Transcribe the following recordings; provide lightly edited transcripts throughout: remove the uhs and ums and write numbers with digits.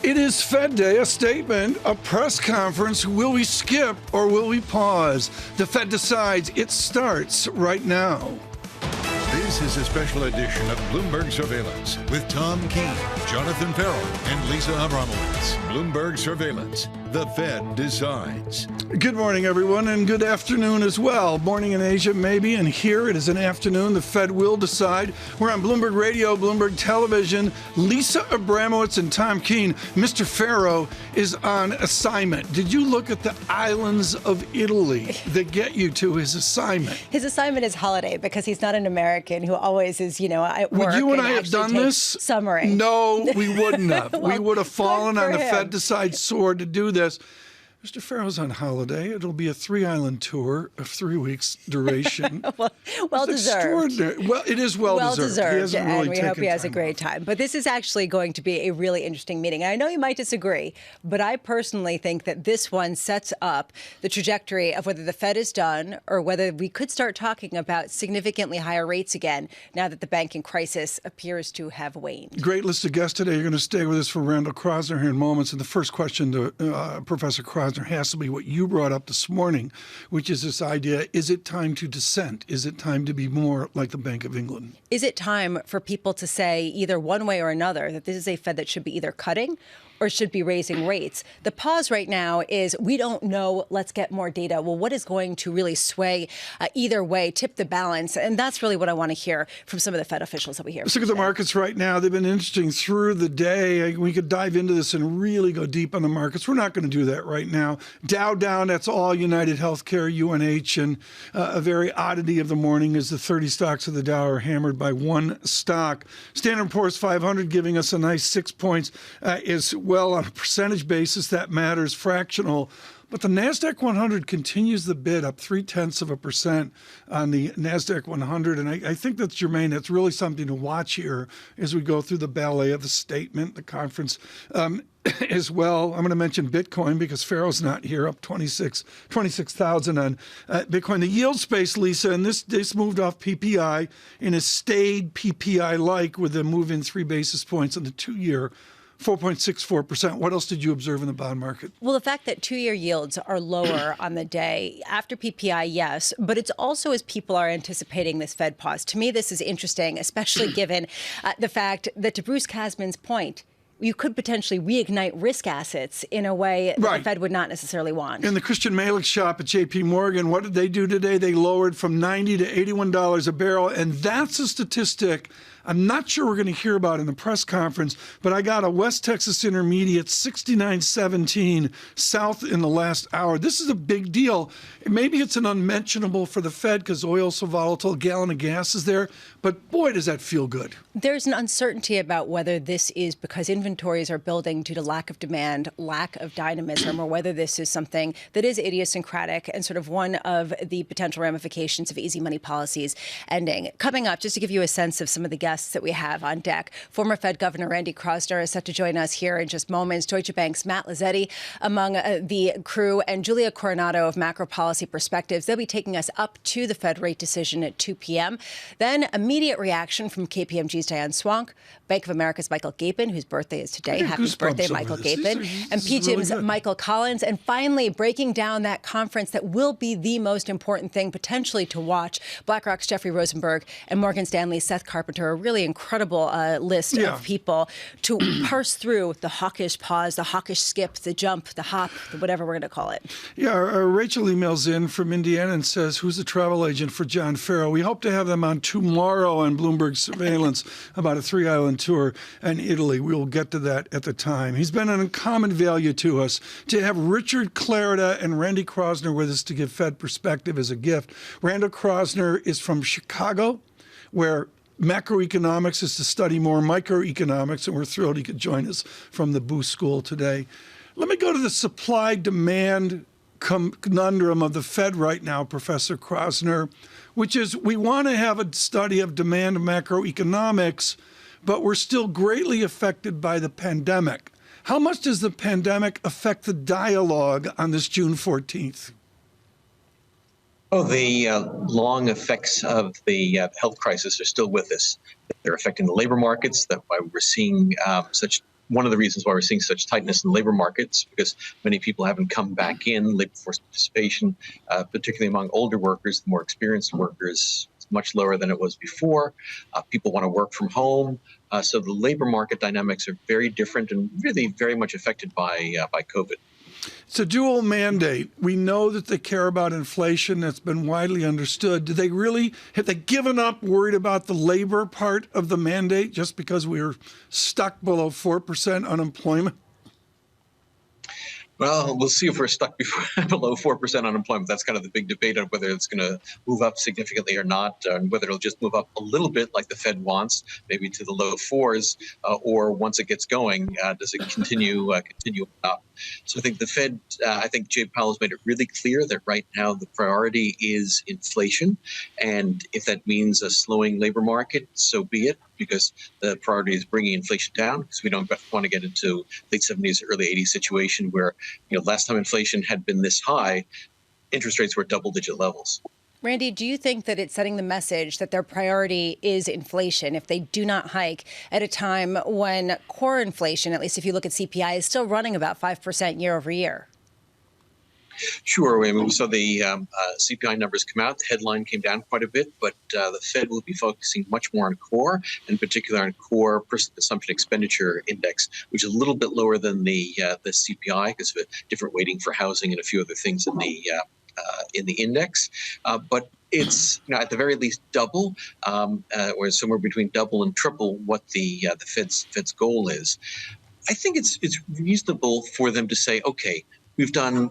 It is Fed Day, a statement, a press conference. Will we skip or will we pause? The Fed decides. It starts right now. This is a special edition of Bloomberg Surveillance with Tom Keene, Jonathan Ferro, and Lisa Abramowicz. Bloomberg Surveillance. The Fed decides. Good morning, everyone, and good afternoon as well. Morning in Asia, maybe, and here it is an afternoon. The Fed will decide. We're on Bloomberg Radio, Bloomberg Television. Lisa Abramowicz and Tom Keene. Mr. Ferro is on assignment. Did you look at the islands of Italy that get you to his assignment? His assignment is holiday because he's not an American who always is, at work. Would you and I have done this? Summary. No, we wouldn't have. Well, we would have fallen on the him. Fed decides sword to do this. Mr. Ferro's on holiday. It'll be a 3-island tour of 3 weeks duration. well deserved. Well, it is well deserved. And we hope he has a great time. But this is actually going to be a really interesting meeting. And I know you might disagree, but I personally think that this one sets up the trajectory of whether the Fed is done or whether we could start talking about significantly higher rates again now that the banking crisis appears to have waned. Great list of guests today. You're going to stay with us for Randy Kroszner here in moments. And the first question to Professor Kroszner has to be what you brought up this morning, which is this idea, is it time to dissent? Is it time to be more like the Bank of England? Is it time for people to say either one way or another that this is a Fed that should be either cutting or should be raising rates? The pause right now is we don't know. Let's get more data. Well, what is going to really sway either way, tip the balance? And that's really what I want to hear from some of the Fed officials that we hear. Let's look at the markets right now. They've been interesting through the day. We could dive into this and really go deep on the markets. We're not going to do that right now. Dow down, that's all United Healthcare, UNH, and a very oddity of the morning is the 30 stocks of the Dow are hammered by one stock. Standard & Poor's 500 giving us a nice 6 points is well, on a percentage basis, that matters, fractional. But the NASDAQ 100 continues the bid up 0.3% on the NASDAQ 100. And I think that's germane. That's really something to watch here as we go through the ballet of the statement, the conference as well. I'm going to mention Bitcoin because Ferro's not here, up 26,000 on Bitcoin. The yield space, Lisa, and this moved off PPI and has stayed PPI-like with a move in 3 basis points on the 2-year. 4.64%. What else did you observe in the bond market? Well, the fact that 2-year yields are lower on the day after PPI, yes, but it's also as people are anticipating this Fed pause. To me, this is interesting, especially given the fact that, to Bruce Kasman's point, you could potentially reignite risk assets in a way that the Fed would not necessarily want. In the Christian Malik shop at J.P. Morgan, what did they do today? They lowered from $90 to $81 a barrel, and that's a statistic I'm not sure we're going to hear about in the press conference, but I got a West Texas Intermediate 69.17 south in the last hour. This is a big deal. Maybe it's an unmentionable for the Fed because oil's so volatile, a gallon of gas is there, but boy, does that feel good. There's an uncertainty about whether this is because inventories are building due to lack of demand, lack of dynamism, or whether this is something that is idiosyncratic and sort of one of the potential ramifications of easy money policies ending. Coming up, just to give you a sense of some of the guests that we have on deck, former Fed Governor Randy Kroszner is set to join us here in just moments. Deutsche Bank's Matt Lazzetti among the crew, and Julia Coronado of Macro Policy Perspectives. They'll be taking us up to the Fed rate decision at 2 p.m. Then immediate reaction from KPMG's Diane Swonk, Bank of America's Michael Gapin, whose birthday is today. Happy birthday, Michael Gapin. And PGIM's really Michael Collins. And finally, breaking down that conference that will be the most important thing potentially to watch, BlackRock's Jeffrey Rosenberg and Morgan Stanley's Seth Carpenter, a really incredible list of people to parse through the hawkish pause, the hawkish skip, the jump, the hop, whatever we're going to call it. Yeah, Rachel emails in from Indiana and says, who's the travel agent for John Ferro? We hope to have them on tomorrow on Bloomberg Surveillance about a 3-island tour in Italy. We will get to that at the time. He's been an uncommon value to us. To have Richard Clarida and Randy Kroszner with us to give Fed perspective as a gift. Randy Kroszner is from Chicago, where macroeconomics is to study more microeconomics, and we're thrilled he could join us from the Booth School today. Let me go to the supply-demand conundrum of the Fed right now, Professor Kroszner, which is we want to have a study of demand macroeconomics, but we're still greatly affected by the pandemic. How much does the pandemic affect the dialogue on this June 14th? Oh, the long effects of the health crisis are still with us. They're affecting the labor markets. That's why we're seeing such one of the reasons why we're seeing such tightness in labor markets, because many people haven't come back in. Labor force participation, particularly among older workers, the more experienced workers, is much lower than it was before. People want to work from home. So the labor market dynamics are very different and really very much affected by COVID. It's a dual mandate. We know that they care about inflation. That's been widely understood. Have they given up, worried about the labor part of the mandate just because we're stuck below 4% unemployment? Well, we'll see if we're stuck below 4% unemployment. That's kind of the big debate on whether it's going to move up significantly or not, and whether it'll just move up a little bit like the Fed wants, maybe to the low fours, or once it gets going, does it continue up? So I think the Fed, I think Jay Powell has made it really clear that right now the priority is inflation. And if that means a slowing labor market, so be it, because the priority is bringing inflation down, because we don't want to get into late 70s, early 80s situation where, last time inflation had been this high, interest rates were double-digit levels. Randy, do you think that it's setting the message that their priority is inflation if they do not hike at a time when core inflation, at least if you look at CPI, is still running about 5% year over year? Sure. I mean, we saw the CPI numbers come out. The headline came down quite a bit, but the Fed will be focusing much more on core, in particular on core personal consumption expenditure index, which is a little bit lower than the CPI because of a different weighting for housing and a few other things in the index. But it's at the very least double, or somewhere between double and triple what the Fed's goal is. I think it's reasonable for them to say, okay, we've done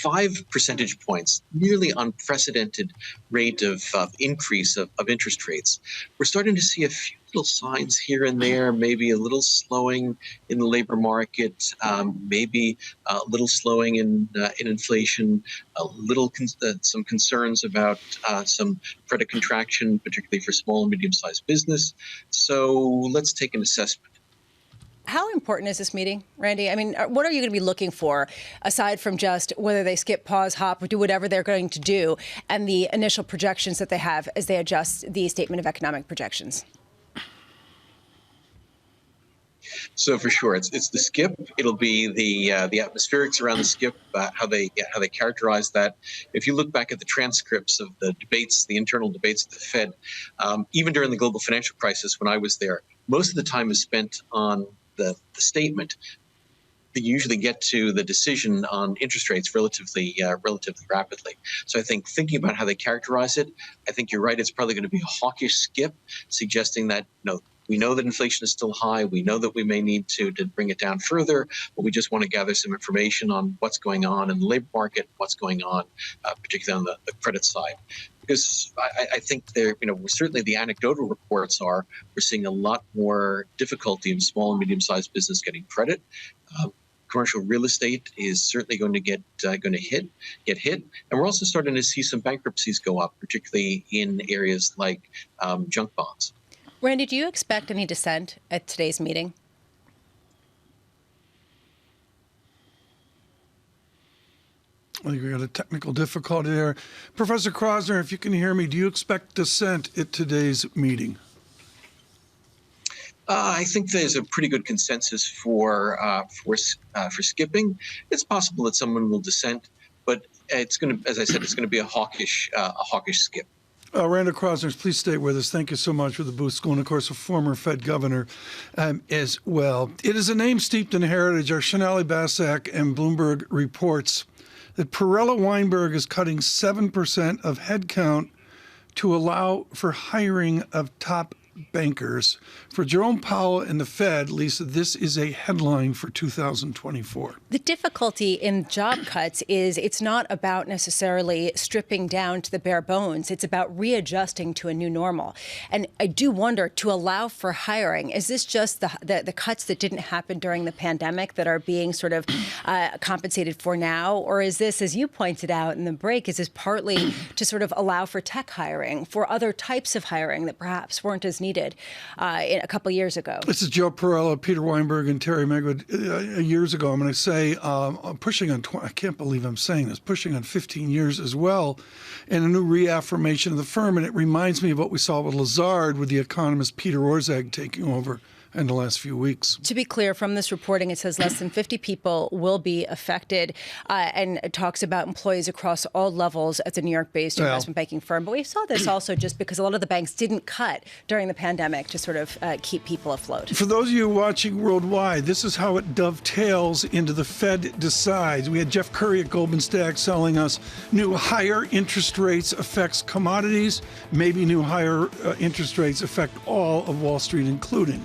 5 percentage points, nearly unprecedented rate of increase of interest rates. We're starting to see a few little signs here and there, maybe a little slowing in the labor market, maybe a little slowing in inflation, some concerns about some credit contraction, particularly for small and medium-sized business. So let's take an assessment. How important is this meeting, Randy? I mean, what are you going to be looking for, aside from just whether they skip, pause, hop, or do whatever they're going to do, and the initial projections that they have as they adjust the statement of economic projections? So for sure, it's the skip. It'll be the atmospherics around the skip, how they characterize that. If you look back at the transcripts of the debates, the internal debates at the Fed, even during the global financial crisis when I was there, most of the time is spent on the statement. They usually get to the decision on interest rates relatively rapidly. So I think thinking about how they characterize it, I think you're right. It's probably going to be a hawkish skip, suggesting that we know that inflation is still high. We know that we may need to bring it down further, but we just want to gather some information on what's going on in the labor market, what's going on, particularly on the credit side. Because I think certainly the anecdotal reports are we're seeing a lot more difficulty in small and medium-sized business getting credit. Commercial real estate is certainly going to get hit, and we're also starting to see some bankruptcies go up, particularly in areas like junk bonds. Randy, do you expect any dissent at today's meeting? I think we got a technical difficulty there. Professor Kroszner, if you can hear me, do you expect dissent at today's meeting? I think there's a pretty good consensus for skipping. It's possible that someone will dissent, but it's going to, as I said, it's going to be a hawkish skip. Randy Kroszner, please stay with us. Thank you so much for the boost school, and of course, a former Fed governor as well. It is a name steeped in heritage. Our Chanali Basak and Bloomberg reports that Perella Weinberg is cutting 7% of headcount to allow for hiring of top bankers. For Jerome Powell and the Fed, Lisa, this is a headline for 2024. The difficulty in job cuts is it's not about necessarily stripping down to the bare bones. It's about readjusting to a new normal. And I do wonder, to allow for hiring, is this just the cuts that didn't happen during the pandemic that are being sort of compensated for now? Or is this, as you pointed out in the break, is this partly to sort of allow for tech hiring, for other types of hiring that perhaps weren't as needed a couple years ago? This is Joe Perella, Peter Weinberg, and Terry Megwood. Years ago, I'm going to say, pushing on, I can't believe I'm saying this, pushing on 15 years as well, and a new reaffirmation of the firm. And it reminds me of what we saw with Lazard, with the economist Peter Orszag taking over in the last few weeks. To be clear, from this reporting, it says less than 50 people will be affected, and it talks about employees across all levels at the New York-based investment banking firm. But we saw this also just because a lot of the banks didn't cut during the pandemic to sort of keep people afloat. For those of you watching worldwide, this is how it dovetails into the Fed decides. We had Jeff Curry at Goldman Sachs telling us new higher interest rates affects commodities. Maybe new higher interest rates affect all of Wall Street, including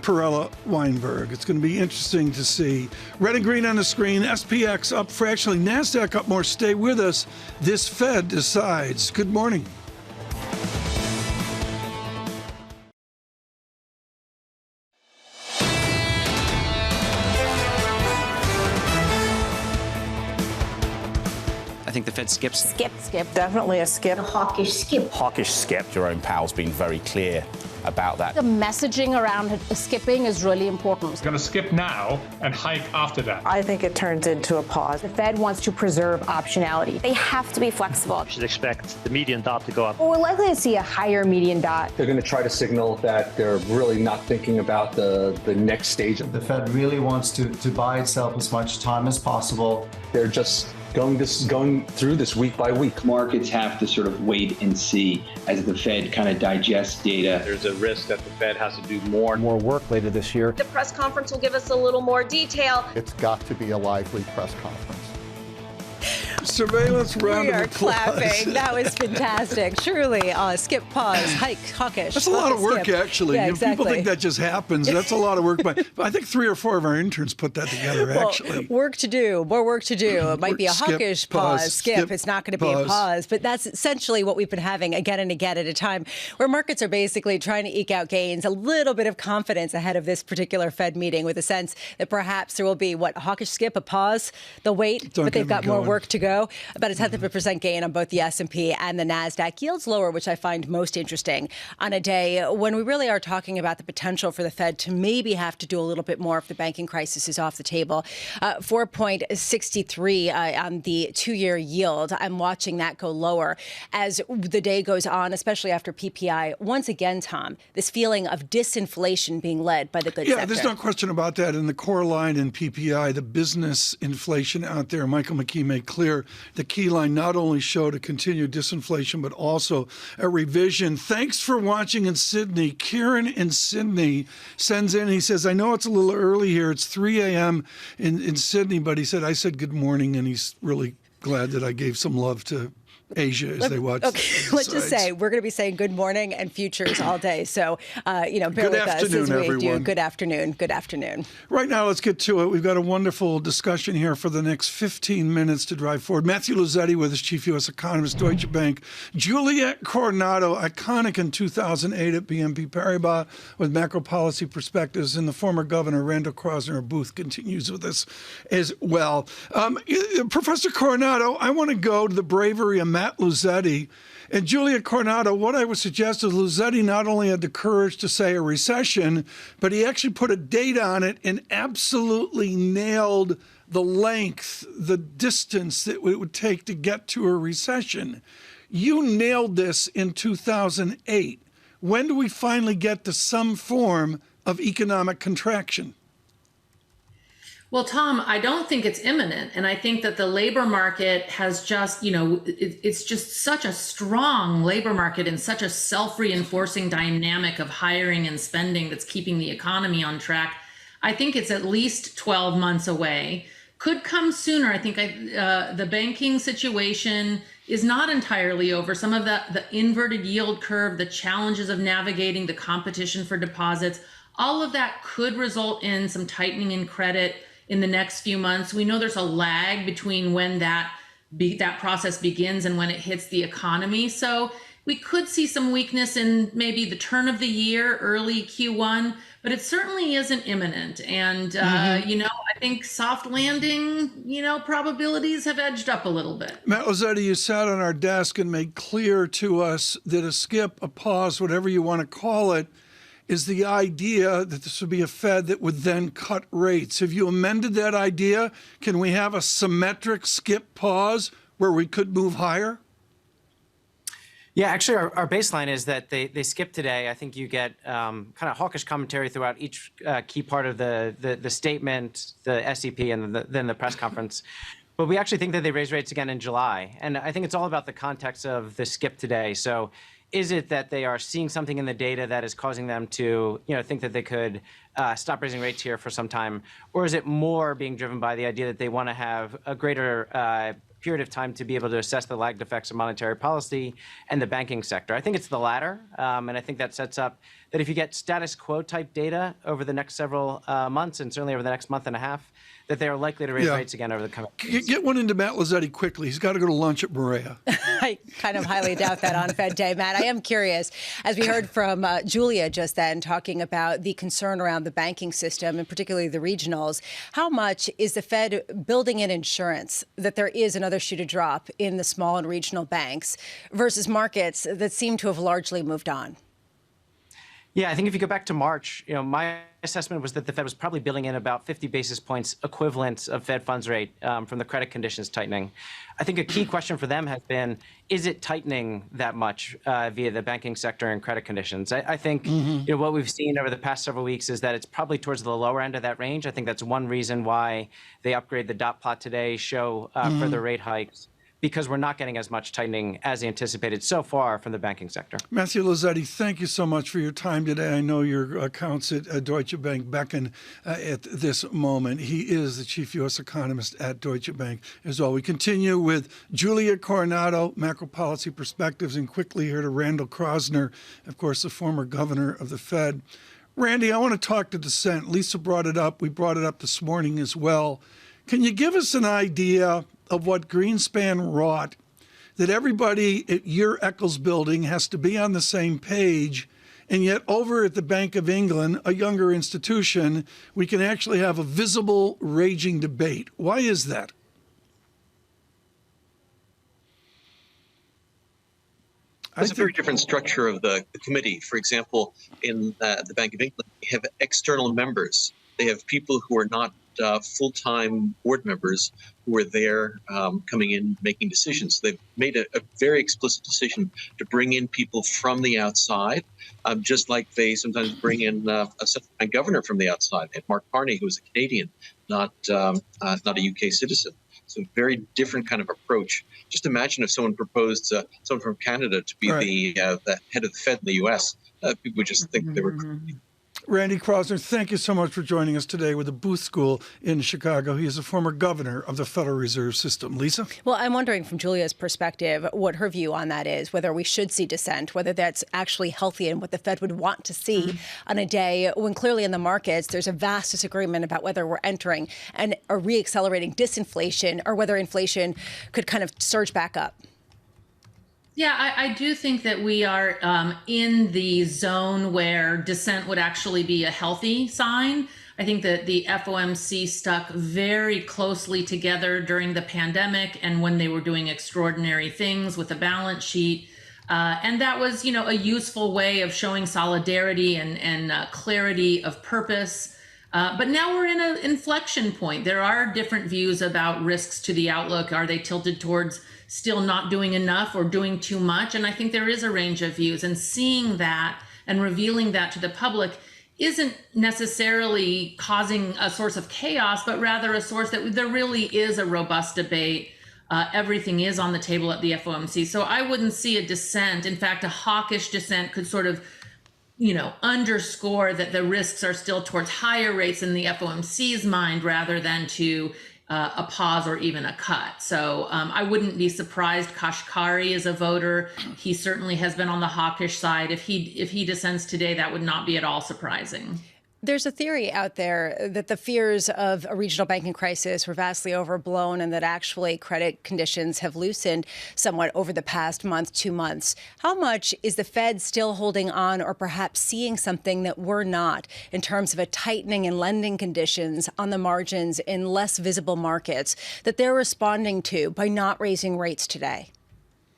Perella Weinberg. It's going to be interesting to see. Red and green on the screen. SPX up fractionally. NASDAQ up more. Stay with us. This Fed decides. Good morning. I think the Fed skips. Skip. Definitely a skip. A hawkish skip. Hawkish skip. Jerome Powell's been very clear about that. The messaging around skipping is really important. It's going to skip now and hike after that. I think it turns into a pause. The Fed wants to preserve optionality. They have to be flexible. You should expect the median dot to go up. Well, we're likely to see a higher median dot. They're going to try to signal that they're really not thinking about the next stage. The Fed really wants to buy itself as much time as possible. They're just going through this week by week. Markets have to sort of wait and see as the Fed kind of digests data. There's a risk that the Fed has to do more work later this year. The press conference will give us a little more detail. It's got to be a lively press conference. Surveillance round We are of applause. clapping. That was fantastic. Truly, skip, pause, hike, hawkish. That's a lot of work, skip. actually. Yeah, People think that just happens. That's a lot of work. But I think 3 or 4 of our interns put that together, actually. Work to do, more work to do. It might be a Skip, hawkish pause, skip. It's not going to be a pause. But that's essentially what we've been having again and again at a time where markets are basically trying to eke out gains, a little bit of confidence ahead of this particular Fed meeting with a sense that perhaps there will be, a hawkish skip, a pause, they'll wait, but they've got more work to go. About a 0.1% gain on both the S&P and the NASDAQ. Yields lower, which I find most interesting on a day when we really are talking about the potential for the Fed to maybe have to do a little bit more if the banking crisis is off the table. 4.63 on the 2-year yield. I'm watching that go lower as the day goes on, especially after PPI. Once again, Tom, this feeling of disinflation being led by the goods sector. Yeah, there's no question about that. In the core line in PPI, the business inflation out there, Michael McKee made clear the key line not only showed a continued disinflation, but also a revision. Thanks for watching in Sydney. Kieran in Sydney sends in, he says, I know it's a little early here. It's 3 a.m. in Sydney, but he said, I said good morning, and he's really glad that I gave some love to Asia as they watch. Okay, let's just say we're going to be saying good morning and futures all day. So, bear good with us as we everyone. do. Good afternoon. Good afternoon. Right now, let's get to it. We've got a wonderful discussion here for the next 15 minutes to drive forward. Matthew Luzetti with us, Chief U.S. Economist, Deutsche Bank. Juliet Coronado, iconic in 2008 at BNP Paribas with macro policy perspectives, and the former Governor Randy Kroszner Booth continues with us as well. Professor Coronado, I want to go to the bravery of Matt Luzetti. And Juliet Coronado, what I would suggest is Luzetti not only had the courage to say a recession, but he actually put a date on it and absolutely nailed the length, the distance that it would take to get to a recession. You nailed this in 2008. When do we finally get to some form of economic contraction? Well, Tom, I don't think it's imminent. And I think that the labor market has just, it's just such a strong labor market and such a self-reinforcing dynamic of hiring and spending that's keeping the economy on track. I think it's at least 12 months away. Could come sooner. I think the banking situation is not entirely over. Some of the inverted yield curve, the challenges of navigating the competition for deposits, all of that could result in some tightening in credit in the next few months. We know there's a lag between when that process begins and when it hits the economy. So we could see some weakness in maybe the turn of the year, early Q1, but it certainly isn't imminent. And, I think soft landing, probabilities have edged up a little bit. Matt Luzetti, you sat on our desk and made clear to us that a skip, a pause, whatever you want to call it, is the idea that this would be a Fed that would then cut rates. Have you amended that idea? Can we have a symmetric skip pause where we could move higher? Yeah, actually, our baseline is that they skip today. I think you get kind of hawkish commentary throughout each key part of the statement, the SEP, and then the press conference. But we actually think that they raise rates again in July. And I think it's all about the context of the skip today. So is it that they are seeing something in the data that is causing them to think that they could stop raising rates here for some time? Or is it more being driven by the idea that they want to have a greater period of time to be able to assess the lagged effects of monetary policy and the banking sector? I think it's the latter, and I think that sets up that if you get status quo type data over the next several months, and certainly over the next month and a half, that they are likely to raise rates again over the coming years. Get one into Matt Lazzetti quickly. He's got to go to lunch at Maria. I kind of highly doubt that on Fed Day, Matt. I am curious, as we heard from Julia just then talking about the concern around the banking system and particularly the regionals, how much is the Fed building in insurance that there is another shoe to drop in the small and regional banks versus markets that seem to have largely moved on? Yeah, I think if you go back to March, my assessment was that the Fed was probably building in about 50 basis points equivalent of Fed funds rate from the credit conditions tightening. I think a key question for them has been, is it tightening that much via the banking sector and credit conditions? I think what we've seen over the past several weeks is that it's probably towards the lower end of that range. I think that's one reason why they upgrade the dot plot today, show further rate hikes, because we're not getting as much tightening as anticipated so far from the banking sector. Matthew Lazzetti, thank you so much for your time today. I know your accounts at Deutsche Bank beckon at this moment. He is the chief U.S. economist at Deutsche Bank as well. We continue with Julia Coronado, Macro Policy Perspectives, and quickly here to Randy Kroszner, of course, the former governor of the Fed. Randy, I want to talk to dissent. Lisa brought it up. We brought it up this morning as well. Can you give us an idea of what Greenspan wrought, that everybody at your Eccles building has to be on the same page, and yet over at the Bank of England, a younger institution, we can actually have a visible, raging debate? Why is that? There's a very different structure of the committee. For example, in the Bank of England, they have external members. They have people who are not full-time board members who are there coming in, making decisions. So they've made a very explicit decision to bring in people from the outside, just like they sometimes bring in a central bank governor from the outside. And Mark Carney, who is a Canadian, not a UK citizen. So a very different kind of approach. Just imagine if someone proposed someone from Canada to be the head of the Fed in the US. People would just think they were crazy. Randy Kroszner, thank you so much for joining us today with the Booth School in Chicago. He is a former governor of the Federal Reserve System. Lisa? Well, I'm wondering from Julia's perspective what her view on that is, whether we should see dissent, whether that's actually healthy and what the Fed would want to see on a day when clearly in the markets there's a vast disagreement about whether we're entering and are reaccelerating disinflation or whether inflation could kind of surge back up. Yeah, I do think that we are in the zone where dissent would actually be a healthy sign. I think that the FOMC stuck very closely together during the pandemic and when they were doing extraordinary things with a balance sheet. And that was, a useful way of showing solidarity and clarity of purpose. But now we're in an inflection point. There are different views about risks to the outlook. Are they tilted towards still not doing enough or doing too much? And I think there is a range of views, and seeing that and revealing that to the public isn't necessarily causing a source of chaos, but rather a source that there really is a robust debate. Everything is on the table at the FOMC. So I wouldn't see a dissent. In fact, a hawkish dissent could sort of underscore that the risks are still towards higher rates in the FOMC's mind rather than to a pause or even a cut. So I wouldn't be surprised. Kashkari is a voter. He certainly has been on the hawkish side. If he dissents today, that would not be at all surprising. There's a theory out there that the fears of a regional banking crisis were vastly overblown and that actually credit conditions have loosened somewhat over the past month, 2 months. How much is the Fed still holding on or perhaps seeing something that we're not in terms of a tightening in lending conditions on the margins in less visible markets that they're responding to by not raising rates today?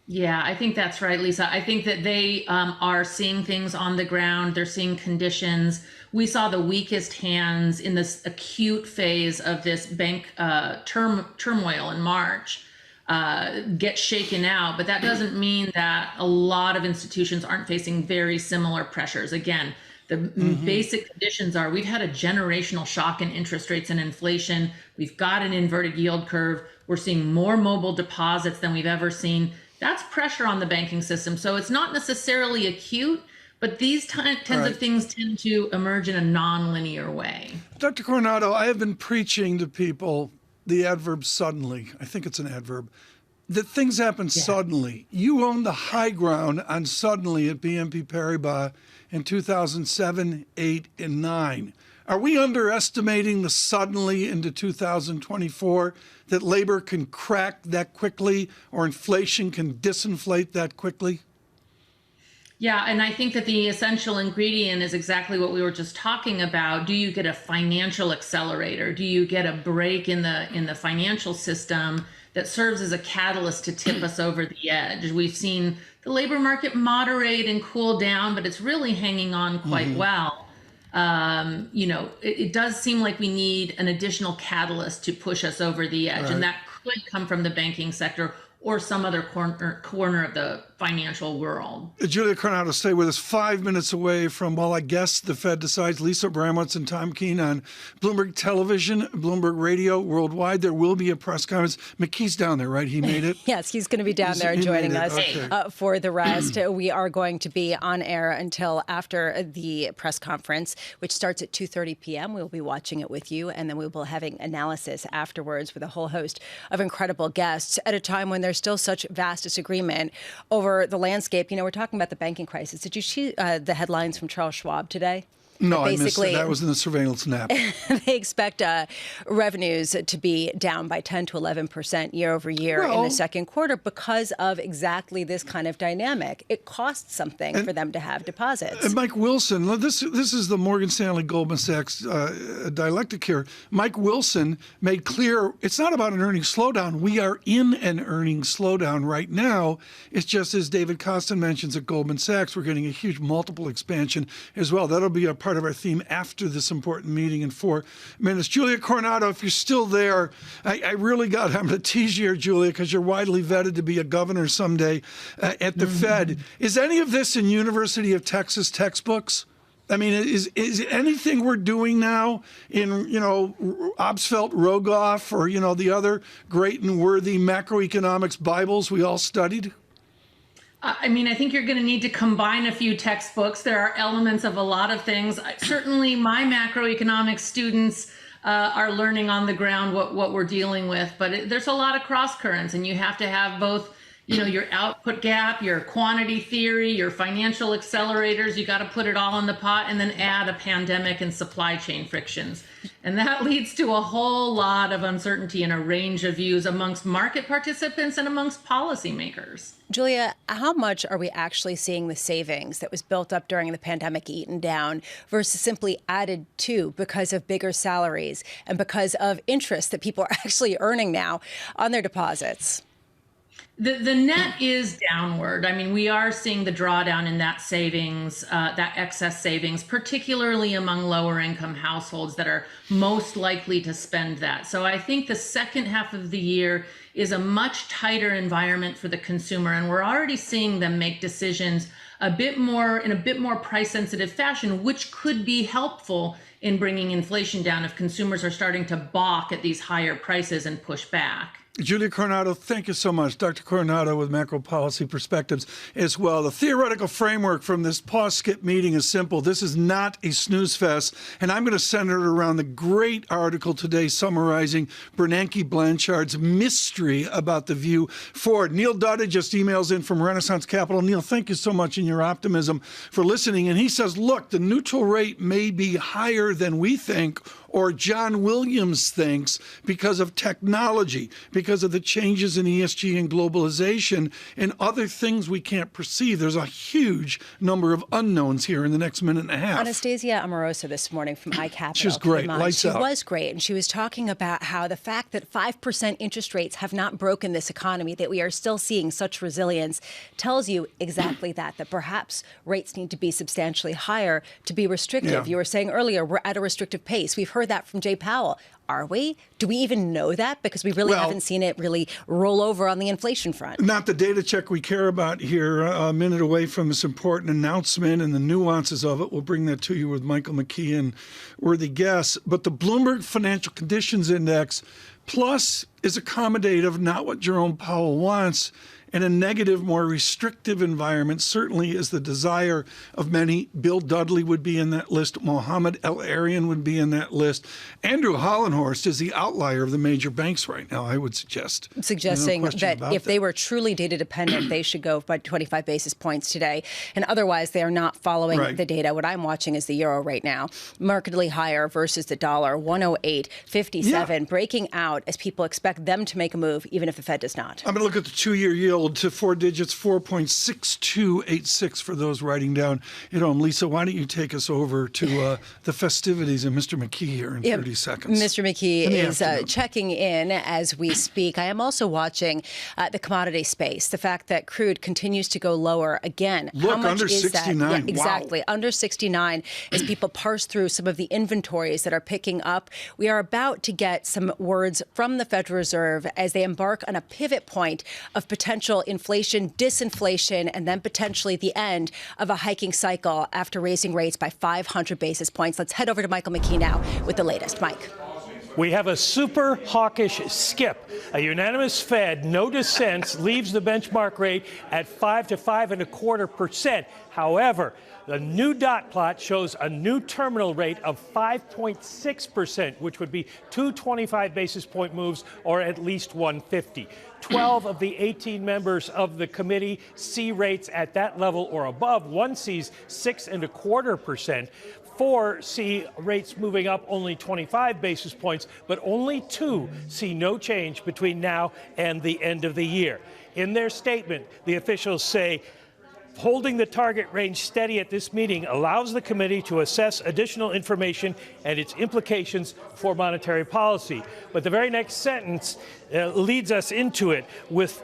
Yeah, I think that's right, Lisa. I think that they are seeing things on the ground. They're seeing conditions. We saw the weakest hands in this acute phase of this bank turmoil in March. get shaken out. But that doesn't mean that a lot of institutions aren't facing very similar pressures. Again, the basic conditions are we've had a generational shock in interest rates and inflation. We've got an inverted yield curve. We're seeing more mobile deposits than we've ever seen. That's pressure on the banking system. So it's not necessarily acute, but these kinds of things tend to emerge in a non-linear way. Dr. Coronado, I have been preaching to people the adverb suddenly. I think it's an adverb. That things happen suddenly. You own the high ground on suddenly at BNP Paribas in 2007, 8, and 9. Are we underestimating the suddenly into 2024, that labor can crack that quickly or inflation can disinflate that quickly? Yeah, and I think that the essential ingredient is exactly what we were just talking about. Do you get a financial accelerator? Do you get a break in the financial system that serves as a catalyst to tip us over the edge? We've seen the labor market moderate and cool down, but it's really hanging on quite well. It does seem like we need an additional catalyst to push us over the edge, and that could come from the banking sector or some other corner of the financial world. Julia Coronado, stay with us. 5 minutes away from, well, I guess the Fed decides, Lisa Abramowicz and Tom Keene on Bloomberg Television, Bloomberg Radio worldwide. There will be a press conference. McKee's down there, right? He made it? Yes, he's going to be down there joining us for the rest. We are going to be on air until after the press conference, which starts at 2:30 p.m. We'll be watching it with you, and then we will be having analysis afterwards with a whole host of incredible guests at a time when there's still such vast disagreement over the landscape. We're talking about the banking crisis. Did you see the headlines from Charles Schwab today? No, I missed it. That was in the surveillance nap. They expect revenues to be down by 10 to 11% year over year in the second quarter because of exactly this kind of dynamic. It costs something for them to have deposits. And Mike Wilson, this is the Morgan Stanley Goldman Sachs dialectic here. Mike Wilson made clear it's not about an earnings slowdown. We are in an earnings slowdown right now. It's just as David Kostin mentions at Goldman Sachs, we're getting a huge multiple expansion as well. That'll be a part of our theme after this important meeting in 4 minutes. Julia Coronado, if you're still there, I'm going to tease you here, Julia, because you're widely vetted to be a governor someday at the Fed. Is any of this in University of Texas textbooks? I mean, is anything we're doing now in, Obsfeld Rogoff or, the other great and worthy macroeconomics Bibles we all studied? I think you're going to need to combine a few textbooks. There are elements of a lot of things. Certainly, my macroeconomics students are learning on the ground what we're dealing with. But there's a lot of cross currents, and you have to have both, your output gap, your quantity theory, your financial accelerators. You got to put it all in the pot, and then add a pandemic and supply chain frictions. And that leads to a whole lot of uncertainty and a range of views amongst market participants and amongst policymakers. Julia, how much are we actually seeing the savings that was built up during the pandemic eaten down versus simply added to because of bigger salaries and because of interest that people are actually earning now on their deposits? The net is downward. We are seeing the drawdown in that savings, that excess savings, particularly among lower income households that are most likely to spend that. So I think the second half of the year is a much tighter environment for the consumer. And we're already seeing them make decisions in a bit more price sensitive fashion, which could be helpful in bringing inflation down if consumers are starting to balk at these higher prices and push back. Julia Coronado, thank you so much. Dr. Coronado with macro policy perspectives as well. The theoretical framework from this pause skip meeting is simple. This is not a snooze fest, and I'm going to center it around the great article today summarizing Bernanke Blanchard's mystery about the view forward. Neil Dudda just emails in from Renaissance Capital. Neil, thank you so much in your optimism for listening. And he says, look, the neutral rate may be higher than we think or John Williams thinks because of technology, because of the changes in ESG and globalization and other things we can't perceive. There's a huge number of unknowns here in the next minute and a half. Anastasia Amoroso this morning from iCapital. She was great. Lights out. She was great. And she was talking about how the fact that 5% interest rates have not broken this economy, that we are still seeing such resilience, tells you exactly that perhaps rates need to be substantially higher to be restrictive. Yeah. You were saying earlier, we're at a restrictive pace. We've heard heard that from Jay Powell. Are we? Do we even know that? Because we really haven't seen it really roll over on the inflation front. Not the data check we care about here. A minute away from this important announcement and the nuances of it. We'll bring that to you with Michael McKee and worthy guests. But the Bloomberg Financial Conditions Index plus is accommodative, not what Jerome Powell wants. And a negative, more restrictive environment certainly is the desire of many. Bill Dudley would be in that list. Mohammed El-Arian would be in that list. Andrew Hollenhorst is the outlier of the major banks right now, I would suggest. Suggesting that if they were truly data dependent, they should go by 25 basis points today. And otherwise, they are not following the data. What I'm watching is the euro right now, markedly higher versus the dollar, 108.57, breaking out as people expect them to make a move, even if the Fed does not. I'm going to look at the two-year yield to 4 digits, 4.6286 for those writing down at home. Lisa, why don't you take us over to the festivities and Mr. McKee here in 30 seconds. Mr. McKee is checking in as we speak. I am also watching the commodity space, the fact that crude continues to go lower again. Look, how much under is 69. that? Yeah, exactly. Wow. Under 69 as people parse through some of the inventories that are picking up. We are about to get some words from the Federal Reserve as they embark on a pivot point of potential inflation, disinflation, and then potentially the end of a hiking cycle after raising rates by 500 basis points. Let's head over to Michael McKee now with the latest. Mike. We have a super hawkish skip. A unanimous Fed, no dissents, leaves the benchmark rate at 5 to 5.25%. However, the new dot plot shows a new terminal rate of 5.6%, which would be 2 25 basis point moves or at least 150. 12 of the 18 members of the committee see rates at that level or above. One sees 6.25%. 4 see rates moving up only 25 basis points, but only 2 see no change between now and the end of the year. In their statement, the officials say, holding the target range steady at this meeting allows the committee to assess additional information and its implications for monetary policy. But the very next sentence leads us into it with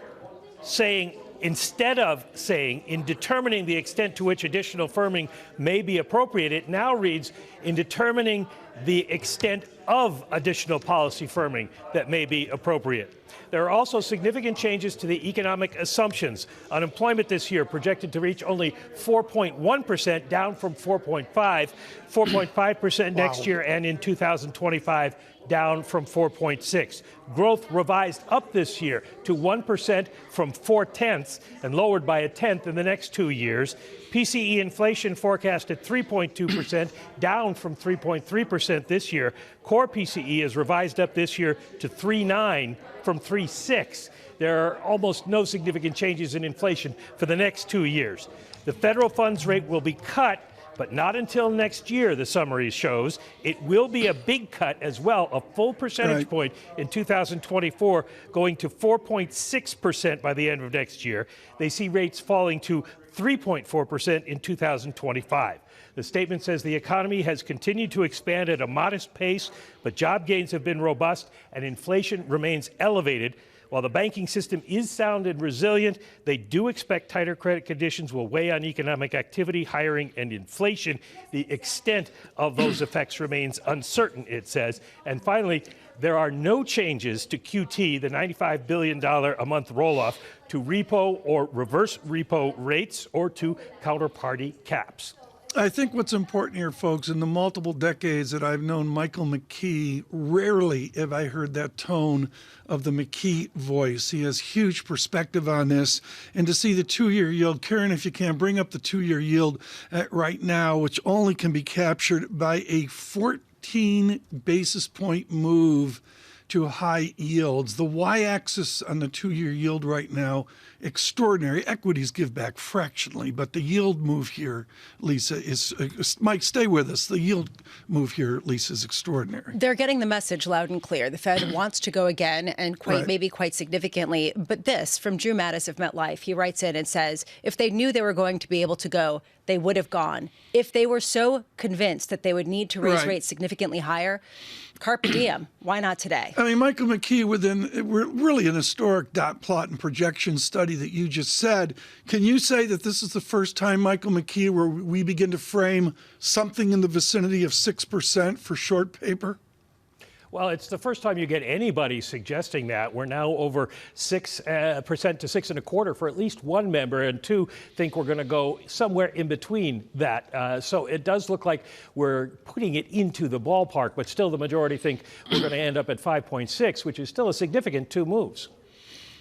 saying, instead of saying, in determining the extent to which additional firming may be appropriate, it now reads, in determining the extent of additional policy firming that may be appropriate. There are also significant changes to the economic assumptions. Unemployment this year projected to reach only 4.1%, down from 4.5% next year, and in 2025, down from 4.6. Growth revised up this year to 1% from 0.4 and lowered by 0.1 in the next 2 years. PCE inflation forecast at 3.2%, down from 3.3% this year. Core PCE is revised up this year to 3.9 from 3.6. There are almost no significant changes in inflation for the next 2 years. The federal funds rate will be cut, but not until next year, the summary shows. It will be a big cut as well, a full percentage point in 2024, going to 4.6% by the end of next year. They see rates falling to 3.4% in 2025. The statement says the economy has continued to expand at a modest pace, but job gains have been robust and inflation remains elevated. While the banking system is sound and resilient, they do expect tighter credit conditions will weigh on economic activity, hiring, and inflation. The extent of those effects remains uncertain, it says. And finally, there are no changes to QT, the $95 billion a month roll-off, to repo or reverse repo rates or to counterparty caps. I think what's important here, folks, in the multiple decades that I've known Michael McKee, rarely have I heard that tone of the McKee voice. He has huge perspective on this. And to see the 2-year yield, Karen, if you can, bring up the 2-year yield right now, which only can be captured by a 14 basis point move to high yields. The y-axis on the 2-year yield right now, extraordinary. Equities give back fractionally, but the yield move here, Lisa, is, Mike, stay with us. The yield move here, Lisa, is extraordinary. They're getting the message loud and clear. The Fed wants to go again, and maybe quite significantly. But this, from Drew Mattis of MetLife, he writes in and says, if they knew they were going to be able to go, they would have gone. If they were so convinced that they would need to raise rates significantly higher, carpe diem. Why not today? I mean, Michael McKee, within really an historic dot plot and projection study that you just said, can you say that this is the first time, Michael McKee, where we begin to frame something in the vicinity of 6% for short paper? Well, it's the first time you get anybody suggesting that. We're now over 6% to 6.25% for at least one member, and two think we're going to go somewhere in between that. So it does look like we're putting it into the ballpark, but still the majority think we're going to end up at 5.6, which is still a significant 2 moves.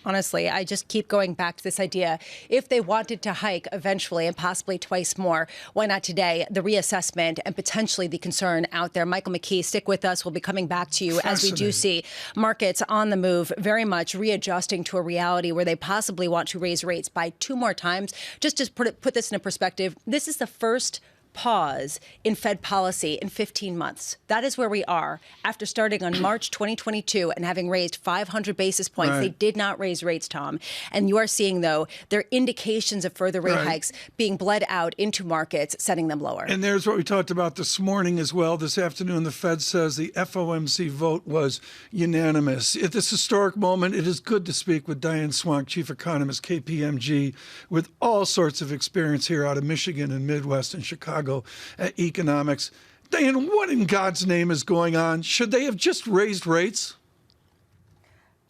Honestly, I just keep going back to this idea. If they wanted to hike eventually and possibly twice more, why not today? The reassessment and potentially the concern out there. Michael McKee, stick with us. We'll be coming back to you as we do see markets on the move, very much readjusting to a reality where they possibly want to raise rates by 2 more times. Just to put this in a perspective, this is the first pause in Fed policy in 15 months. That is where we are. After starting on March 2022 and having raised 500 basis points, They did not raise rates, Tom. And you are seeing, though, there are indications of further rate hikes being bled out into markets, setting them lower. And there's what we talked about this morning as well. This afternoon, the Fed says the FOMC vote was unanimous. At this historic moment, it is good to speak with Diane Swonk, chief economist, KPMG, with all sorts of experience here out of Michigan and Midwest and Chicago. Economics. Diane, what in God's name is going on? Should they have just raised rates?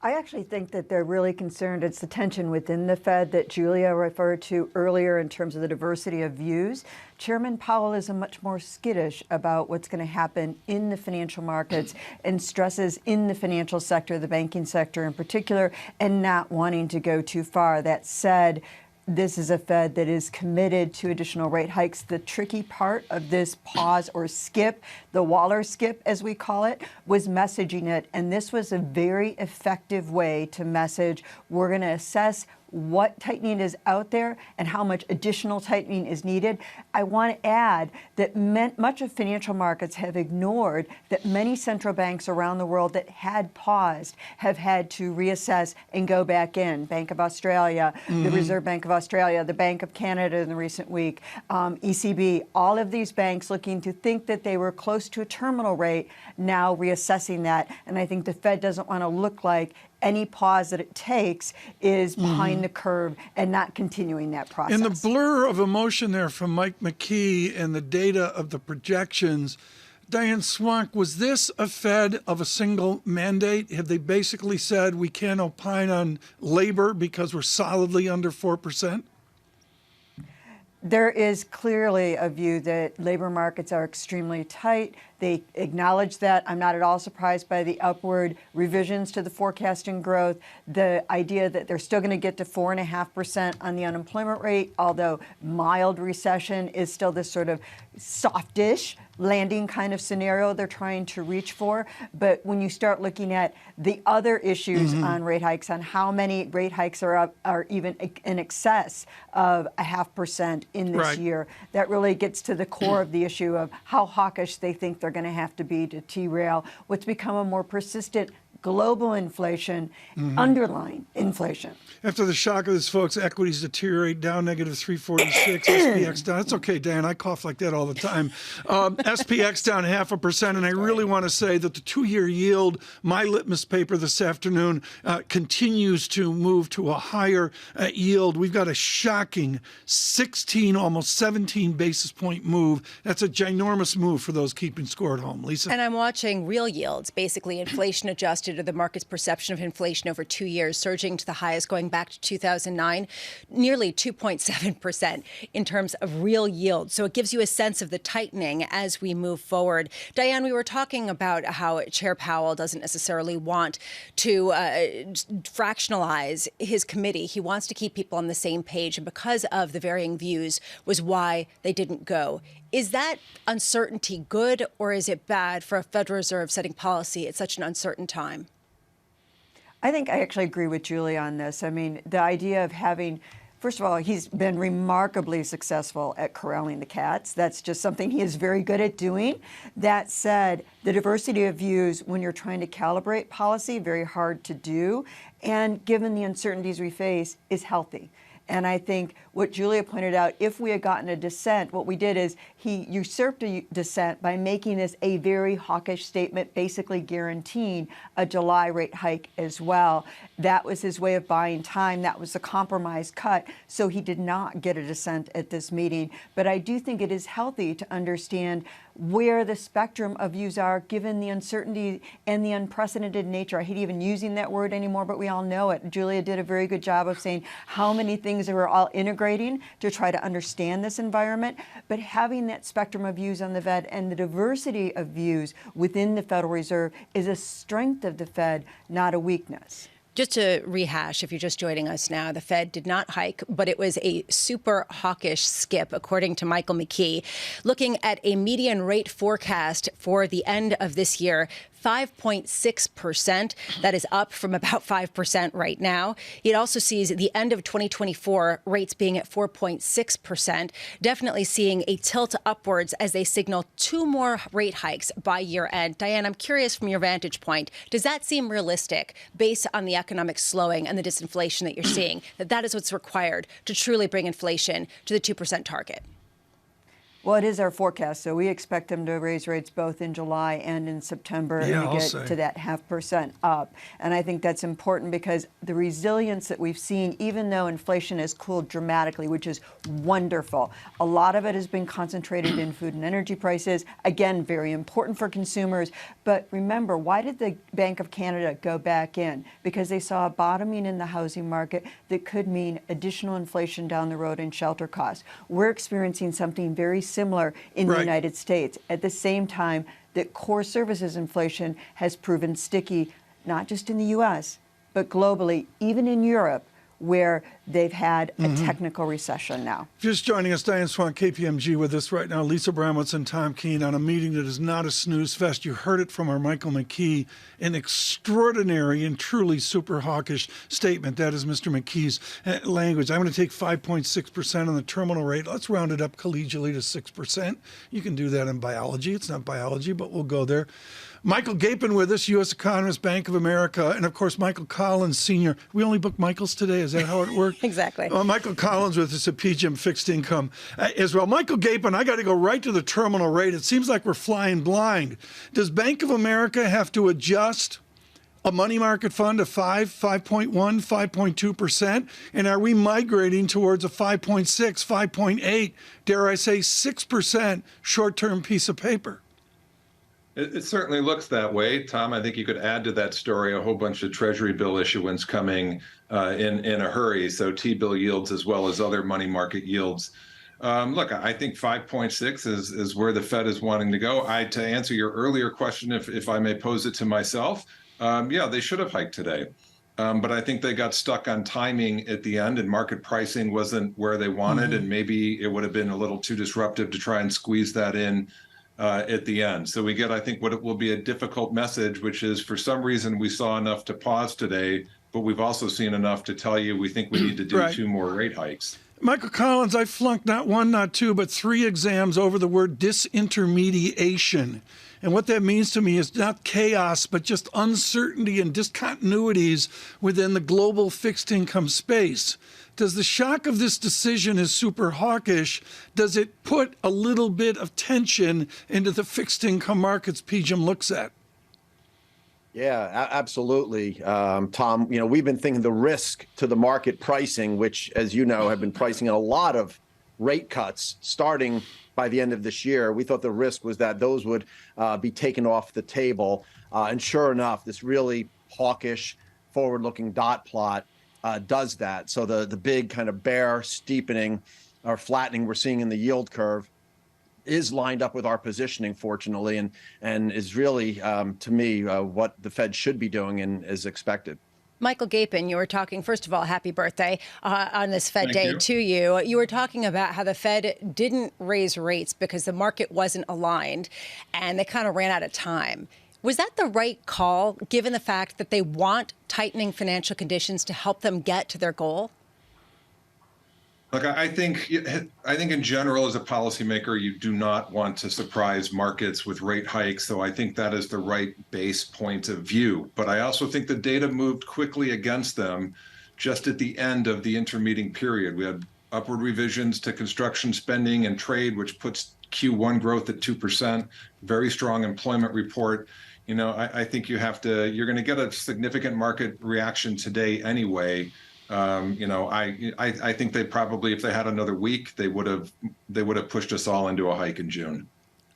I actually think that they're really concerned. It's the tension within the Fed that Julia referred to earlier in terms of the diversity of views. Chairman Powell is much more skittish about what's going to happen in the financial markets and stresses in the financial sector, the banking sector in particular, and not wanting to go too far. That said, this is a Fed that is committed to additional rate hikes. The tricky part of this pause or skip, the Waller skip, as we call it, was messaging it. And this was a very effective way to message, we're going to assess what tightening is out there and how much additional tightening is needed. I want to add that much of financial markets have ignored that many central banks around the world that had paused have had to reassess and go back in. Bank of Australia, the Reserve Bank of Australia, the Bank of Canada in the recent week, ECB, all of these banks looking to think that they were close to a terminal rate, now reassessing that. And I think the Fed doesn't want to look like any pause that it takes is behind the curve and not continuing that process. And the blur of emotion there from Mike McKee and the data of the projections, Diane Swonk, was this a Fed of a single mandate? Have they basically said we can't opine on labor because we're solidly under 4%? There is clearly a view that labor markets are extremely tight. They acknowledge that. I'm not at all surprised by the upward revisions to the forecasting growth. The idea that they're still going to get to 4.5% on the unemployment rate, although mild recession is still this sort of softish landing kind of scenario they're trying to reach for. But when you start looking at the other issues on rate hikes, on how many rate hikes are even in excess of 0.5% in this year, that really gets to the core of the issue of how hawkish they think they're going to have to be to derail what's become a more persistent global inflation, underlying inflation. After the shock of this, folks, equities deteriorate down negative 346, SPX down. It's okay, Dan, I cough like that all the time. SPX down 0.5%, and I really want to say that the 2-year yield, my litmus paper this afternoon, continues to move to a higher yield. We've got a shocking 16, almost 17 basis point move. That's a ginormous move for those keeping score at home. Lisa? And I'm watching real yields, basically inflation adjusted, or the market's perception of inflation over 2 years, surging to the highest going back to 2009, nearly 2.7% in terms of real yield. So it gives you a sense of the tightening as we move forward. Diane, we were talking about how Chair Powell doesn't necessarily want to fractionalize his committee. He wants to keep people on the same page, and because of the varying views was why they didn't go. Is that uncertainty good, or is it bad for a Federal Reserve setting policy at such an uncertain time? I think I actually agree with Julia on this. I mean, the idea of having, first of all, he's been remarkably successful at corralling the cats. That's just something he is very good at doing. That said, the diversity of views when you're trying to calibrate policy, very hard to do. And given the uncertainties we face, is healthy. And I think what Julia pointed out, if we had gotten a dissent, what we did is he usurped a dissent by making this a very hawkish statement, basically guaranteeing a July rate hike as well. That was his way of buying time. That was a compromise cut. So he did not get a dissent at this meeting. But I do think it is healthy to understand where the spectrum of views are given the uncertainty and the unprecedented nature. I hate even using that word anymore, but we all know it. Julia did a very good job of saying how many things we're all integrating to try to understand this environment. But having that spectrum of views on the Fed and the diversity of views within the Federal Reserve is a strength of the Fed, not a weakness. Just to rehash, if you're just joining us now, the Fed did not hike, but it was a super hawkish skip, according to Michael McKee. Looking at a median rate forecast for the end of this year, 5.6%. That is up from about 5% right now. It also sees the end of 2024 rates being at 4.6%, definitely seeing a tilt upwards as they signal 2 more rate hikes by year end. Diane, I'm curious from your vantage point, does that seem realistic based on the economic slowing and the disinflation that you're seeing, that is what's required to truly bring inflation to the 2% target? Well, it is our forecast, so we expect them to raise rates both in July and in September and to get to that 0.5% up. And I think that's important because the resilience that we've seen, even though inflation has cooled dramatically, which is wonderful, a lot of it has been concentrated in food and energy prices. Again, very important for consumers. But remember, why did the Bank of Canada go back in? Because they saw a bottoming in the housing market that could mean additional inflation down the road in shelter costs. We're experiencing something very similar in the United States. At the same time that core services inflation has proven sticky, not just in the U.S., but globally, even in Europe, where they've had a technical recession now. Just joining us, Diane Swonk, KPMG, with us right now, Lisa Abramowicz and Tom Keene on a meeting that is not a snooze fest. You heard it from our Michael McKee, an extraordinary and truly super hawkish statement. That is Mr. McKee's language. I'm going to take 5.6% on the terminal rate. Let's round it up collegially to 6%. You can do that in biology. It's not biology, but we'll go there. Michael Gapin with us, U.S. economist, Bank of America, and of course, Michael Collins, Sr. We only book Michaels today. Is that how it worked? Exactly. Michael Collins with us at PGIM Fixed Income as well. Michael Gapin, I got to go right to the terminal rate. It seems like we're flying blind. Does Bank of America have to adjust a money market fund to 5.1, 5.2%? And are we migrating towards a 5.6, 5.8, dare I say 6% short-term piece of paper? It certainly looks that way, Tom. I think you could add to that story a whole bunch of Treasury bill issuance coming in a hurry. So T-bill yields as well as other money market yields. Look, I think 5.6 is where the Fed is wanting to go. To answer your earlier question, if I may pose it to myself, yeah, they should have hiked today. But I think they got stuck on timing at the end and market pricing wasn't where they wanted. And maybe it would have been a little too disruptive to try and squeeze that in at the end. So we get, I think, what it will be a difficult message, which is for some reason we saw enough to pause today, but we've also seen enough to tell you we think we need to do 2 more rate hikes. Michael Collins, I flunked not 1, not 2, but 3 exams over the word disintermediation. And what that means to me is not chaos, but just uncertainty and discontinuities within the global fixed income space. Does the shock of this decision is super hawkish? Does it put a little bit of tension into the fixed income markets PGIM looks at? Yeah, absolutely. Tom, we've been thinking the risk to the market pricing, which, as you know, have been pricing in a lot of rate cuts starting by the end of this year. We thought the risk was that those would be taken off the table. And sure enough, this really hawkish, forward-looking dot plot does that. So the big kind of bear steepening or flattening we're seeing in the yield curve is lined up with our positioning, fortunately, and is really, to me, what the Fed should be doing and is expected. Michael Gapin, you were talking, first of all, happy birthday on this Fed Thank day you. to you. You were talking about how the Fed didn't raise rates because the market wasn't aligned and they kind of ran out of time. Was that the right call, given the fact that they want tightening financial conditions to help them get to their goal? Look, I think in general, as a policymaker, you do not want to surprise markets with rate hikes. So I think that is the right base point of view. But I also think the data moved quickly against them just at the end of the intermeeting period. We had upward revisions to construction spending and trade, which puts Q1 growth at 2%, very strong employment report. I think you're going to get a significant market reaction today anyway. I think they probably, if they had another week, they would have pushed us all into a hike in June.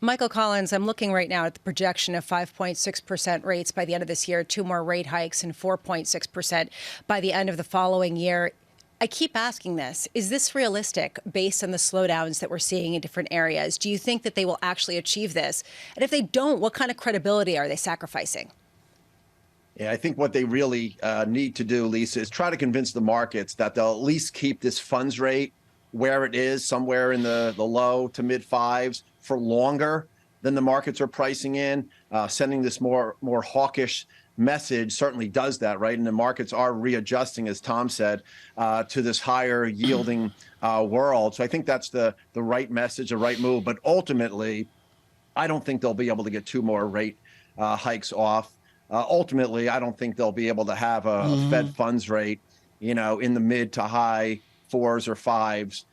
Michael Collins, I'm looking right now at the projection of 5.6% rates by the end of this year, 2 more rate hikes, and 4.6% by the end of the following year. I keep asking this. Is this realistic based on the slowdowns that we're seeing in different areas? Do you think that they will actually achieve this? And if they don't, what kind of credibility are they sacrificing? Yeah, I think what they really need to do, Lisa, is try to convince the markets that they'll at least keep this funds rate where it is, somewhere in the low to mid fives for longer than the markets are pricing in. Sending this more hawkish message certainly does that, right? And the markets are readjusting, as Tom said, to this higher yielding world. So I think that's the right message, the right move. But ultimately, I don't think they'll be able to get 2 more rate hikes off. Ultimately, I don't think they'll be able to have a Fed funds rate, in the mid to high 4s or 5s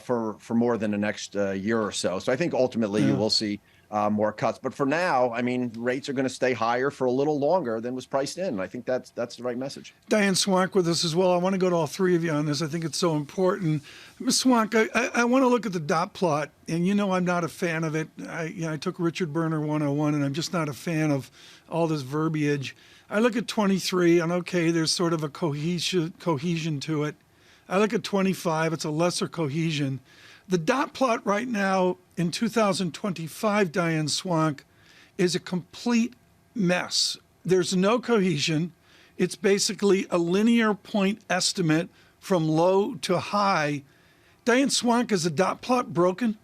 for more than the next year or so. So I think ultimately you will see more cuts. But for now, I mean, rates are going to stay higher for a little longer than was priced in. I think that's the right message. Diane Swonk with us as well. I want to go to all three of you on this. I think it's so important. Ms. Swonk, I want to look at the dot plot, and I'm not a fan of it. I took Richard Berner 101, and I'm just not a fan of all this verbiage. I look at 23, and okay, there's sort of a cohesion to it. I look at 25, it's a lesser cohesion. The dot plot right now in 2025, Diane Swonk, is a complete mess. There's no cohesion. It's basically a linear point estimate from low to high. Diane Swonk, is the dot plot broken?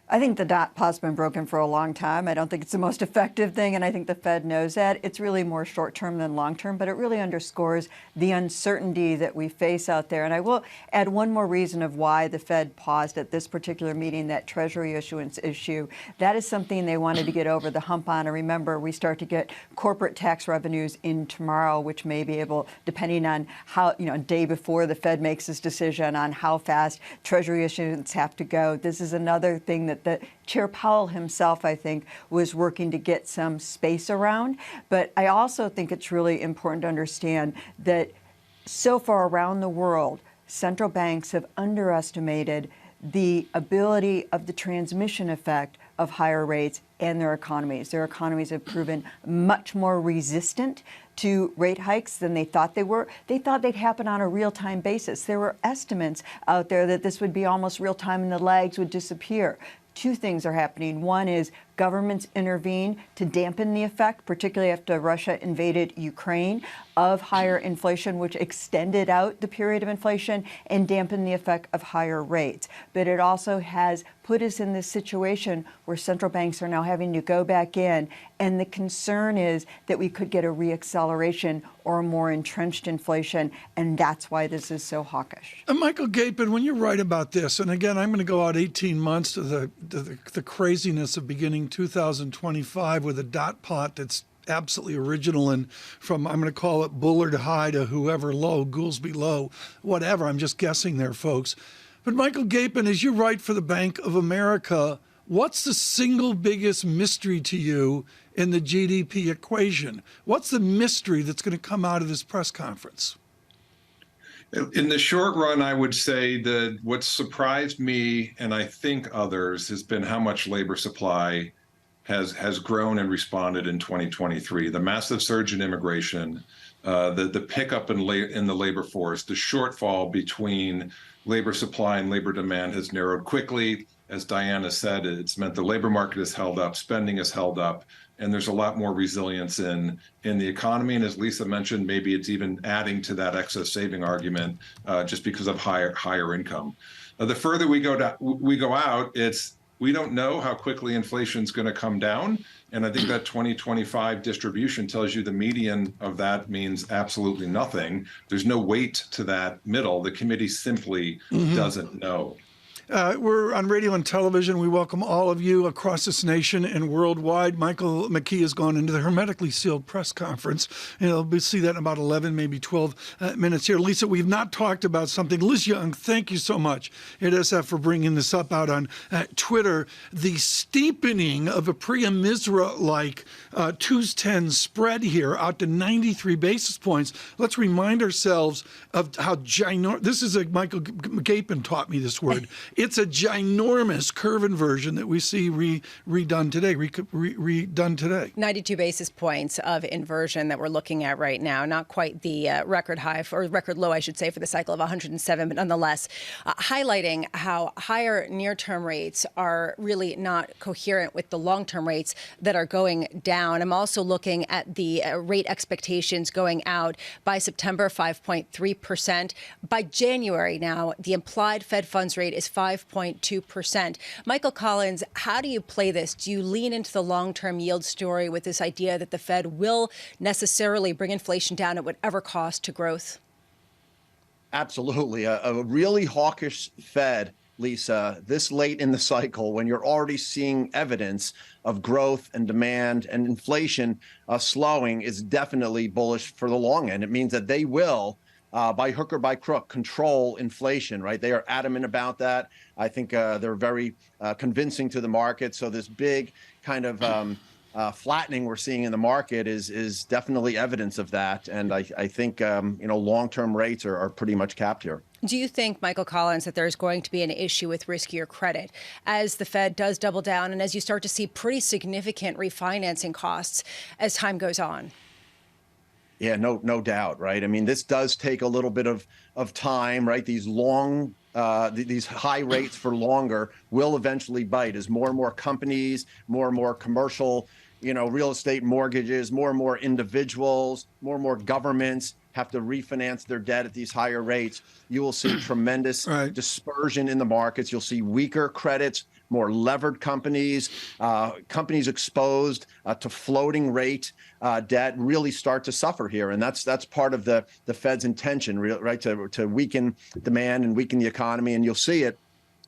I think the dot plot's been broken for a long time. I don't think it's the most effective thing, and I think the Fed knows that. It's really more short-term than long-term, but it really underscores the uncertainty that we face out there. And I will add one more reason of why the Fed paused at this particular meeting, that Treasury issuance issue. That is something they wanted to get over the hump on. And remember, we start to get corporate tax revenues in tomorrow, which may be able, depending on how, a day before the Fed makes this decision on how fast Treasury issuance have to go. This is another thing that Chair Powell himself, I think, was working to get some space around. But I also think it's really important to understand that so far around the world, central banks have underestimated the ability of the transmission effect of higher rates and their economies. Their economies have proven much more resistant to rate hikes than they thought they were. They thought they'd happen on a real-time basis. There were estimates out there that this would be almost real-time and the lags would disappear. 2 things are happening. One is governments intervene to dampen the effect, particularly after Russia invaded Ukraine, of higher inflation, which extended out the period of inflation and dampened the effect of higher rates. But it also has put us in this situation where central banks are now having to go back in. And the concern is that we could get a reacceleration or a more entrenched inflation. And that's why this is so hawkish. Michael Gapin, when you write about this, and again, I'm going to go out 18 months to the craziness of beginning 2025 with a dot plot that's absolutely original and from, I'm going to call it Bullard high to whoever low, Goolsby low, whatever. I'm just guessing there, folks. But Michael Gapin, as you write for the Bank of America, what's the single biggest mystery to you in the GDP equation? What's the mystery that's going to come out of this press conference? In the short run, I would say that what surprised me, and I think others, has been how much labor supply has grown and responded in 2023. The massive surge in immigration, the pickup in the labor force, the shortfall between labor supply and labor demand has narrowed quickly. As Diana said, it's meant the labor market has held up, spending has held up, and there's a lot more resilience in the economy. And as Lisa mentioned, maybe it's even adding to that excess saving argument just because of higher income. The further we go out, we don't know how quickly inflation is going to come down. And I think that 2025 distribution tells you the median of that means absolutely nothing. There's no weight to that middle. The committee simply doesn't know. We're on radio and television. We welcome all of you across this nation and worldwide. Michael McKee has gone into the hermetically sealed press conference, and we'll see that in about 11, maybe 12 minutes here. Lisa, we've not talked about something. Liz Young, thank you so much at SF for bringing this up out on Twitter. The steepening of a Priya Misra-like 2-10 spread here out to 93 basis points. Let's remind ourselves of how ginormous, this is Michael Gapin taught me this word. It's a ginormous curve inversion that we see redone today. 92 basis points of inversion that we're looking at right now. Not quite the record high, or record low, I should say, for the cycle of 107, but nonetheless, highlighting how higher near-term rates are really not coherent with the long-term rates that are going down. I'm also looking at the rate expectations going out by September, 5.3%. By January now, the implied Fed funds rate is 5.2%. Michael Collins, how do you play this? Do you lean into the long-term yield story with this idea that the Fed will necessarily bring inflation down at whatever cost to growth? Absolutely. A really hawkish Fed, Lisa, this late in the cycle, when you're already seeing evidence of growth and demand and inflation slowing, is definitely bullish for the long end. It means that they will, by hook or by crook, control inflation, right? They are adamant about that. I think they're very convincing to the market. So this big kind of flattening we're seeing in the market is definitely evidence of that. And I think, long-term rates are pretty much capped here. Do you think, Michael Collins, that there's going to be an issue with riskier credit as the Fed does double down and as you start to see pretty significant refinancing costs as time goes on? Yeah, no doubt, right? I mean, this does take a little bit of time, right? These high rates for longer will eventually bite as more and more companies, more and more commercial, real estate mortgages, more and more individuals, more and more governments have to refinance their debt at these higher rates. You will see tremendous dispersion in the markets. You'll see weaker credits, more levered companies, companies exposed to floating rate debt really start to suffer here. And that's part of the Fed's intention, right, to weaken demand and weaken the economy. And you'll see it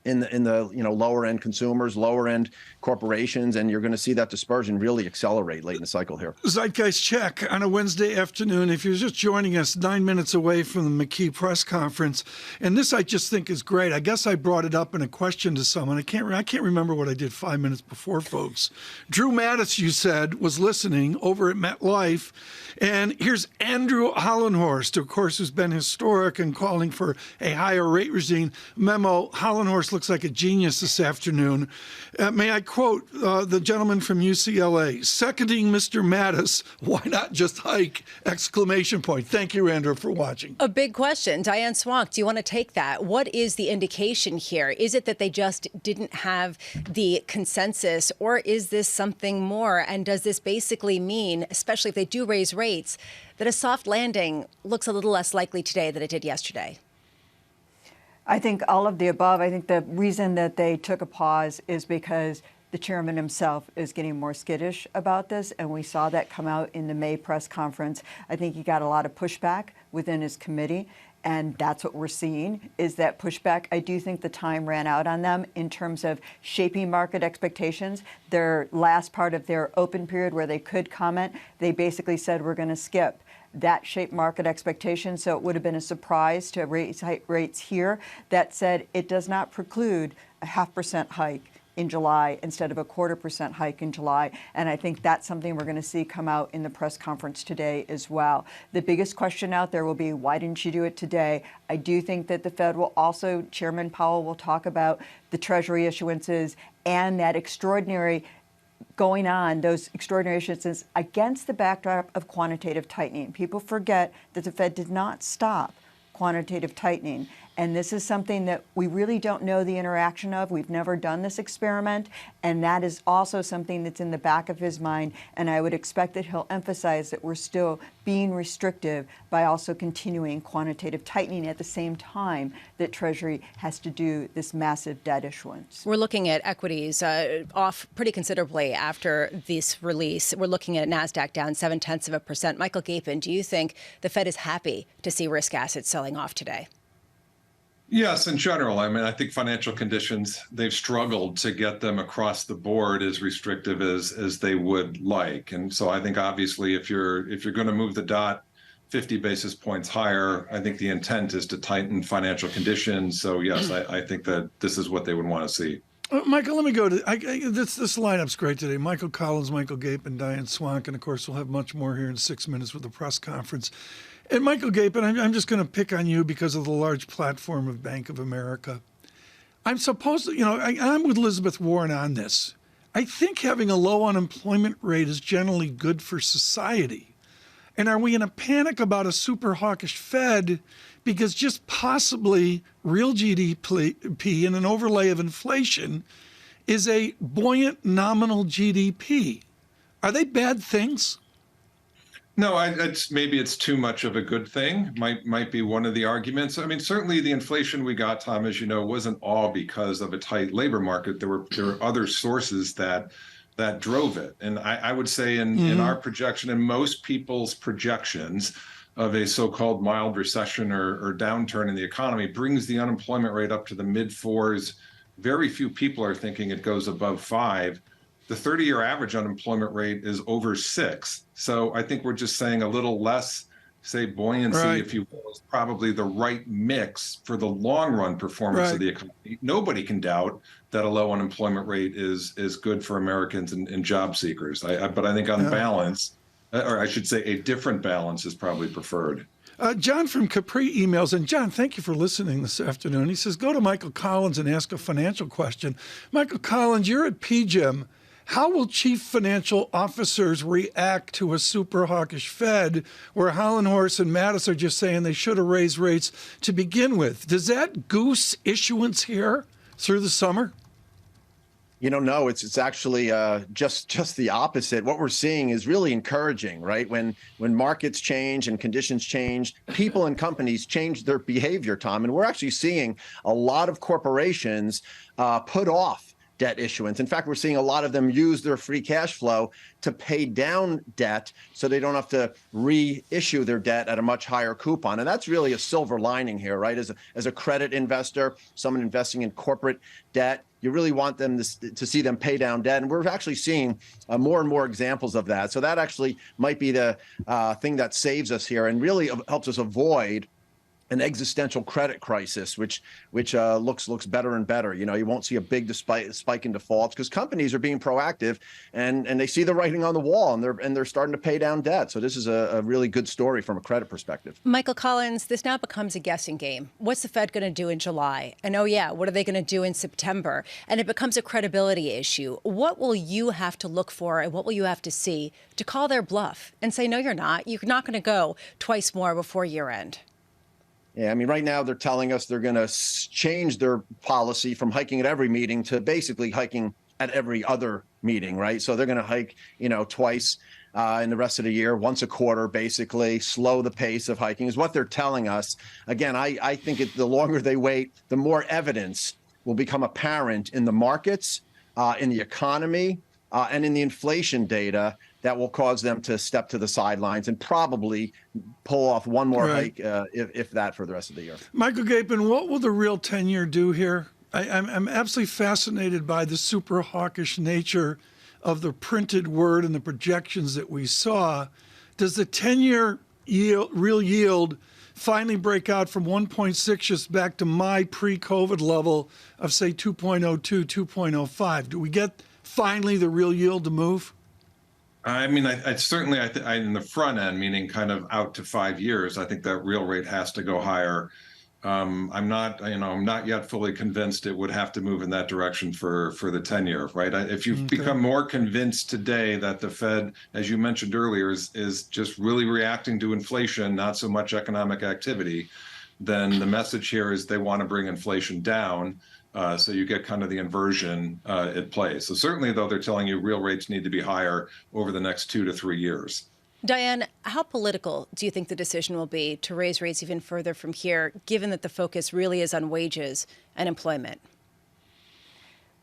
in the lower end consumers, lower end corporations, and you're going to see that dispersion really accelerate late in the cycle here. Zeitgeist check on a Wednesday afternoon. If you're just joining us 9 minutes away from the McKee press conference, and this I just think is great. I guess I brought it up in a question to someone. I can't remember what I did 5 minutes before, folks. Drew Mattis, you said, was listening over at MetLife, and here's Andrew Hollenhorst, of course, who's been historic and calling for a higher rate regime. Memo, Hollenhorst looks like a genius this afternoon. May I quote the gentleman from UCLA, seconding Mr. Mattis, why not just hike, exclamation point. Thank you, Andrew, for watching. A big question. Diane Swonk, do you want to take that? What is the indication here? Is it that they just didn't have the consensus, or is this something more? And does this basically mean, especially if they do raise rates, that a soft landing looks a little less likely today than it did yesterday? I think all of the above. I think the reason that they took a pause is because the chairman himself is getting more skittish about this, and we saw that come out in the May press conference. I think he got a lot of pushback within his committee, and that's what we're seeing is that pushback. I do think the time ran out on them in terms of shaping market expectations. Their last part of their open period where they could comment, they basically said we're going to skip. That shaped market expectations, so it would have been a surprise to raise rates here. That said, it does not preclude a 0.5% hike in July instead of a 0.25% hike in July. And I think that's something we're going to see come out in the press conference today as well. The biggest question out there will be, why didn't you do it today? I do think that the Fed will also, Chairman Powell will talk about the Treasury issuances and that extraordinary going on, those extraordinary issuances against the backdrop of quantitative tightening. People forget that the Fed did not stop quantitative tightening. And this is something that we really don't know the interaction of. We've never done this experiment. And that is also something that's in the back of his mind. And I would expect that he'll emphasize that we're still being restrictive by also continuing quantitative tightening at the same time that Treasury has to do this massive debt issuance. We're looking at equities off pretty considerably after this release. We're looking at NASDAQ down 0.7%. Michael Gapin, do you think the Fed is happy to see risk assets selling off today? Yes, in general. I mean, I think financial conditions, they've struggled to get them across the board as restrictive as they would like. And so I think obviously if you're going to move the dot 50 basis points higher, I think the intent is to tighten financial conditions. So yes, I think that this is what they would want to see. Michael, let me go to this lineup's great today. Michael Collins, Michael Gapin, Diane Swonk, and of course we'll have much more here in 6 minutes with the press conference. And Michael Gapin, I'm just going to pick on you because of the large platform of Bank of America. I'm supposed to, I'm with Elizabeth Warren on this. I think having a low unemployment rate is generally good for society. And are we in a panic about a super hawkish Fed because just possibly real GDP and an overlay of inflation is a buoyant nominal GDP? Are they bad things? No, maybe it's too much of a good thing. Might be one of the arguments. I mean, certainly the inflation we got, Tom, as you know, wasn't all because of a tight labor market. There were other sources that drove it. And I would say in our projection and most people's projections of a so-called mild recession or downturn in the economy brings the unemployment rate up to the mid-4s. Very few people are thinking it goes above 5. The 30-year average unemployment rate is over 6. So I think we're just saying a little less, say, buoyancy, if you will, is probably the right mix for the long-run performance of the economy. Nobody can doubt that a low unemployment rate is good for Americans and job seekers. But I think on balance, or I should say a different balance is probably preferred. John from Capri emails, and John, thank you for listening this afternoon. He says, go to Michael Collins and ask a financial question. Michael Collins, you're at PGIM. How will chief financial officers react to a super hawkish Fed where Hollenhorst and Mattis are just saying they should have raised rates to begin with? Does that goose issuance here through the summer? No, it's actually just the opposite. What we're seeing is really encouraging, right? When markets change and conditions change, people and companies change their behavior, Tom. And we're actually seeing a lot of corporations put off debt issuance. In fact, we're seeing a lot of them use their free cash flow to pay down debt so they don't have to reissue their debt at a much higher coupon. And that's really a silver lining here, right? As a credit investor, someone investing in corporate debt, you really want them to see them pay down debt. And we're actually seeing more and more examples of that. So that actually might be the thing that saves us here and really helps us avoid an existential credit crisis, which looks better and better. You won't see a big spike in defaults because companies are being proactive and they see the writing on the wall and they're starting to pay down debt. So this is a really good story from a credit perspective. Michael Collins, this now becomes a guessing game. What's the Fed going to do in July? And what are they going to do in September? And it becomes a credibility issue. What will you have to look for and what will you have to see to call their bluff and say, no, you're not. You're not going to go twice more before year end? Yeah, I mean, right now they're telling us they're going to change their policy from hiking at every meeting to basically hiking at every other meeting, right? So they're going to hike, twice in the rest of the year, once a quarter, basically, slow the pace of hiking is what they're telling us. Again, I think the longer they wait, the more evidence will become apparent in the markets, in the economy, and in the inflation data that will cause them to step to the sidelines and probably pull off one more hike, if that, for the rest of the year. Michael Gapin, what will the real 10-year do here? I'm absolutely fascinated by the super hawkish nature of the printed word and the projections that we saw. Does the 10-year real yield finally break out from 1.6 just back to my pre-COVID level of, say, 2.02, 2.05? Do we get finally the real yield to move? I mean, I certainly, in the front end, meaning kind of out to 5 years, I think that real rate has to go higher. I'm not yet fully convinced it would have to move in that direction for the 10-year, right? If you've become more convinced today that the Fed, as you mentioned earlier, is just really reacting to inflation, not so much economic activity, then the message here is they want to bring inflation down. So you get kind of the inversion at play. So certainly, though, they're telling you real rates need to be higher over the next 2 to 3 years. Diane, how political do you think the decision will be to raise rates even further from here, given that the focus really is on wages and employment?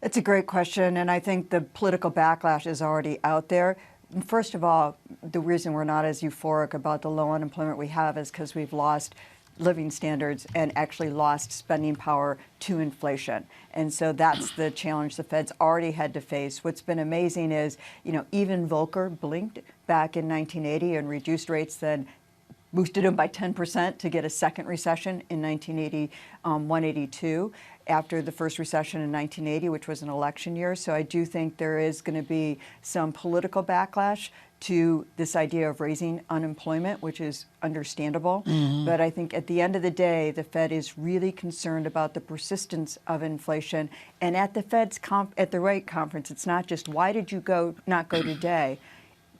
It's a great question, and I think the political backlash is already out there. First of all, the reason we're not as euphoric about the low unemployment we have is because we've lost living standards and actually lost spending power to inflation. And so that's the challenge the Fed's already had to face. What's been amazing is, even Volcker blinked back in 1980 and reduced rates then boosted them by 10% to get a second recession in 1981-82 after the first recession in 1980, which was an election year. So I do think there is going to be some political backlash to this idea of raising unemployment, which is understandable. But I think at the end of the day, the Fed is really concerned about the persistence of inflation. And at the Fed's at the rate conference, it's not just why did you not go today?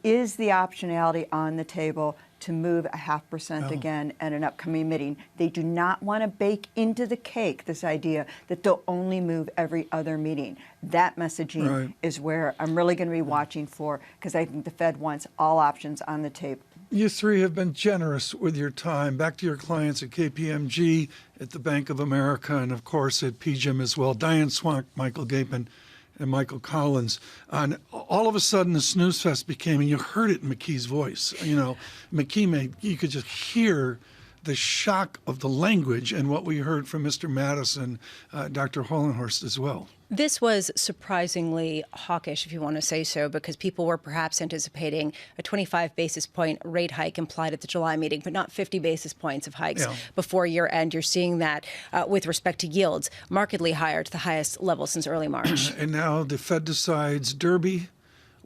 Is the optionality on the table to move 0.5% again at an upcoming meeting? They do not want to bake into the cake this idea that they'll only move every other meeting. That messaging is where I'm really going to be watching for, because I think the Fed wants all options on the table. You three have been generous with your time. Back to your clients at KPMG, at the Bank of America, and of course at PGIM as well. Diane Swonk, Michael Gapin, and Michael Collins. And all of a sudden, the snooze fest became, and you heard it in McKee's voice. You know, you could just hear the shock of the language and what we heard from Mr. Madison, Dr. Hollenhorst as well. This was surprisingly hawkish, if you want to say so, because people were perhaps anticipating a 25 basis point rate hike implied at the July meeting, but not 50 basis points of hikes before year end. You're seeing that with respect to yields, markedly higher, to the highest level since early March. And now the Fed decides, Derby,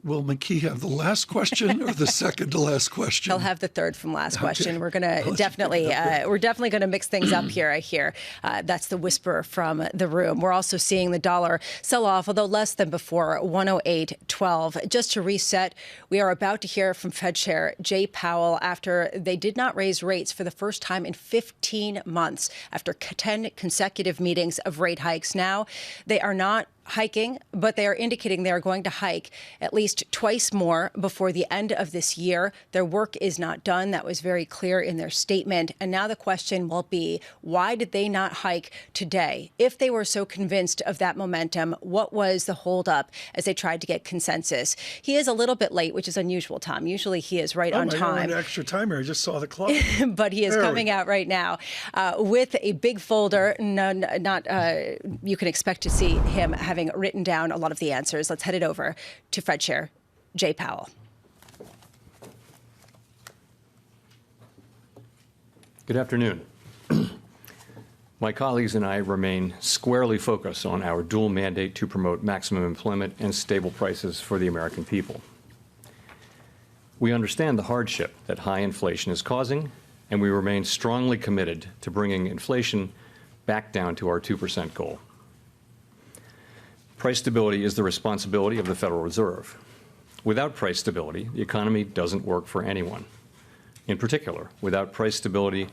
will McKee have the last question or the second to last question? He'll have the third from last question. We're going to definitely going to mix things up here, I hear. That's the whisper from the room. We're also seeing the dollar sell off, although less than before, 108.12. Just to reset, we are about to hear from Fed Chair Jay Powell after they did not raise rates for the first time in 15 months after 10 consecutive meetings of rate hikes. Now, they are not hiking, but they are indicating they are going to hike at least twice more before the end of this year. Their work is not done. That was very clear in their statement. And now the question will be, why did they not hike today? If they were so convinced of that momentum, what was the holdup as they tried to get consensus? He is a little bit late, which is unusual, Tom. Usually he is right on time. Extra time here. I just saw the clock. But he is coming out right now with a big folder. You can expect to see him having written down a lot of the answers. Let's head it over to Fed Chair Jay Powell. Good afternoon. My colleagues and I remain squarely focused on our dual mandate to promote maximum employment and stable prices for the American people. We understand the hardship that high inflation is causing, and we remain strongly committed to bringing inflation back down to our 2% goal. Price stability is the responsibility of the Federal Reserve. Without price stability, the economy doesn't work for anyone. In particular, without price stability,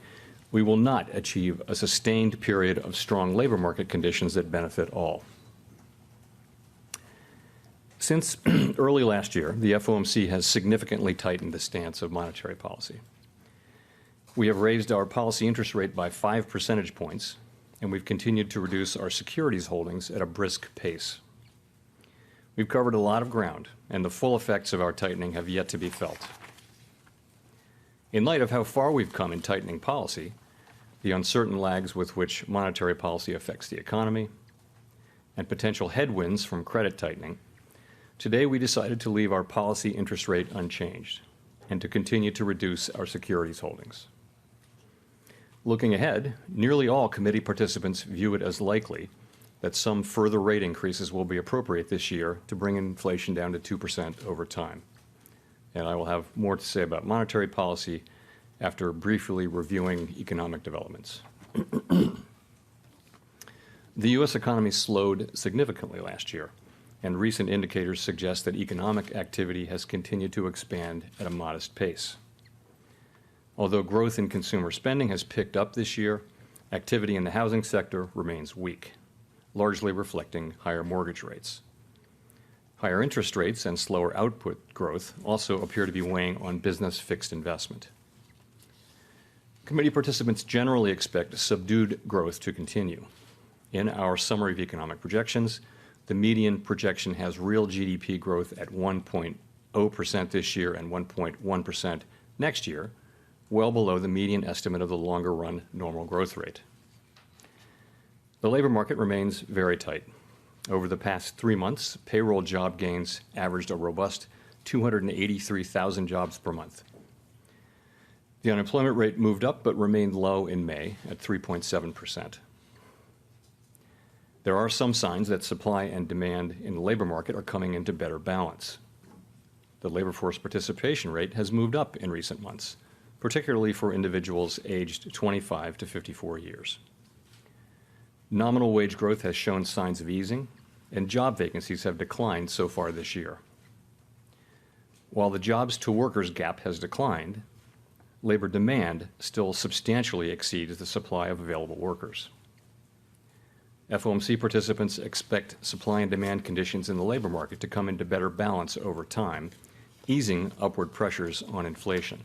we will not achieve a sustained period of strong labor market conditions that benefit all. Since early last year, the FOMC has significantly tightened the stance of monetary policy. We have raised our policy interest rate by 5 percentage points, and we've continued to reduce our securities holdings at a brisk pace. We've covered a lot of ground, and the full effects of our tightening have yet to be felt. In light of how far we've come in tightening policy, the uncertain lags with which monetary policy affects the economy, and potential headwinds from credit tightening, today we decided to leave our policy interest rate unchanged and to continue to reduce our securities holdings. Looking ahead, nearly all committee participants view it as likely that some further rate increases will be appropriate this year to bring inflation down to 2% over time. And I will have more to say about monetary policy after briefly reviewing economic developments. The U.S. economy slowed significantly last year, and recent indicators suggest that economic activity has continued to expand at a modest pace. Although growth in consumer spending has picked up this year, activity in the housing sector remains weak, largely reflecting higher mortgage rates. Higher interest rates and slower output growth also appear to be weighing on business fixed investment. Committee participants generally expect subdued growth to continue. In our summary of economic projections, the median projection has real GDP growth at 1.0% this year and 1.1% next year, well below the median estimate of the longer-run normal growth rate. The labor market remains very tight. Over the past 3 months, payroll job gains averaged a robust 283,000 jobs per month. The unemployment rate moved up but remained low in May at 3.7%. There are some signs that supply and demand in the labor market are coming into better balance. The labor force participation rate has moved up in recent months, particularly for individuals aged 25 to 54 years. Nominal wage growth has shown signs of easing, and job vacancies have declined so far this year. While the jobs to workers gap has declined, labor demand still substantially exceeds the supply of available workers. FOMC participants expect supply and demand conditions in the labor market to come into better balance over time, easing upward pressures on inflation.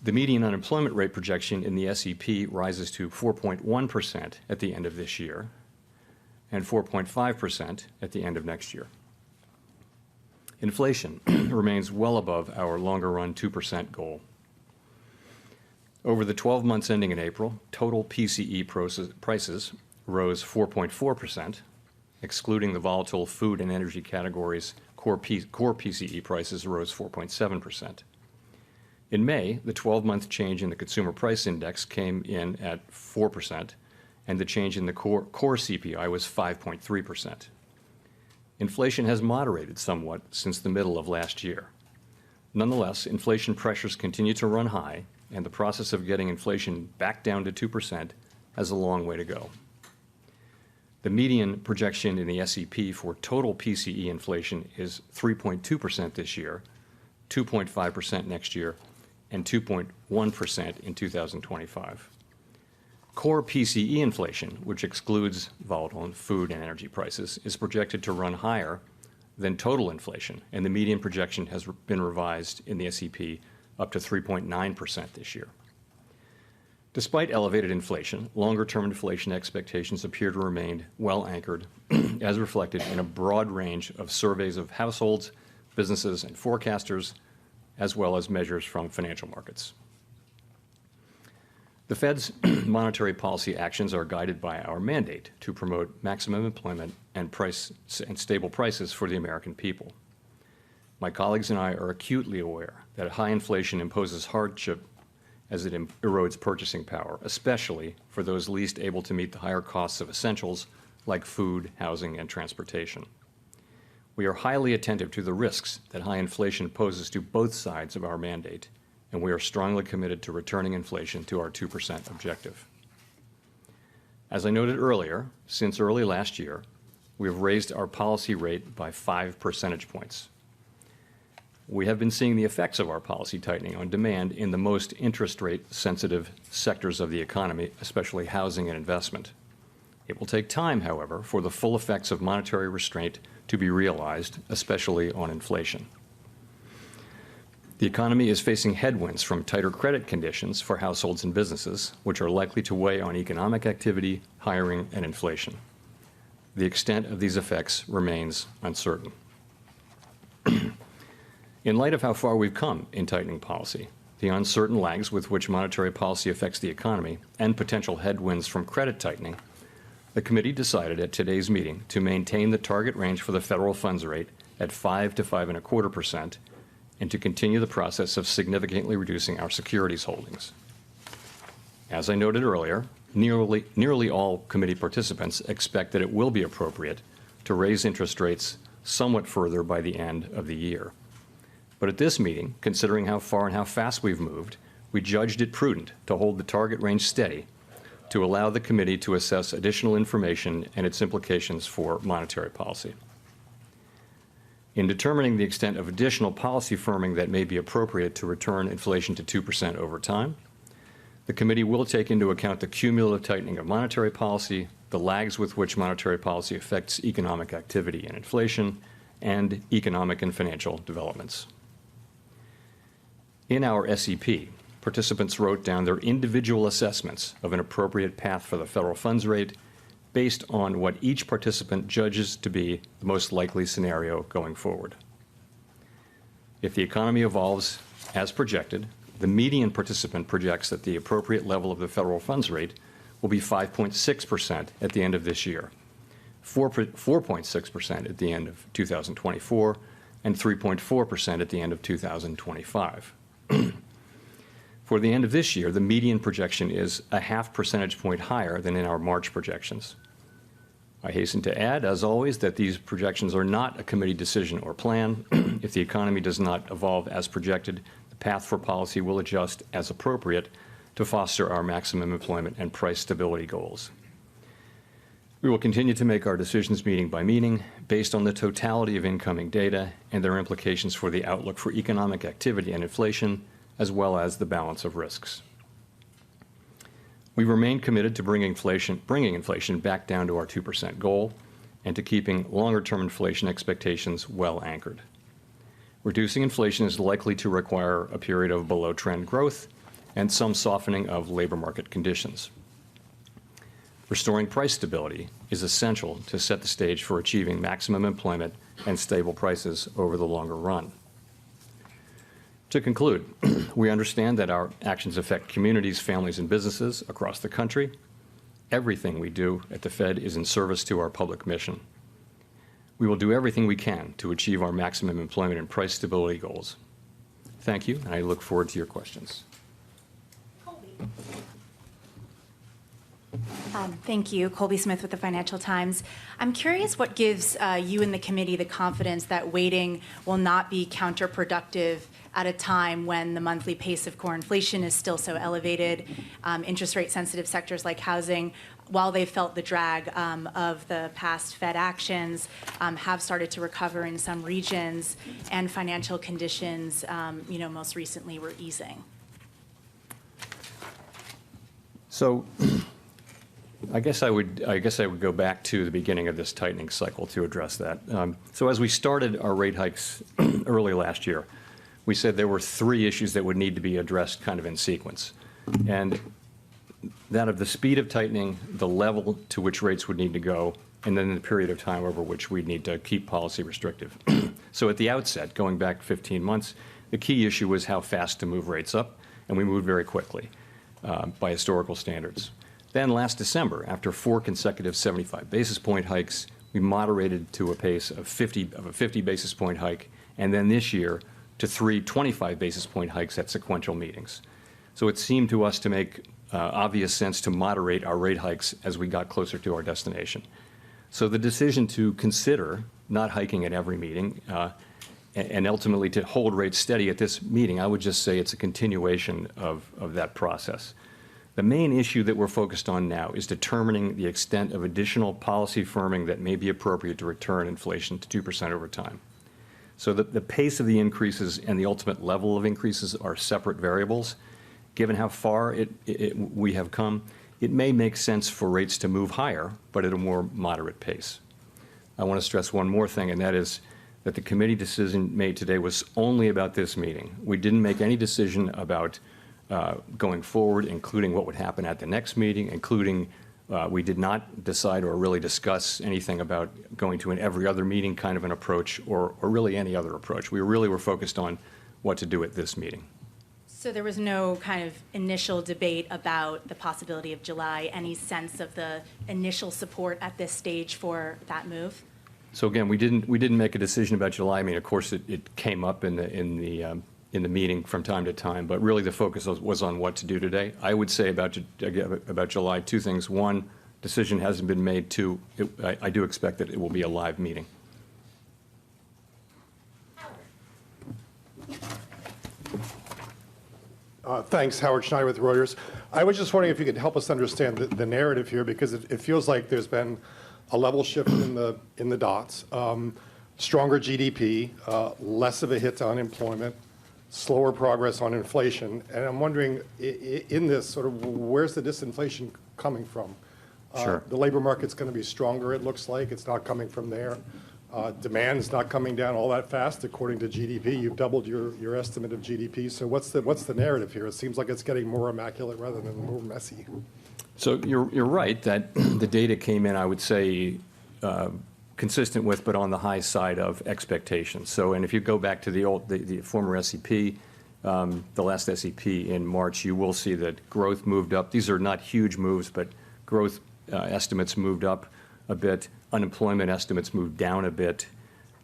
The median unemployment rate projection in the SEP rises to 4.1% at the end of this year and 4.5% at the end of next year. Inflation remains well above our longer-run 2% goal. Over the 12 months ending in April, total PCE prices rose 4.4%, excluding the volatile food and energy categories. Core PCE prices rose 4.7%. In May, the 12-month change in the Consumer Price Index came in at 4%, and the change in the core CPI was 5.3%. Inflation has moderated somewhat since the middle of last year. Nonetheless, inflation pressures continue to run high, and the process of getting inflation back down to 2% has a long way to go. The median projection in the SEP for total PCE inflation is 3.2% this year, 2.5% next year, and 2.1% in 2025. Core PCE inflation, which excludes volatile food and energy prices, is projected to run higher than total inflation, and the median projection has been revised in the SEP up to 3.9% this year. Despite elevated inflation, longer-term inflation expectations appear to remain well anchored, as reflected in a broad range of surveys of households, businesses, and forecasters, as well as measures from financial markets. The Fed's monetary policy actions are guided by our mandate to promote maximum employment and stable prices for the American people. My colleagues and I are acutely aware that high inflation imposes hardship as it erodes purchasing power, especially for those least able to meet the higher costs of essentials like food, housing, and transportation. We are highly attentive to the risks that high inflation poses to both sides of our mandate, and we are strongly committed to returning inflation to our 2% objective. As I noted earlier, since early last year, we have raised our policy rate by 5 percentage points. We have been seeing the effects of our policy tightening on demand in the most interest rate sensitive sectors of the economy, especially housing and investment. It will take time, however, for the full effects of monetary restraint to be realized, especially on inflation. The economy is facing headwinds from tighter credit conditions for households and businesses, which are likely to weigh on economic activity, hiring, and inflation. The extent of these effects remains uncertain. In light of how far we've come in tightening policy, the uncertain lags with which monetary policy affects the economy, and potential headwinds from credit tightening, the committee decided at today's meeting to maintain the target range for the federal funds rate at 5 to 5.25%, and to continue the process of significantly reducing our securities holdings. As I noted earlier, nearly all committee participants expect that it will be appropriate to raise interest rates somewhat further by the end of the year. But at this meeting, considering how far and how fast we've moved, we judged it prudent to hold the target range steady to allow the committee to assess additional information and its implications for monetary policy. In determining the extent of additional policy firming that may be appropriate to return inflation to 2% over time, the committee will take into account the cumulative tightening of monetary policy, the lags with which monetary policy affects economic activity and inflation, and economic and financial developments. In our SEP, participants wrote down their individual assessments of an appropriate path for the federal funds rate based on what each participant judges to be the most likely scenario going forward. If the economy evolves as projected, the median participant projects that the appropriate level of the federal funds rate will be 5.6% at the end of this year, 4.6% at the end of 2024, and 3.4% at the end of 2025. For the end of this year, the median projection is a 0.5 percentage point higher than in our March projections. I hasten to add, as always, that these projections are not a committee decision or plan. If the economy does not evolve as projected, the path for policy will adjust as appropriate to foster our maximum employment and price stability goals. We will continue to make our decisions meeting by meeting based on the totality of incoming data and their implications for the outlook for economic activity and inflation, as well as the balance of risks. We remain committed to bringing inflation back down to our 2% goal and to keeping longer-term inflation expectations well anchored. Reducing inflation is likely to require a period of below-trend growth and some softening of labor market conditions. Restoring price stability is essential to set the stage for achieving maximum employment and stable prices over the longer run. To conclude, we understand that our actions affect communities, families, and businesses across the country. Everything we do at the Fed is in service to our public mission. We will do everything we can to achieve our maximum employment and price stability goals. Thank you, and I look forward to your questions. Thank you. Colby Smith with the Financial Times. I'm curious what gives you and the committee the confidence that waiting will not be counterproductive at a time when the monthly pace of core inflation is still so elevated, interest rate sensitive sectors like housing, while they've felt the drag of the past Fed actions, have started to recover in some regions, and financial conditions, most recently were easing. So I guess I would go back to the beginning of this tightening cycle to address that. So as we started our rate hikes early last year, we said there were 3 issues that would need to be addressed kind of in sequence. And that of the speed of tightening, the level to which rates would need to go, and then the period of time over which we'd need to keep policy restrictive. So at the outset, going back 15 months, the key issue was how fast to move rates up, and we moved very quickly by historical standards. Then last December, after 4 consecutive 75 basis point hikes, we moderated to a pace of a 50 basis point hike, and then this year to 3 25 basis point hikes at sequential meetings. So it seemed to us to make obvious sense to moderate our rate hikes as we got closer to our destination. So the decision to consider not hiking at every meeting and ultimately to hold rates steady at this meeting, I would just say it's a continuation of that process. The main issue that we're focused on now is determining the extent of additional policy firming that may be appropriate to return inflation to 2% over time. So the pace of the increases and the ultimate level of increases are separate variables. Given how far we have come, it may make sense for rates to move higher, but at a more moderate pace. I want to stress one more thing, and that is that the committee decision made today was only about this meeting. We didn't make any decision about going forward, including what would happen at the next meeting, including we did not decide or really discuss anything about going to an every other meeting kind of an approach or really any other approach. We really were focused on what to do at this meeting. So there was no kind of initial debate about the possibility of July, any sense of the initial support at this stage for that move? So again, we didn't make a decision about July. I mean, of course, it came up in the meeting from time to time, but really the focus was on what to do today. I would say about July 2 things. 1, decision hasn't been made. 2, I do expect that it will be a live meeting. Thanks, Howard Schneider with Reuters. I was just wondering if you could help us understand the narrative here, because it feels like there's been a level shift in the dots, stronger GDP, less of a hit to unemployment, slower progress on inflation. And I'm wondering, in this, sort of, where's the disinflation coming from? Sure. The labor market's going to be stronger, it looks like. It's not coming from there. Demand's not coming down all that fast, according to GDP. You've doubled your estimate of GDP. So what's the narrative here? It seems like it's getting more immaculate rather than more messy. So you're right that the data came in, I would say, consistent with, but on the high side of expectations. So, and if you go back to the former SEP, the last SEP in March, you will see that growth moved up. These are not huge moves, but growth estimates moved up a bit. Unemployment estimates moved down a bit.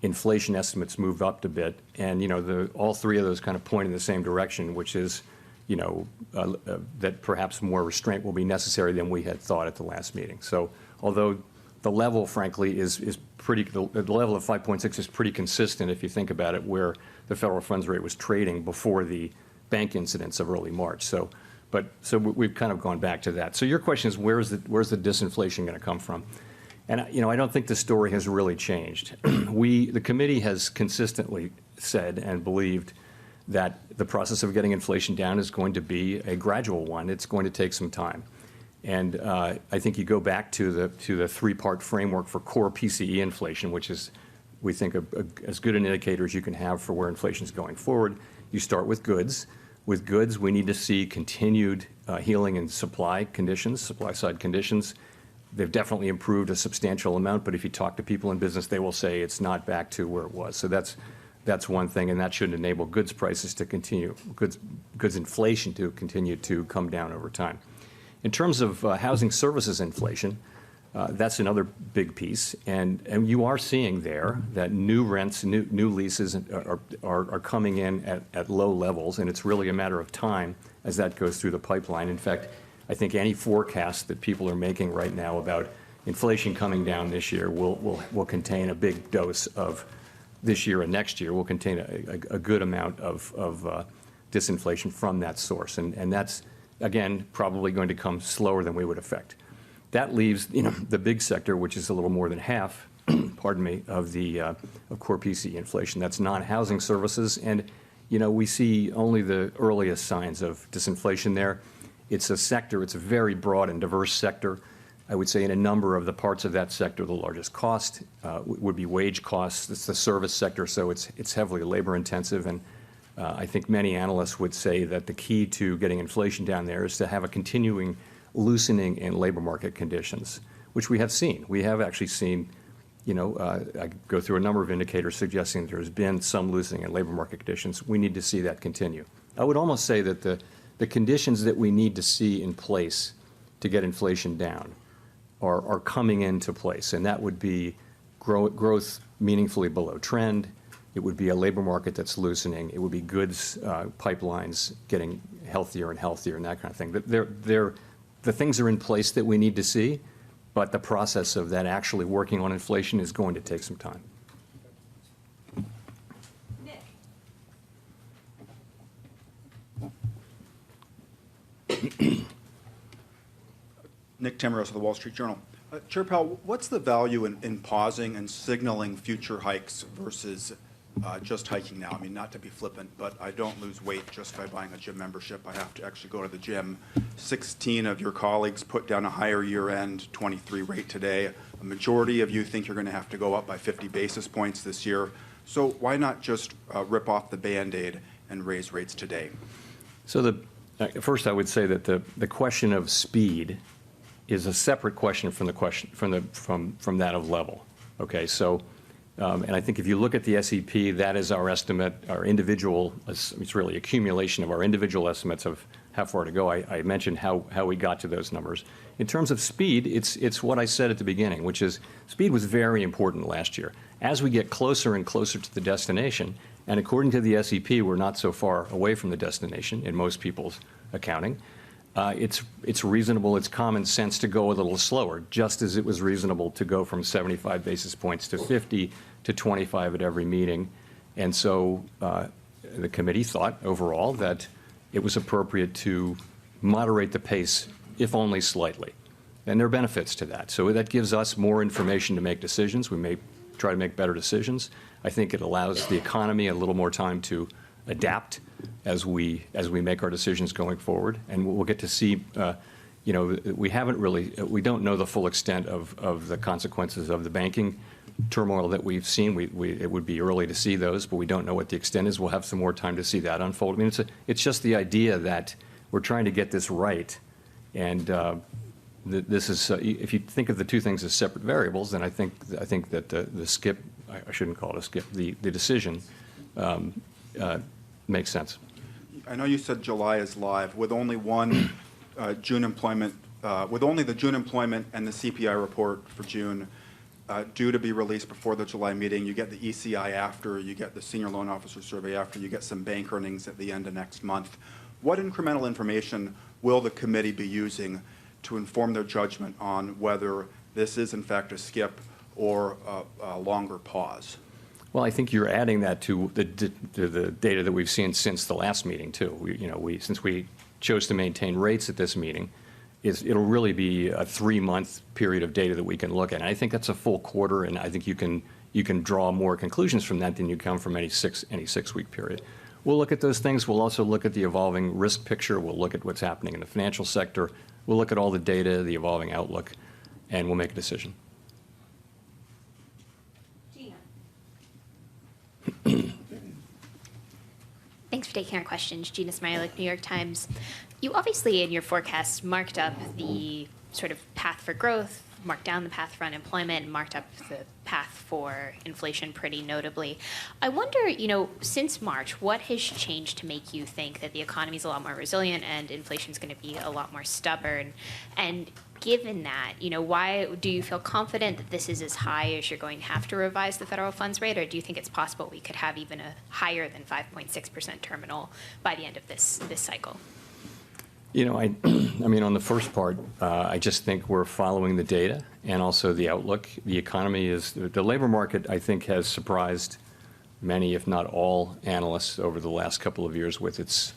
Inflation estimates moved up a bit. And, all 3 of those kind of point in the same direction, which is, that perhaps more restraint will be necessary than we had thought at the last meeting. So although the level, frankly, is pretty, the level of 5.6 is pretty consistent if you think about it, where the federal funds rate was trading before the bank incidents of early March. So we've kind of gone back to that. So your question is, where's the disinflation going to come from? And I don't think the story has really changed. The committee has consistently said and believed that the process of getting inflation down is going to be a gradual one. It's going to take some time. And I think you go back to the three-part framework for core PCE inflation, which is, we think, as good an indicator as you can have for where inflation is going forward. You start with goods. With goods, we need to see continued healing in supply conditions, supply-side conditions. They've definitely improved a substantial amount, but if you talk to people in business, they will say it's not back to where it was. So that's one thing, and that should enable goods prices to continue, goods inflation to continue to come down over time. In terms of housing services inflation, that's another big piece, and you are seeing there that new rents, new leases are coming in at low levels, and it's really a matter of time as that goes through the pipeline. In fact, I think any forecast that people are making right now about inflation coming down this year will contain a big dose of this year and next year will contain a good amount of disinflation from that source, and that's again probably going to come slower than we would expect. That leaves the big sector, which is a little more than half, pardon me, of core PCE inflation. That's non-housing services, and we see only the earliest signs of disinflation there. It's a sector, it's a very broad and diverse sector. I would say in a number of the parts of that sector, the largest cost would be wage costs. It's the service sector, so it's heavily labor intensive. And I think many analysts would say that the key to getting inflation down there is to have a continuing loosening in labor market conditions, which we have seen. We have actually seen, I go through a number of indicators suggesting there's been some loosening in labor market conditions. We need to see that continue. I would almost say that the conditions that we need to see in place to get inflation down are coming into place, and that would be growth meaningfully below trend. It would be a labor market that's loosening. It would be goods pipelines getting healthier and healthier and that kind of thing. The things are in place that we need to see, but the process of that actually working on inflation is going to take some time. Nick Timmeros of the Wall Street Journal. Chair Powell, what's the value in pausing and signaling future hikes versus just hiking now? I mean, not to be flippant, but I don't lose weight just by buying a gym membership. I have to actually go to the gym. 16 of your colleagues put down a higher year-end 23 rate today. A majority of you think you're going to have to go up by 50 basis points this year. So why not just rip off the Band-Aid and raise rates today? So first, I would say that the question of speed is a separate question from the question from that of level. Okay, so and I think if you look at the SEP, that is our estimate, our individual. It's really accumulation of our individual estimates of how far to go. I mentioned how we got to those numbers. In terms of speed, it's what I said at the beginning, which is speed was very important last year. As we get closer and closer to the destination, and according to the SEP, we're not so far away from the destination in most people's accounting. It's reasonable, it's common sense to go a little slower, just as it was reasonable to go from 75 basis points to 50 to 25 at every meeting. And so the committee thought overall that it was appropriate to moderate the pace, if only slightly. And there are benefits to that. So that gives us more information to make decisions. We may try to make better decisions. I think it allows the economy a little more time to adapt as we make our decisions going forward, and we'll get to see. We don't know the full extent of the consequences of the banking turmoil that we've seen. It would be early to see those, but we don't know what the extent is. We'll have some more time to see that unfold. I mean, it's just the idea that we're trying to get this right, and this is if you think of the two things as separate variables, then I think that the skip, I shouldn't call it a skip, the decision makes sense. I know you said July is live with only one June employment, with only the June employment and the CPI report for June due to be released before the July meeting. You get the ECI after, you get the senior loan officer survey after, you get some bank earnings at the end of next month. what incremental information will the committee be using to inform their judgment on whether this is in fact a skip or a longer pause? Well, I think you're adding that to the data that we've seen since the last meeting too. Since we chose to maintain rates at this meeting, it'll really be a 3-month period of data that we can look at. And I think that's a full quarter, and I think you can draw more conclusions from that than you can from any 6-week period. We'll look at those things. We'll also look at the evolving risk picture. We'll look at what's happening in the financial sector. We'll look at all the data, the evolving outlook, and we'll make a decision. Thanks for taking our questions. Gina Smialik, New York Times. You obviously, in your forecast, marked up the sort of path for growth, marked down the path for unemployment, and marked up the path for inflation pretty notably. I wonder, since March, what has changed to make you think that the economy is a lot more resilient and inflation is going to be a lot more stubborn? And given that, why do you feel confident that this is as high as you're going to have to revise the federal funds rate, or do you think it's possible we could have even a higher than 5.6% terminal by the end of this cycle? I mean, on the first part, I just think we're following the data and also the outlook. The economy the labor market, I think, has surprised many, if not all, analysts over the last couple of years with its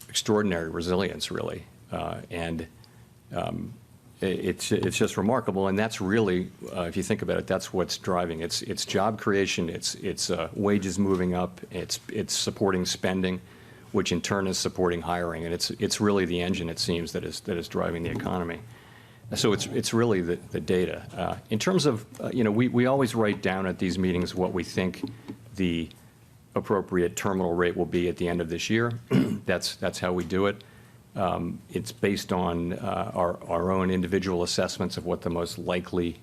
extraordinary resilience, really. It's just remarkable, and that's really, if you think about it, that's what's driving. It's job creation, it's wages moving up, it's supporting spending, which in turn is supporting hiring, and it's really the engine, it seems, that is driving the economy. So it's really the data. In terms of we always write down at these meetings what we think the appropriate terminal rate will be at the end of this year. That's how we do it. It's based on our own individual assessments of what the most likely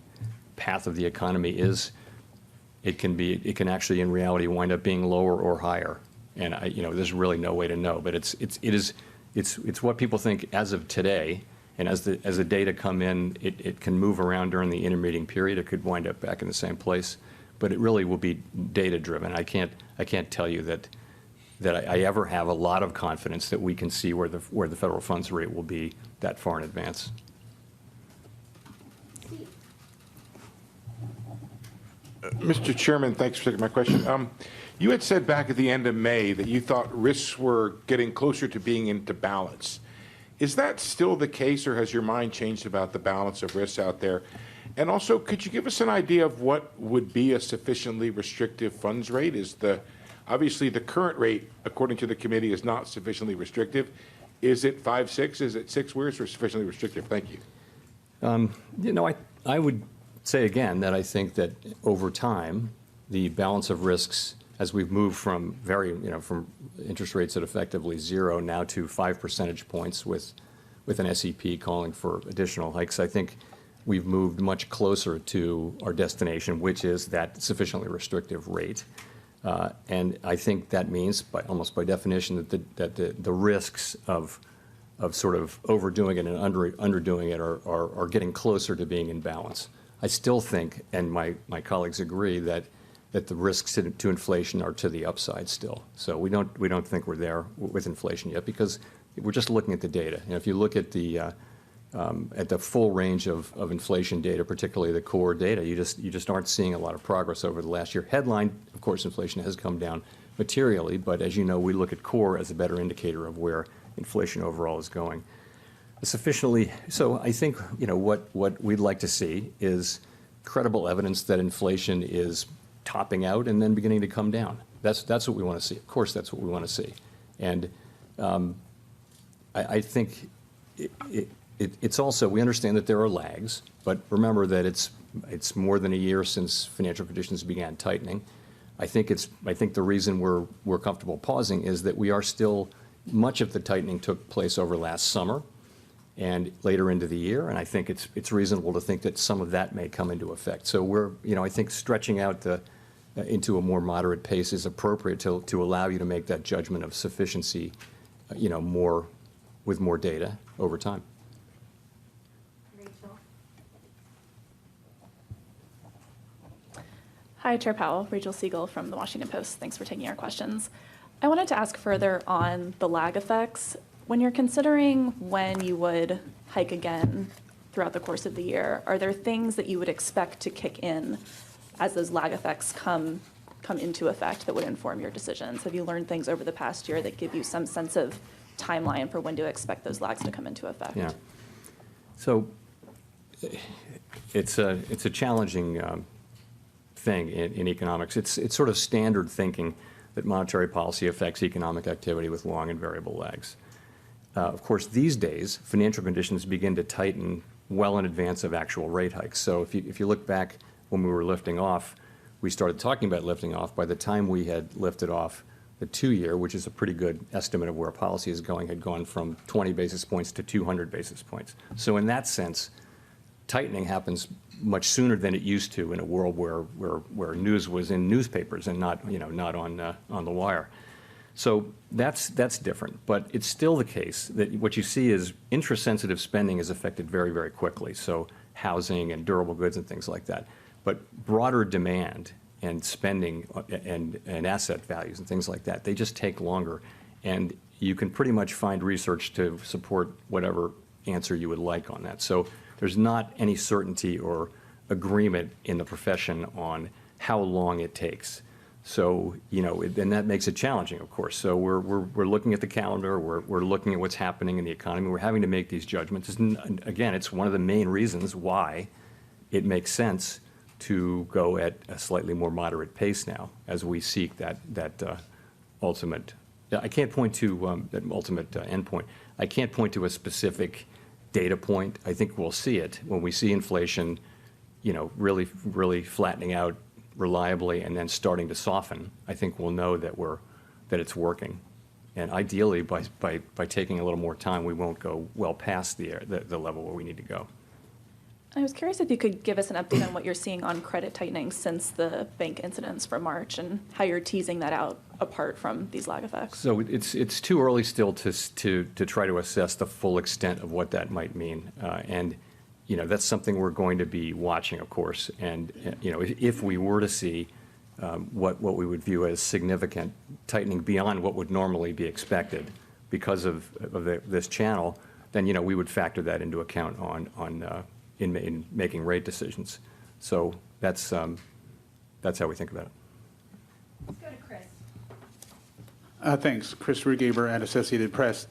path of the economy is. It can actually, in reality, wind up being lower or higher. And there's really no way to know. But it's what people think as of today. And as the data come in, it can move around during the intermeeting period. It could wind up back in the same place. But it really will be data driven. I can't tell you that I ever have a lot of confidence that we can see where the federal funds rate will be that far in advance. Mr. Chairman, thanks for taking my question. You had said back at the end of May that you thought risks were getting closer to being into balance. Is that still the case, or has your mind changed about the balance of risks out there? And also, could you give us an idea of what would be a sufficiently restrictive funds rate? Obviously, the current rate, according to the committee, is not sufficiently restrictive. Is it 5.6? Is it 6? Where is it sufficiently restrictive? Thank you. I would say again that I think that over time, the balance of risks, as we've moved from from interest rates at effectively 0 now to 5 percentage points with an SEP calling for additional hikes, I think we've moved much closer to our destination, which is that sufficiently restrictive rate. And I think that means, almost by definition, that the risks of sort of overdoing it and underdoing it are getting closer to being in balance. I still think, and my colleagues agree, that the risks to inflation are to the upside still. So we don't think we're there with inflation yet, because we're just looking at the data. And if you look at the full range of inflation data, particularly the core data, you just aren't seeing a lot of progress over the last year. Headline, of course, inflation has come down materially, but as you know, we look at core as a better indicator of where inflation overall is going. So I think what we'd like to see is credible evidence that inflation is topping out and then beginning to come down. That's what we want to see. Of course, that's what we want to see. And I think it's also, we understand that there are lags, but remember that it's more than a year since financial conditions began tightening. I think the reason we're comfortable pausing is that we are still, much of the tightening took place over last summer and later into the year, and I think it's reasonable to think that some of that may come into effect. So we're, I think stretching out into a more moderate pace is appropriate to allow you to make that judgment of sufficiency, with more data over time. Hi, Chair Powell. Rachel Siegel from The Washington Post. Thanks for taking our questions. I wanted to ask further on the lag effects. When you're considering when you would hike again throughout the course of the year, are there things that you would expect to kick in as those lag effects come into effect that would inform your decisions? Have you learned things over the past year that give you some sense of timeline for when to expect those lags to come into effect? Yeah. So it's a challenging thing in economics. It's sort of standard thinking that monetary policy affects economic activity with long and variable lags. Of course, these days, financial conditions begin to tighten well in advance of actual rate hikes. So if you look back when we were lifting off, we started talking about lifting off. By the time we had lifted off, the 2-year, which is a pretty good estimate of where policy is going, had gone from 20 basis points to 200 basis points. So in that sense, tightening happens much sooner than it used to in a world where news was in newspapers and not on the wire. So that's different, but it's still the case that what you see is interest-sensitive spending is affected very, very quickly. So housing and durable goods and things like that. But broader demand and spending and asset values and things like that, they just take longer. And you can pretty much find research to support whatever answer you would like on that. So there's not any certainty or agreement in the profession on how long it takes. So, and that makes it challenging, of course. So we're looking at the calendar, we're looking at what's happening in the economy, we're having to make these judgments. And again, it's one of the main reasons why it makes sense to go at a slightly more moderate pace now as we seek that ultimate. I can't point to that ultimate endpoint. I can't point to a specific data point. I think we'll see it when we see inflation, really flattening out reliably and then starting to soften. I think we'll know that it's working. And ideally, by taking a little more time, we won't go well past the level where we need to go. I was curious if you could give us an update on what you're seeing on credit tightening since the bank incidents from March and how you're teasing that out apart from these lag effects. So it's too early still to try to assess the full extent of what that might mean. And that's something we're going to be watching, of course. And if we were to see what we would view as significant tightening beyond what would normally be expected because of this channel, then we would factor that into account in making rate decisions. So that's how we think about it. Let's go to Chris. Thanks. Chris Rugaber at Associated Press.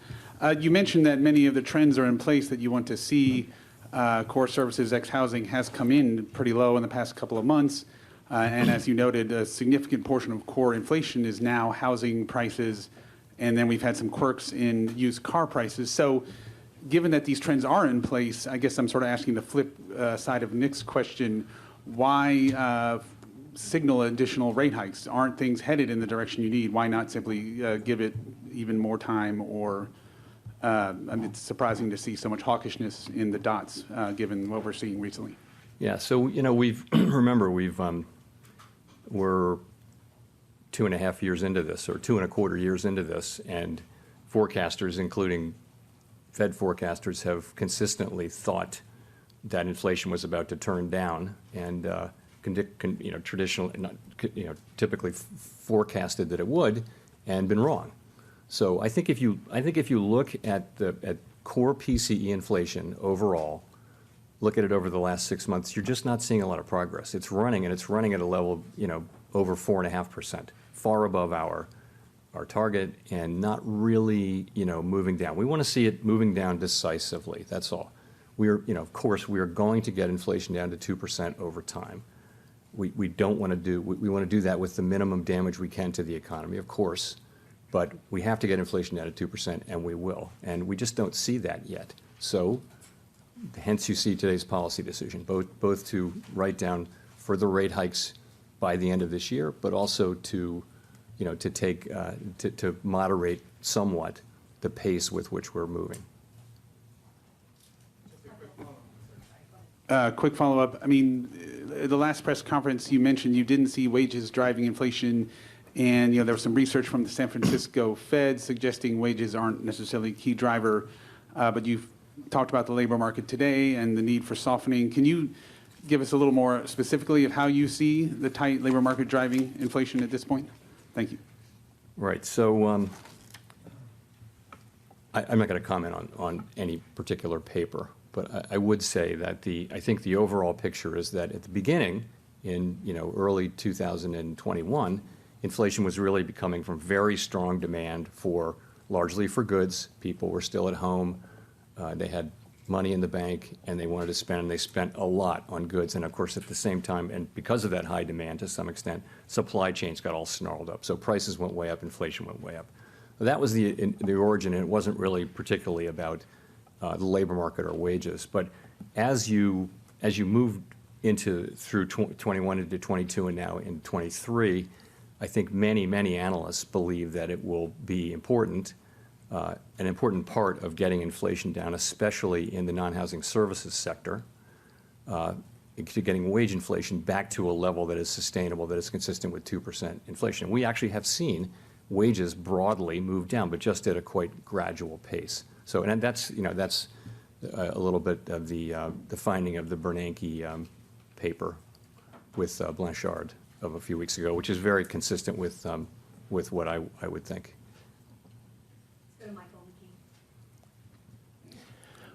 You mentioned that many of the trends are in place that you want to see. Core services ex housing has come in pretty low in the past couple of months. And as you noted, a significant portion of core inflation is now housing prices. And then we've had some quirks in used car prices. So given that these trends are in place, I guess I'm sort of asking the flip side of Nick's question, why signal additional rate hikes? Aren't things headed in the direction you need? Why not simply give it even more time? Or it's surprising to see so much hawkishness in the dots, given what we're seeing recently. Yeah, so we've we're 2.5 years into this, or 2.25 years into this, and forecasters, including Fed forecasters, have consistently thought that inflation was about to turn down, and typically forecasted that it would, and been wrong. So I think if you look at core PCE inflation overall, look at it over the last 6 months, you're just not seeing a lot of progress. It's running at a level over 4.5%, far above our target, and not really moving down. We want to see it moving down decisively. That's all. Of course, we are going to get inflation down to 2% over time. We don't want to do. We want to do that with the minimum damage we can to the economy, of course. But we have to get inflation down to 2%, and we will. And we just don't see that yet. So, hence you see today's policy decision, both to write down further rate hikes by the end of this year, but also to moderate somewhat the pace with which we're moving. Quick follow-up. I mean, the last press conference you mentioned you didn't see wages driving inflation. And there was some research from the San Francisco Fed suggesting wages aren't necessarily a key driver, but you've talked about the labor market today and the need for softening. Can you give us a little more specifically of how you see the tight labor market driving inflation at this point? Thank you. Right. So I'm not going to comment on any particular paper, but I would say that I think the overall picture is that at the beginning, in early 2021, inflation was really coming from very strong demand largely for goods. People were still at home. They had money in the bank and they wanted to spend, and they spent a lot on goods. And of course, at the same time, and because of that high demand to some extent, supply chains got all snarled up. So prices went way up, inflation went way up. That was the origin, and it wasn't really particularly about the labor market or wages. But as you moved through 21 into 22 and now in 23, I think many analysts believe that it will be important, an important part of getting inflation down, especially in the non-housing services sector, to getting wage inflation back to a level that is sustainable, that is consistent with 2% inflation. We actually have seen wages broadly move down, but just at a quite gradual pace. So, and that's a little bit of the finding of the Bernanke paper with Blanchard of a few weeks ago, which is very consistent with what I would think.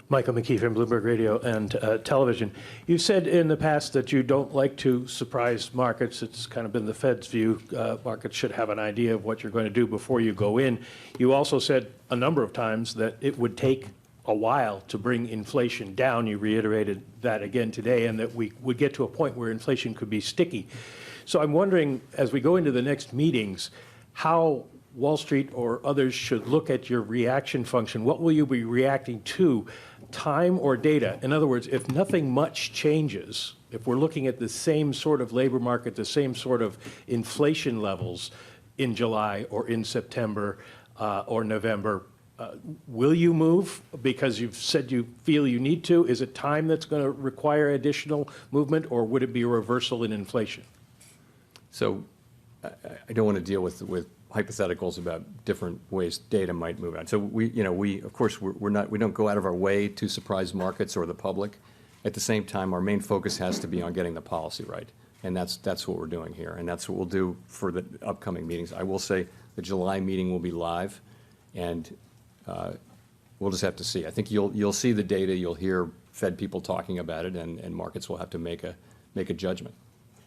Michael McKee from Bloomberg Radio and Television. You've said in the past that you don't like to surprise markets. It's kind of been the Fed's view. Markets should have an idea of what you're going to do before you go in. You also said a number of times that it would take a while to bring inflation down. You reiterated that again today, and that we would get to a point where inflation could be sticky. So I'm wondering, as we go into the next meetings, how Wall Street or others should look at your reaction function. What will you be reacting to? Time or data? In other words, if nothing much changes, if we're looking at the same sort of labor market, the same sort of inflation levels in July or in September or November, will you move because you've said you feel you need to? Is it time that's going to require additional movement, or would it be a reversal in inflation? So I don't want to deal with hypotheticals about different ways data might move out. So we of course we don't go out of our way to surprise markets or the public. At the same time, our main focus has to be on getting the policy right, and that's what we're doing here, and that's what we'll do for the upcoming meetings. I will say the July meeting will be live, and we'll just have to see. I think you'll see the data, you'll hear Fed people talking about it, and markets will have to make a judgment.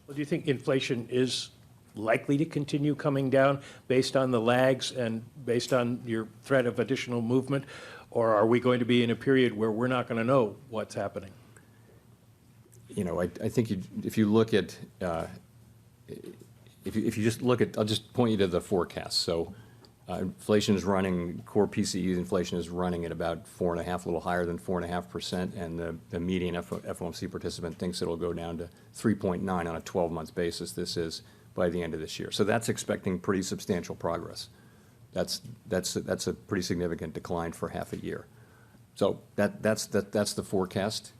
Well, do you think inflation is likely to continue coming down based on the lags and based on your threat of additional movement, or are we going to be in a period where we're not going to know what's happening? I think if you look at if you just look at, I'll just point you to the forecast. So inflation is running, core PCE inflation is running at about 4.5%, a little higher than 4.5%, and the median FOMC participant thinks it'll go down to 3.9 on a 12-month basis. This is by the end of this year. So that's expecting pretty substantial progress. That's a pretty significant decline for half a year. So that's the forecast.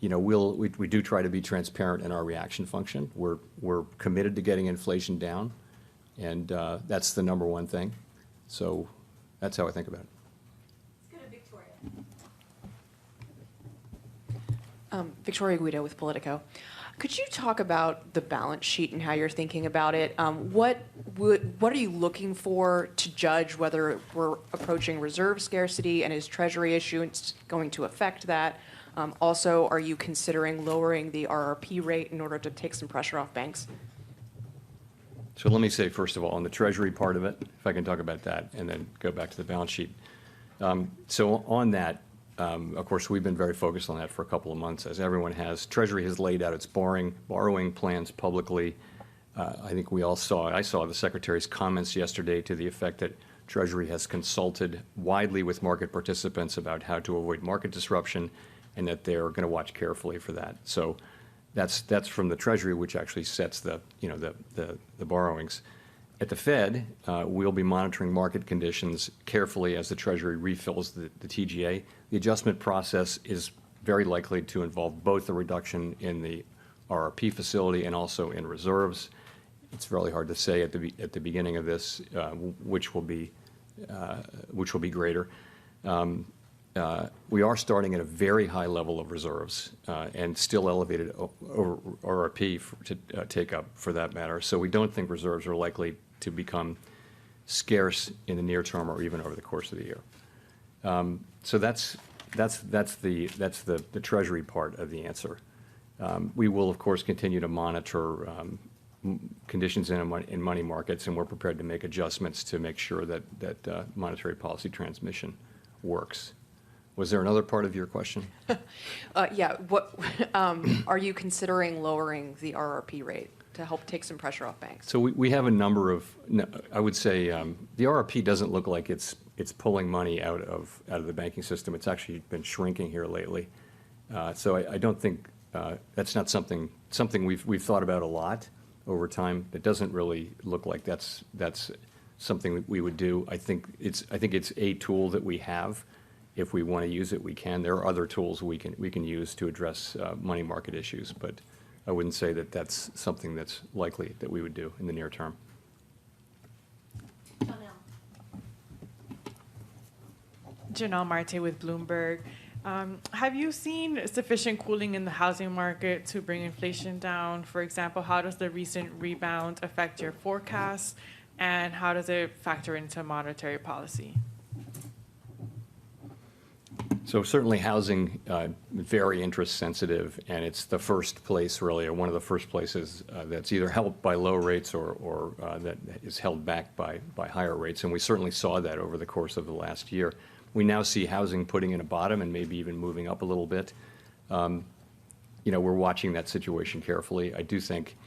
We do try to be transparent in our reaction function. We're committed to getting inflation down, and that's the number one thing. So that's how I think about it. Let's go to Victoria. Victoria Guido with Politico. Could you talk about the balance sheet and how you're thinking about it? What are you looking for to judge whether we're approaching reserve scarcity, and is Treasury issuance going to affect that? Also, are you considering lowering the RRP rate in order to take some pressure off banks? So let me say, first of all, on the Treasury part of it, if I can talk about that, and then go back to the balance sheet. So on that, of course, we've been very focused on that for a couple of months, as everyone has. Treasury has laid out its borrowing plans publicly. I think I saw the Secretary's comments yesterday to the effect that Treasury has consulted widely with market participants about how to avoid market disruption, and that they're going to watch carefully for that. So that's from the Treasury, which actually sets the borrowings. At the Fed, we'll be monitoring market conditions carefully as the Treasury refills the TGA. The adjustment process is very likely to involve both a reduction in the RRP facility and also in reserves. It's really hard to say at the beginning of this which will be greater. We are starting at a very high level of reserves and still elevated RRP to take up, for that matter. So we don't think reserves are likely to become scarce in the near term or even over the course of the year. So that's the Treasury part of the answer. We will, of course, continue to monitor conditions in money markets, and we're prepared to make adjustments to make sure that monetary policy transmission works. Was there another part of your question? Yeah. What are you considering lowering the RRP rate to help take some pressure off banks? So we have a number of, I would say, the RRP doesn't look like it's pulling money out of the banking system. It's actually been shrinking here lately. So I don't think that's not something we've thought about a lot over time. It doesn't really look like that's something that we would do. I think it's a tool that we have. If we want to use it, we can. There are other tools we can use to address money market issues, but I wouldn't say that that's something that's likely that we would do in the near term. Janelle Marte with Bloomberg. Have you seen sufficient cooling in the housing market to bring inflation down? For example, how does the recent rebound affect your forecast, and how does it factor into monetary policy? So certainly housing, very interest sensitive, and it's the first place really, or one of the first places that's either helped by low rates or that is held back by higher rates. And we certainly saw that over the course of the last year. We now see housing putting in a bottom and maybe even moving up a little bit. We're watching that situation carefully. I do think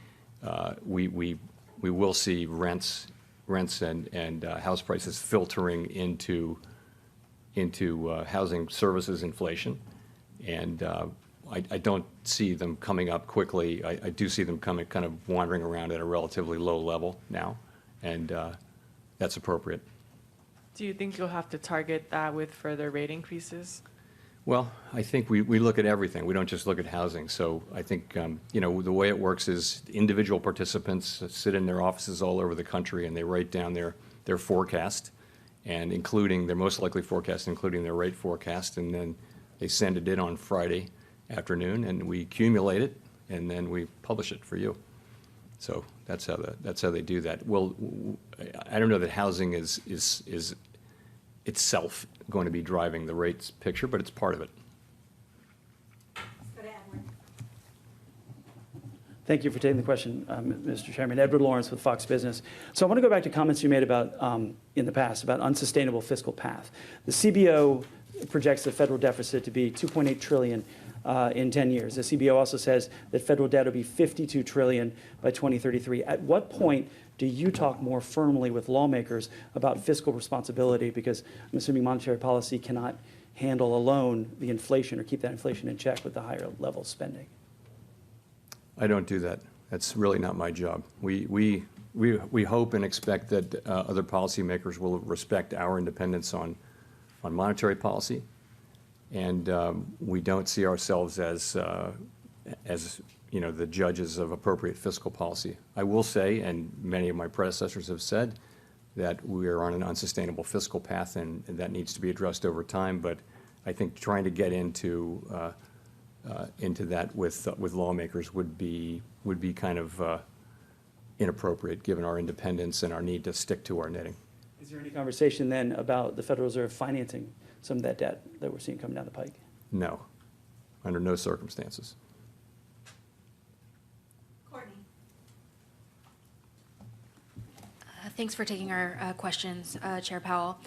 we will see rents and house prices filtering into housing services inflation, and I don't see them coming up quickly. I do see them kind of wandering around at a relatively low level now, and that's appropriate. Do you think you'll have to target that with further rate increases? Well, I think we look at everything. We don't just look at housing. So I think, the way it works is individual participants sit in their offices all over the country and they write down their forecast, and including their most likely forecast, including their rate forecast, and then they send it in on Friday afternoon, and we accumulate it, and then we publish it for you. So that's how they do that. Well, I don't know that housing is itself going to be driving the rates picture, but it's part of it. Thank you for taking the question, Mr. Chairman. Edward Lawrence with Fox Business. So I want to go back to comments you made about in the past about unsustainable fiscal path. The CBO projects the federal deficit to be $2.8 trillion in 10 years. The CBO also says that federal debt will be $52 trillion by 2033. At what point do you talk more firmly with lawmakers about fiscal responsibility? Because I'm assuming monetary policy cannot handle alone the inflation or keep that inflation in check with the higher level spending. I don't do that. That's really not my job. We hope and expect that other policymakers will respect our independence on monetary policy, and we don't see ourselves as the judges of appropriate fiscal policy. I will say, and many of my predecessors have said, that we are on an unsustainable fiscal path, and that needs to be addressed over time. But I think trying to get into that with lawmakers would be kind of inappropriate, given our independence and our need to stick to our knitting. Is there any conversation then about the Federal Reserve financing some of that debt that we're seeing coming down the pike? No, under no circumstances. Thanks for taking our questions, Chair Powell.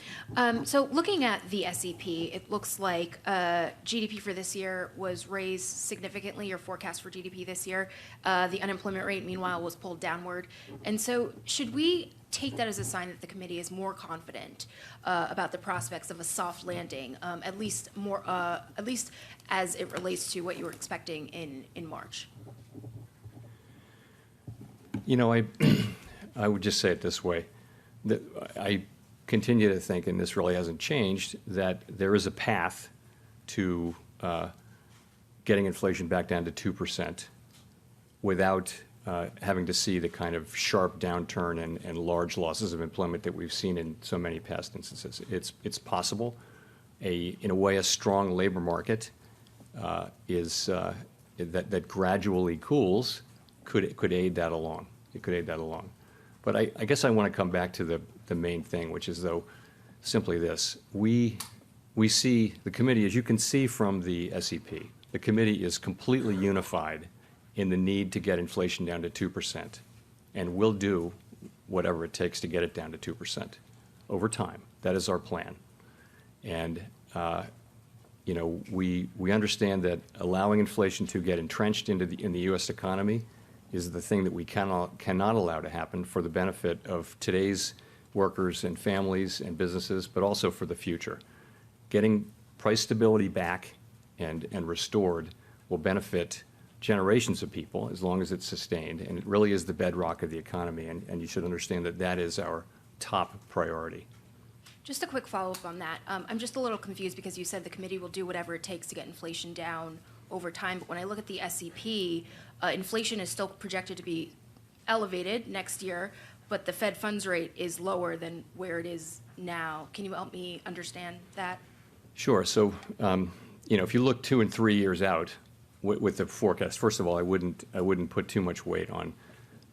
So looking at the SEP, it looks like GDP for this year was raised significantly, your forecast for GDP this year. The unemployment rate, meanwhile, was pulled downward. And so should we take that as a sign that the committee is more confident about the prospects of a soft landing, at least as it relates to what you were expecting in March? I would just say it this way, that I continue to think, and this really hasn't changed, that there is a path to getting inflation back down to 2% without having to see the kind of sharp downturn and large losses of employment that we've seen in so many past instances. It's possible. In a way, a strong labor market that gradually cools could aid that along. It could aid that along. But I guess I want to come back to the the main thing, which is, though, simply this. We see, the committee, as you can see from the SEP, the committee is completely unified in the need to get inflation down to 2%, and will do whatever it takes to get it down to 2% over time. That is our plan. And you know, we understand that allowing inflation to get entrenched in the U.S. economy is the thing that we cannot allow to happen for the benefit of today's workers and families and businesses, but also for the future. Getting price stability back and restored will benefit generations of people as long as it's sustained, and it really is the bedrock of the economy, and you should understand that that is our top priority. Just a quick follow-up on that. I'm just a little confused because you said the committee will do whatever it takes to get inflation down over time. But when I look at the SEP, inflation is still projected to be elevated next year, but the Fed funds rate is lower than where it is now. Can you help me understand that? Sure. So, you know, if you look 2 and 3 years out with the forecast, first of all, I wouldn't put too much weight on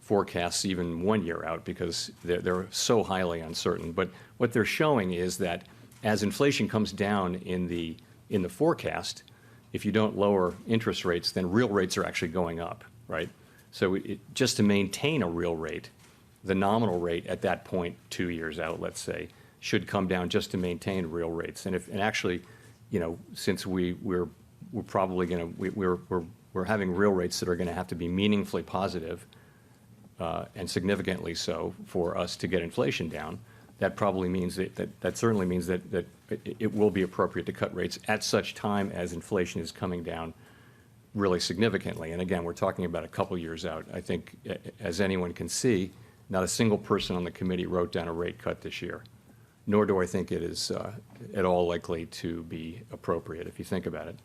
forecasts even 1 year out because they're so highly uncertain. But what they're showing is that as inflation comes down in the forecast, if you don't lower interest rates, then real rates are actually going up, right? So just to maintain a real rate, the nominal rate at that point 2 years out, let's say, should come down just to maintain real rates. And actually, you know, since we're probably going to we're having real rates that are going to have to be meaningfully positive. And significantly so for us to get inflation down, that probably means that certainly means that it will be appropriate to cut rates at such time as inflation is coming down really significantly. And again, we're talking about a couple years out. I think, as anyone can see, not a single person on the committee wrote down a rate cut this year, nor do I think it is at all likely to be appropriate if you think about it.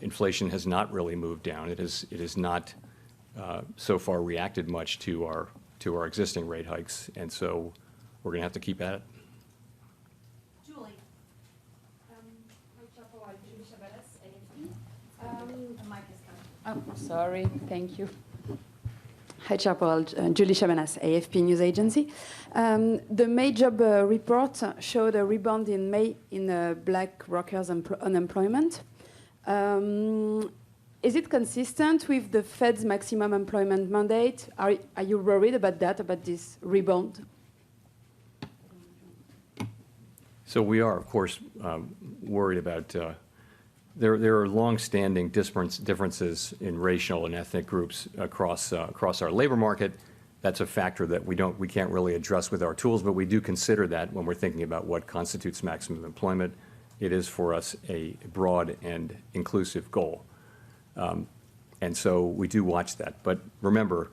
Inflation has not really moved down. It is not so far reacted much to our existing rate hikes, and so we're going to have to keep at it. Julie. Oh, sorry. Thank you. Hi, Chairman. Julie Chabanas, AFP News Agency. The May job report showed a rebound in May in black workers' unemployment. Is it consistent with the Fed's maximum employment mandate? Are you worried about that, about this rebound? So we are, of course, worried about. There are long-standing differences in racial and ethnic groups across our labor market. That's a factor that we can't really address with our tools, but we do consider that when we're thinking about what constitutes maximum employment. It is for us a broad and inclusive goal. And so we do watch that. But remember,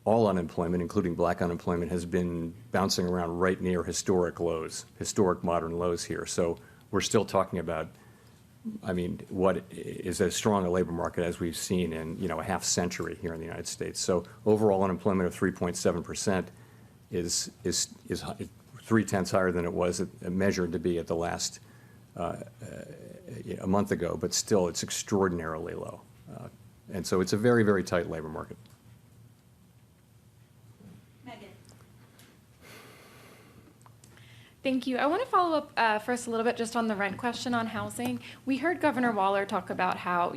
all unemployment, including black unemployment, has been bouncing around right near historic lows, historic modern lows here. So we're still talking about, I mean, what is as strong a labor market as we've seen in, you know, a half century here in the United States. So overall unemployment of 3.7% is 0.3 higher than it was measured to be at the last a month ago, but still it's extraordinarily low. And so it's a very, very tight labor market. Thank you. I want to follow up first a little bit just on the rent question on housing. We heard Governor Waller talk about how,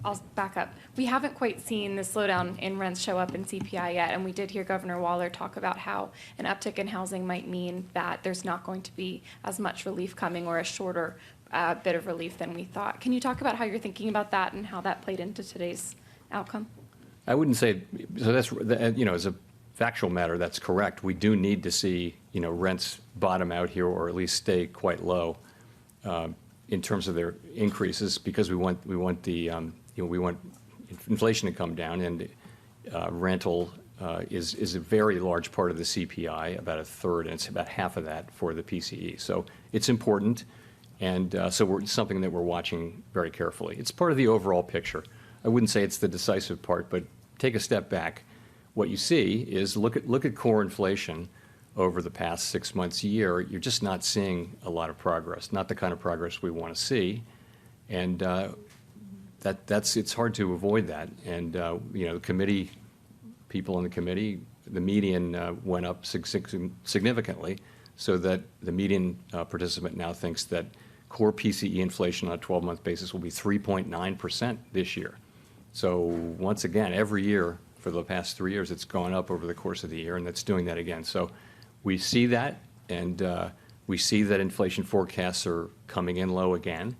I'll back up, we haven't quite seen the slowdown in rents show up in CPI yet, and we did hear Governor Waller talk about how an uptick in housing might mean that there's not going to be as much relief coming or a shorter bit of relief than we thought. Can you talk about how you're thinking about that and how that played into today's outcome? I wouldn't say, so that's, you know, as a factual matter, that's correct. We do need to see, you know, rents bottom out here or at least stay quite low in terms of their increases because we want the, you know, we want inflation to come down, and rental is a very large part of the CPI, about a third, and it's about half of that for the PCE. So it's important, and so it's something that we're watching very carefully. It's part of the overall picture. I wouldn't say it's the decisive part, but take a step back. What you see is look at core inflation over the past 6 months, a year. You're just not seeing a lot of progress, not the kind of progress we want to see, and it's hard to avoid that. And you know, the committee, people in the committee, the median went up significantly, so that the median participant now thinks that core PCE inflation on a 12-month basis will be 3.9% this year. So once again, every year for the past 3 years, it's gone up over the course of the year, and that's doing that again. So we see that, and we see that inflation forecasts are coming in low again,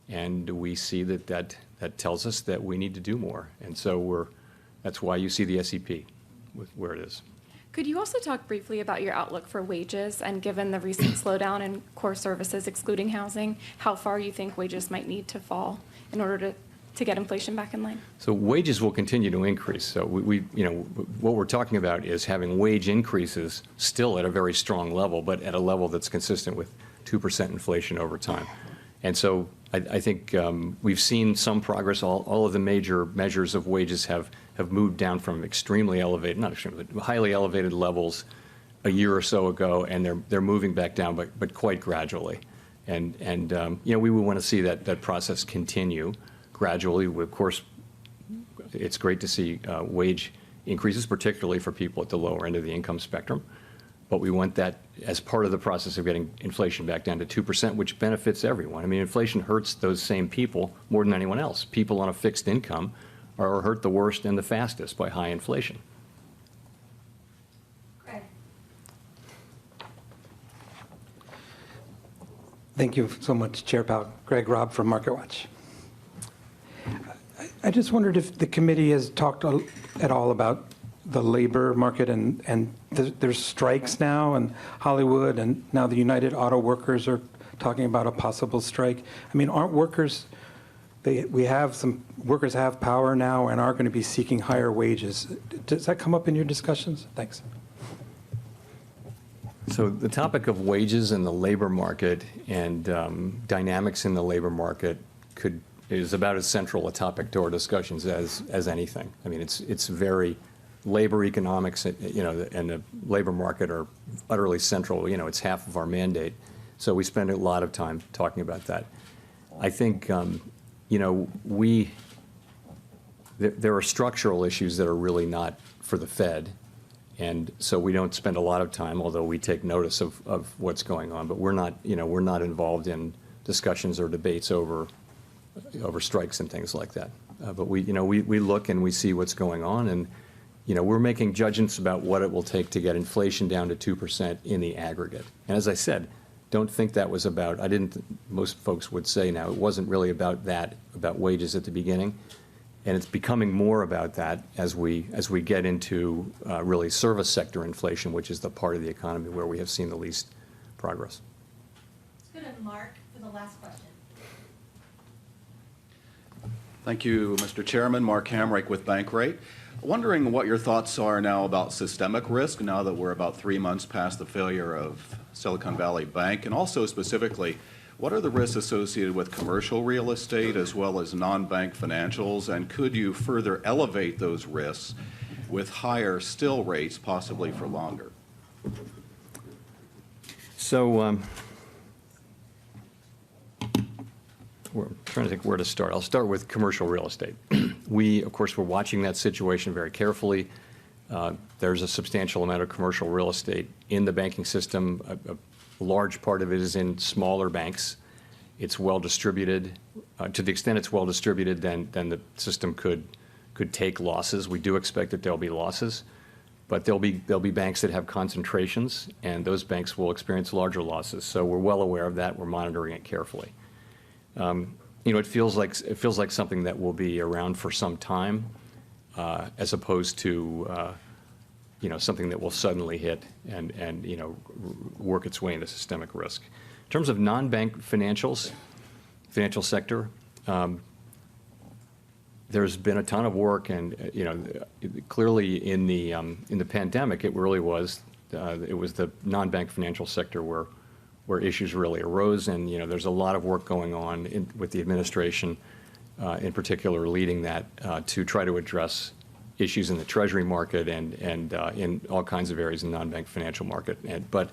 and we see that tells us that we need to do more. And so that's why you see the SEP with where it is. Could you also talk briefly about your outlook for wages, and given the recent slowdown in core services excluding housing, how far you think wages might need to fall in order to get inflation back in line? So wages will continue to increase. So what we're talking about is having wage increases still at a very strong level, but at a level that's consistent with 2% inflation over time. And so I think we've seen some progress. All of the major measures of wages have moved down from extremely elevated, not extremely, but highly elevated levels a year or so ago, and they're moving back down, but quite gradually. And we would want to see that process continue gradually. Of course, it's great to see wage increases, particularly for people at the lower end of the income spectrum. But we want that as part of the process of getting inflation back down to 2%, which benefits everyone. I mean, inflation hurts those same people more than anyone else. People on a fixed income are hurt the worst and the fastest by high inflation. Thank you so much, Chair Powell. Greg Robb from MarketWatch. I just wondered if the committee has talked at all about the labor market, and there's strikes now in Hollywood, and now the United Auto Workers are talking about a possible strike. I mean, aren't workers, we have some workers have power now and are going to be seeking higher wages. Does that come up in your discussions? Thanks. So the topic of wages in the labor market and dynamics in the labor market is about as central a topic to our discussions as anything. I mean, it's very labor economics, and the labor market are utterly central. It's half of our mandate, so we spend a lot of time talking about that. I think there are structural issues that are really not for the Fed. And so we don't spend a lot of time, although we take notice of what's going on. But we're not involved in discussions or debates over strikes and things like that. But we look and we see what's going on, and we're making judgments about what it will take to get inflation down to 2% in the aggregate. And as I said, don't think that was about. Most folks would say now it wasn't really about wages at the beginning. And it's becoming more about that as we get into really service sector inflation, which is the part of the economy where we have seen the least progress. Let's go to Mark for the last question. Thank you, Mr. Chairman. Mark Hamrick with Bankrate. Wondering what your thoughts are now about systemic risk now that we're about 3 months past the failure of Silicon Valley Bank, and also specifically, what are the risks associated with commercial real estate as well as non-bank financials, and could you further elevate those risks with higher still rates, possibly for longer? So we're trying to think where to start. I'll start with commercial real estate. Of course, we're watching that situation very carefully. There's a substantial amount of commercial real estate in the banking system. A large part of it is in smaller banks. It's well distributed. To the extent it's well distributed, then the system could take losses. We do expect that there'll be losses, but there'll be banks that have concentrations, and those banks will experience larger losses. So we're well aware of that. We're monitoring it carefully. It feels like something that will be around for some time, as opposed to something that will suddenly hit and work its way into systemic risk. In terms of non-bank financial sector, there's been a ton of work, and clearly in the pandemic, it really was the non-bank financial sector where issues really arose, and there's a lot of work going on with the administration, in particular, leading that to try to address issues in the Treasury market and in all kinds of areas in the non-bank financial market. But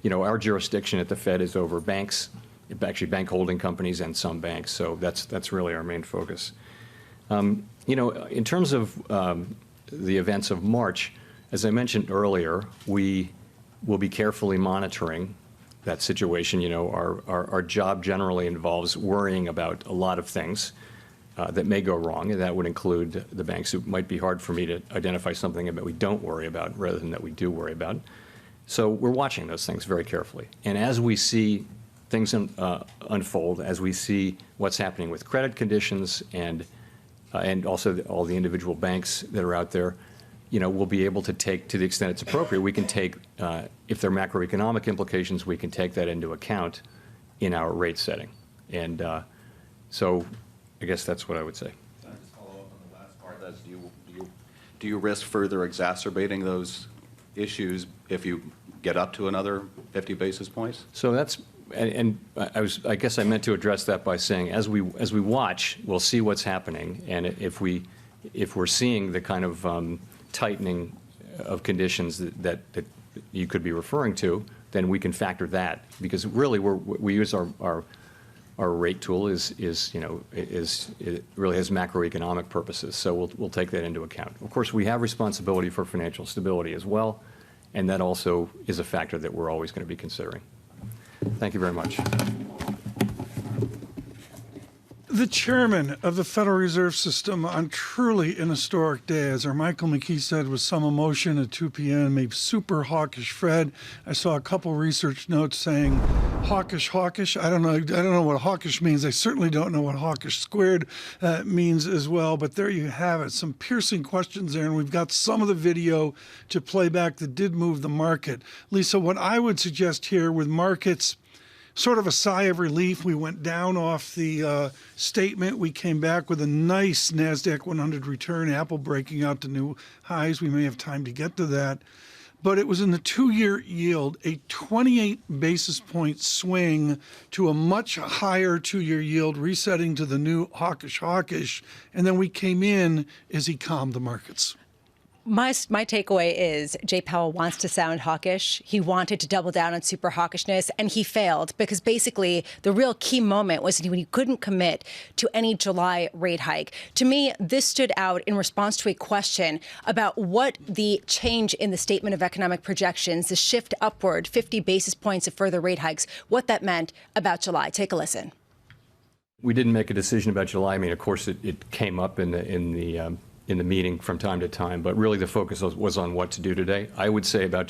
our jurisdiction at the Fed is over banks, actually bank holding companies and some banks. So that's really our main focus. In terms of the events of March, As I mentioned earlier, we will be carefully monitoring that situation. You know, our job generally involves worrying about a lot of things that may go wrong, and that would include the banks. It might be hard for me to identify something that we don't worry about rather than that we do worry about. So we're watching those things very carefully. And as we see things unfold, as we see what's happening with credit conditions and also all the individual banks that are out there, you know, we'll be able to take, to the extent it's appropriate, we can take, if there are macroeconomic implications, we can take that into account in our rate setting. And so I guess that's what I would say. Can I just follow up on the last part? That's, do you risk further exacerbating those issues if you get up to another 50 basis points? So that's, and I guess I meant to address that by saying, as we watch, we'll see what's happening, and if we're seeing the kind of tightening of conditions that you could be referring to, then we can factor that, because really we use our rate tool it really has macroeconomic purposes, so we'll take that into account. Of course, we have responsibility for financial stability as well, and that also is a factor that we're always going to be considering. Thank you very much. The chairman of the Federal Reserve System on truly an historic day, as our Michael McKee said, with some emotion at 2 p.m., a super hawkish Fed. I saw a couple research notes saying hawkish. I don't know what hawkish means. I certainly don't know what hawkish squared means as well. But there you have it. Some piercing questions there, and we've got some of the video to play back that did move the market. Lisa, what I would suggest here with markets, sort of a sigh of relief. We went down off the statement. We came back with a nice NASDAQ 100 return, Apple breaking out to new highs. We may have time to get to that. But it was in the 2-year yield, a 28 basis point swing to a much higher 2-year yield, resetting to the new hawkish. And then we came in as he calmed the markets. My takeaway is Jay Powell wants to sound hawkish. He wanted to double down on super hawkishness, and he failed, because basically the real key moment was when he couldn't commit to any July rate hike. To me, this stood out in response to a question about what the change in the statement of economic projections, the shift upward, 50 basis points of further rate hikes, what that meant about July. Take a listen. We didn't make a decision about July. I mean, of course, it came up in the meeting from time to time, but really the focus was on what to do today. I would say about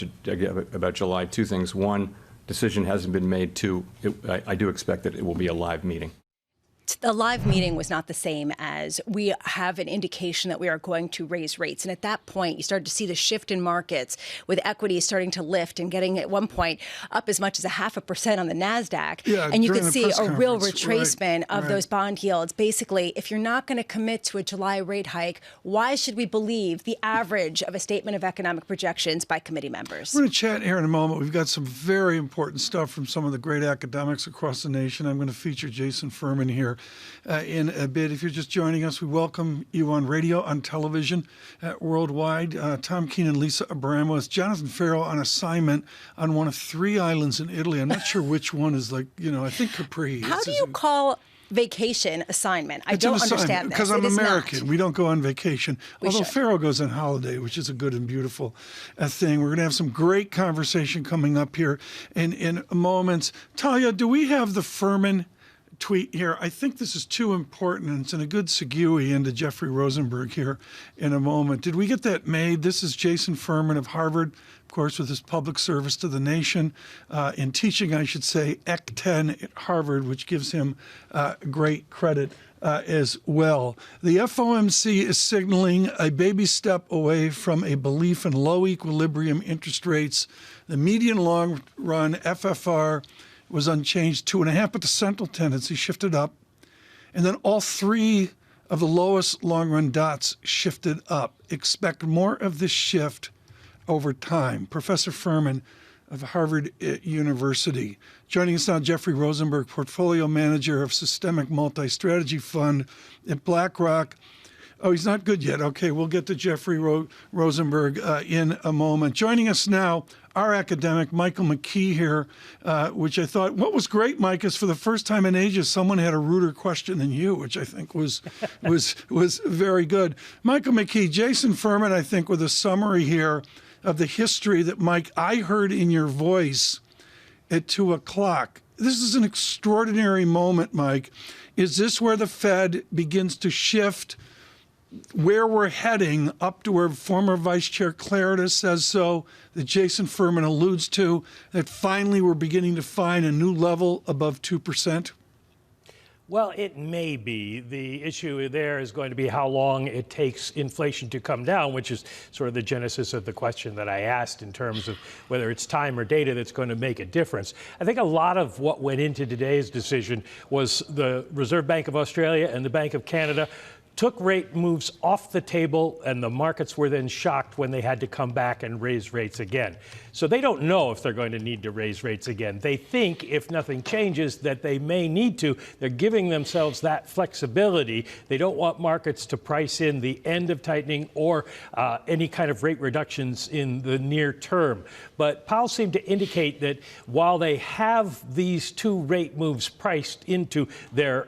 July, two things. One, decision hasn't been made. Two, I do expect that it will be a live meeting. The live meeting was not the same as we have an indication that we are going to raise rates. And at that point, you started to see the shift in markets with equities starting to lift and getting at one point up as much as 0.5% on the NASDAQ. Yeah, and you could see a real conference. retracement of those bond yields. Basically, if you're not going to commit to a July rate hike, why should we believe the average of a statement of economic projections by committee members? We're going to chat here in a moment. We've got some very important stuff from some of the great academics across the nation. I'm going to feature Jason Furman here in a bit. If you're just joining us, we welcome you on radio, on television, worldwide. Tom Keene and Lisa Abramowicz. Jonathan Farrell on assignment on one of 3 islands in Italy. I'm not sure which one is I think Capri. How do you call vacation assignment? I don't understand this. Because I'm American. Not. We don't go on vacation. Although Farrell goes on holiday, which is a good and beautiful thing. We're going to have some great conversation coming up here in moments. Talia, do we have the Furman tweet here? I think this is too important, and it's in a good segue into Jeffrey Rosenberg here in a moment. Did we get that made? This is Jason Furman of Harvard, of course, with his public service to the nation, in teaching, I should say, Ec 10 at Harvard, which gives him great credit as well. The FOMC is signaling a baby step away from a belief in low equilibrium interest rates. The median long run FFR was unchanged, 2.5, but the central tendency shifted up. And then all 3 of the lowest long-run dots shifted up. Expect more of this shift over time. Professor Furman of Harvard University. Joining us now, Jeffrey Rosenberg, Portfolio Manager of Systemic Multi-Strategy Fund at BlackRock. Oh, he's not good yet. Okay, we'll get to Jeffrey Rosenberg in a moment. Joining us now, our academic, Michael McKee here, which I thought, what was great, Mike, is for the first time in ages, someone had a ruder question than you, which I think was very good. Michael McKee, Jason Furman, I think, with a summary here, of the history that, Mike, I heard in your voice at 2 o'clock. This is an extraordinary moment, Mike. Is this where the Fed begins to shift where we're heading up to where former Vice Chair Clarida says so, that Jason Furman alludes to, that finally we're beginning to find a new level above 2%? Well, it may be. The issue there is going to be how long it takes inflation to come down, which is sort of the genesis of the question that I asked in terms of whether it's time or data that's going to make a difference. I think a lot of what went into today's decision was the Reserve Bank of Australia and the Bank of Canada took rate moves off the table, and the markets were then shocked when they had to come back and raise rates again. So they don't know if they're going to need to raise rates again. They think if nothing changes that they may need to. They're giving themselves that flexibility. They don't want markets to price in the end of tightening or any kind of rate reductions in the near term. But Powell seemed to indicate that while they have these two rate moves priced into their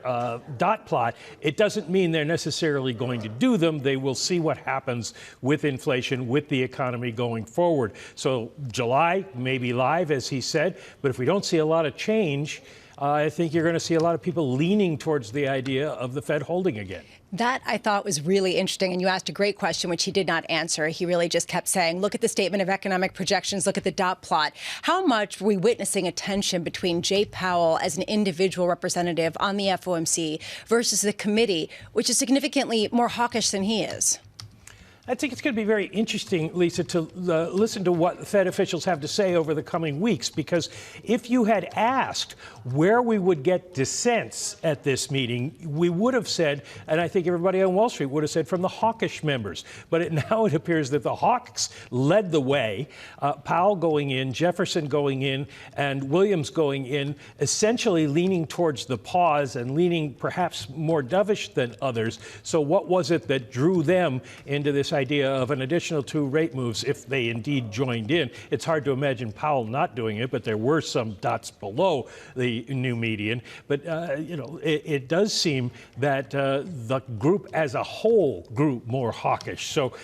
dot plot, it doesn't mean they're necessarily going to do them. They will see what happens with inflation, with the economy going forward. So July may be live, as he said, but if we don't see a lot of change, I think you're going to see a lot of people leaning towards the idea of the Fed holding again. That I thought was really interesting, and you asked a great question, which he did not answer. He really just kept saying, look at the statement of economic projections, look at the dot plot. How much were we witnessing a tension between Jay Powell as an individual representative on the FOMC versus the committee, which is significantly more hawkish than he is? I think it's going to be very interesting, Lisa, to listen to what Fed officials have to say over the coming weeks, because if you had asked where we would get dissents at this meeting, we would have said, and I think everybody on Wall Street would have said, from the hawkish members. But now it appears that the hawks led the way, Powell going in, Jefferson going in, and Williams going in, essentially leaning towards the pause and leaning perhaps more dovish than others. So what was it that drew them into this idea of an additional two rate moves if they indeed joined in? It's hard to imagine Powell not doing it, but there were some dots below the new median. But, it does seem that the group as a whole grew more hawkish. So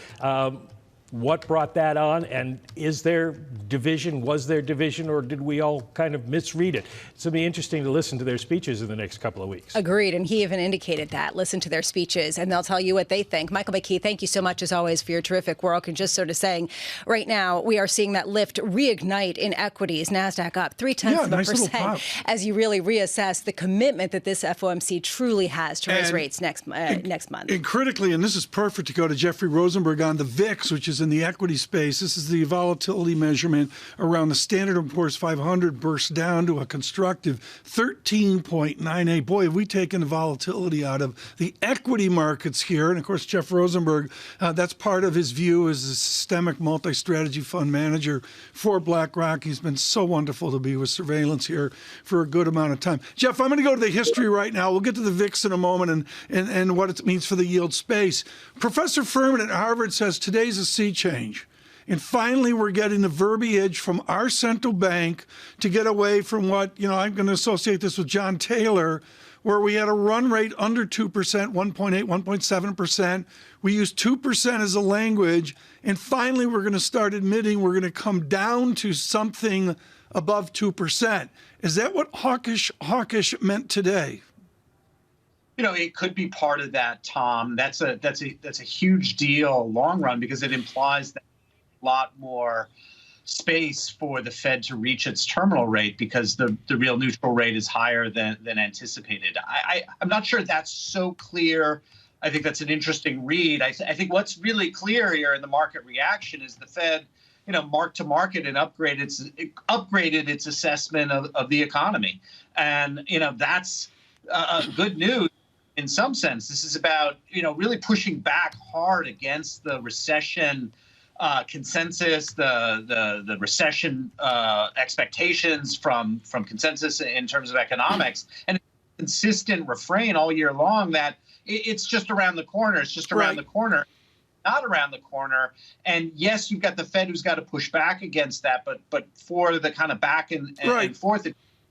what brought that on? And is there division? Was there division, or did we all kind of misread it? It's going to be interesting to listen to their speeches in the next couple of weeks. Agreed. And he even indicated that. Listen to their speeches, and they'll tell you what they think. Michael McKee, thank you so much, as always, for your terrific work. And just sort of saying, right now, we are seeing that lift reignite in equities. NASDAQ up 0.3% as you really reassess the commitment that this FOMC truly has to raise rates next month. And critically, and this is perfect to go to Jeffrey Rosenberg on the VIX, which is in the equity space. This is the volatility measurement around the Standard & Poor's 500 burst down to a constructive 13.98. Boy, have we taken the volatility out of the equity markets here. And of course, Jeff Rosenberg, that's part of his view as a systemic multi-strategy fund manager for BlackRock. He's been so wonderful to be with surveillance here for a good amount of time. Jeff, I'm going to go to the history right now. We'll get to the VIX in a moment and what it means for the yield space. Professor Furman at Harvard says today's a sea change. And finally, we're getting the verbiage from our central bank to get away from what, I'm going to associate this with John Taylor, where we had a run rate under 2%, 1.8, 1.7%. We used 2% as a language. And finally, we're going to start admitting we're going to come down to something above 2%. Is that what hawkish meant today? It could be part of that, Tom. That's a huge deal long run, because it implies that a lot more space for the Fed to reach its terminal rate, because the real neutral rate is higher than anticipated. I'm not sure that's so clear. I think that's an interesting read. I think what's really clear here in the market reaction is the Fed, mark to market and upgraded its assessment of the economy. And, that's good news. In some sense, this is about, really pushing back hard against the recession consensus, the recession expectations from consensus in terms of economics, and a consistent refrain all year long that it's just around the corner. It's just around the corner, not around the corner. And yes, you've got the Fed who's got to push back against that, but for the kind of back and forth,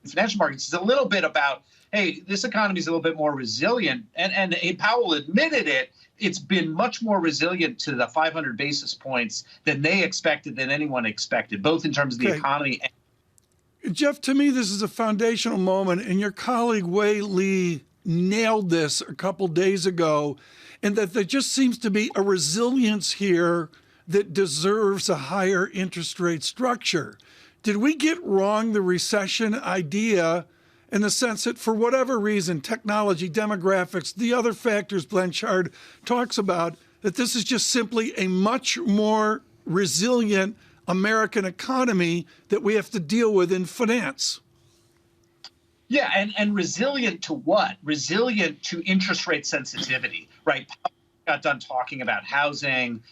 financial markets is a little bit about, hey, this economy is a little bit more resilient. And Powell admitted it. It's been much more resilient to the 500 basis points than they expected, than anyone expected, both in terms of the economy and Jeff, to me, this is a foundational moment, and your colleague Wei Li nailed this a couple days ago, and that there just seems to be a resilience here that deserves a higher interest rate structure. Did we get wrong the recession idea in the sense that for whatever reason, technology, demographics, the other factors Blanchard talks about, that this is just simply a much more resilient American economy that we have to deal with in finance? Yeah, and resilient to what? Resilient to interest rate sensitivity, right? Powell got done talking about housing,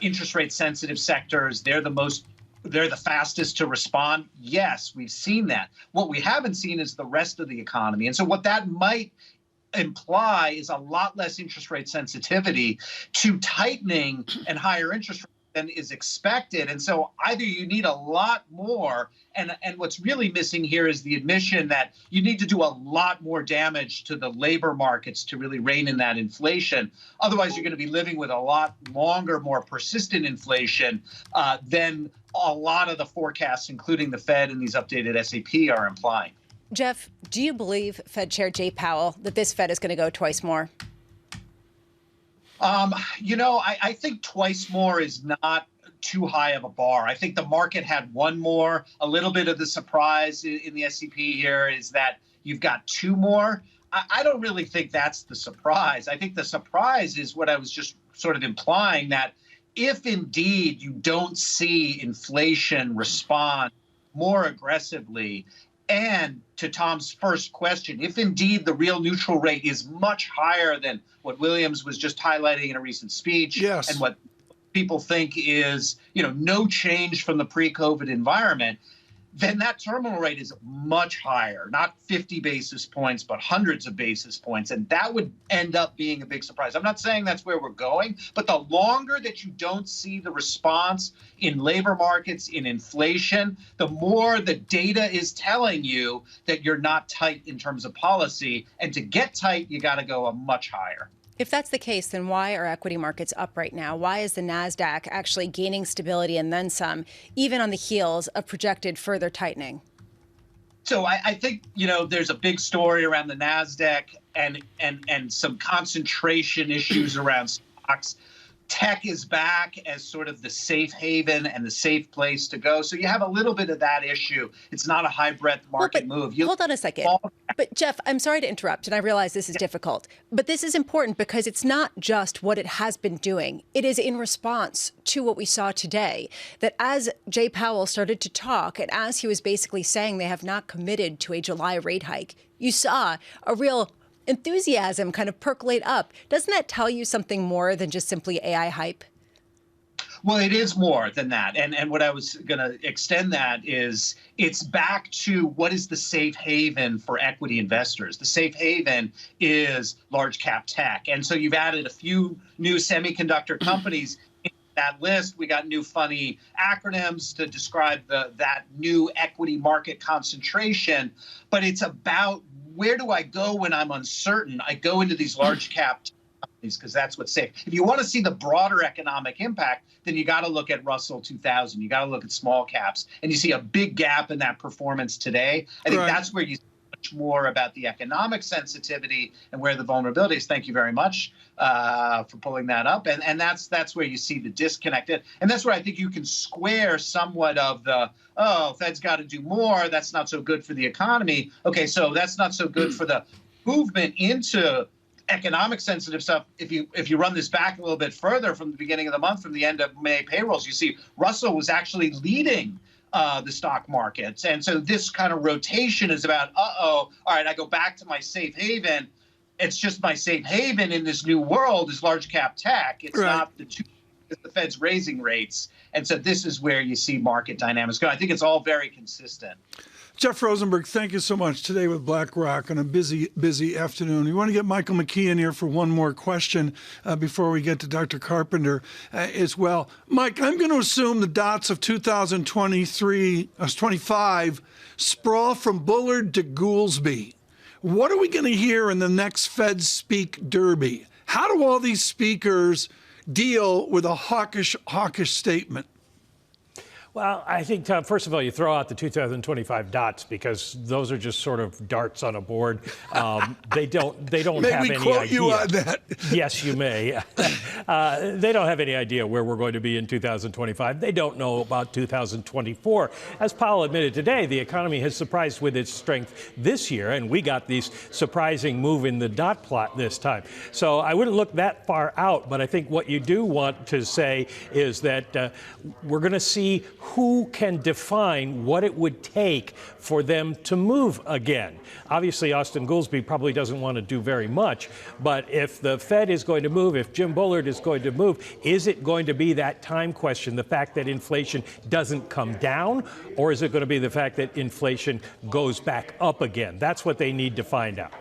interest rate sensitive sectors. They're the fastest to respond. Yes, we've seen that. What we haven't seen is the rest of the economy. And so what that might imply is a lot less interest rate sensitivity to tightening and higher interest rates than is expected. And so either you need a lot more, and what's really missing here is the admission that you need to do a lot more damage to the labor markets to really rein in that inflation. Otherwise, you're going to be living with a lot longer, more persistent inflation than a lot of the forecasts, including the Fed and these updated SAP, are implying. Jeff, do you believe Fed Chair Jay Powell that this Fed is going to go twice more? I think twice more is not too high of a bar. I think the market had one more. A little bit of the surprise in the SEP here is that you've got two more. I don't really think that's the surprise. I think the surprise is what I was just sort of implying, that if indeed you don't see inflation respond more aggressively, and to Tom's first question, if indeed the real neutral rate is much higher than what Williams was just highlighting in a recent speech, yes, and what people think is, no change from the pre-COVID environment, then that terminal rate is much higher, not 50 basis points, but hundreds of basis points. And that would end up being a big surprise. I'm not saying that's where we're going, but the longer that you don't see the response in labor markets, in inflation, the more the data is telling you that you're not tight in terms of policy. And to get tight, you got to go much higher. If that's the case, then why are equity markets up right now? Why is the NASDAQ actually gaining stability and then some, even on the heels of projected further tightening? So I think, there's a big story around the NASDAQ and some concentration issues around stocks. Tech is back as sort of the safe haven and the safe place to go. So you have a little bit of that issue. It's not a high breadth market move. Hold on a second. But Jeff, I'm sorry to interrupt, and I realize this is difficult, but this is important because it's not just what it has been doing. It is in response to what we saw today, that as Jay Powell started to talk, and as he was basically saying they have not committed to a July rate hike, you saw a real enthusiasm kind of percolate up. Doesn't that tell you something more than just simply AI hype? Well, it is more than that. And what I was going to extend that is it's back to what is the safe haven for equity investors. The safe haven is large cap tech. And so you've added a few new semiconductor companies in that list. We got new funny acronyms to describe that new equity market concentration. But it's about, where do I go when I'm uncertain? I go into these large cap companies because that's what's safe. If you want to see the broader economic impact, then you got to look at Russell 2000. You got to look at small caps. And you see a big gap in that performance today. I think that's where you see much more about the economic sensitivity and where the vulnerability is. Thank you very much for pulling that up. And that's where you see the disconnect. And that's where I think you can square somewhat of the, Fed's got to do more. That's not so good for the economy. Okay, so that's not so good for the movement into economic sensitive stuff. If you run this back a little bit further from the beginning of the month, from the end of May payrolls, you see Russell was actually leading the stock markets. And so this kind of rotation is about, all right, I go back to my safe haven. It's just my safe haven in this new world is large cap tech. It's not the Fed's raising rates. And so this is where you see market dynamics go. I think it's all very consistent. Jeff Rosenberg, thank you so much. Today with BlackRock on a busy, busy afternoon. We want to get Michael McKee in here for one more question before we get to Dr. Carpenter as well. Mike, I'm going to assume the dots of 2025 sprawl from Bullard to Goolsby. What are we going to hear in the next Fed Speak Derby? How do all these speakers deal with a hawkish statement? Well, I think, Tom, first of all, you throw out the 2025 dots because those are just sort of darts on a board. They don't have any idea. May we quote you on that? Yes, you may. They don't have any idea where we're going to be in 2025. They don't know about 2024. As Powell admitted today, the economy has surprised with its strength this year, and we got these surprising move in the dot plot this time. So I wouldn't look that far out, but I think what you do want to say is that we're going to see who can define what it would take for them to move again. Obviously, Austin Goolsby probably doesn't want to do very much, but if the Fed is going to move, if Jim Bullard is going to move, is it going to be that time question, the fact that inflation doesn't come down, or is it going to be the fact that inflation goes back up again? That's what they need to find out.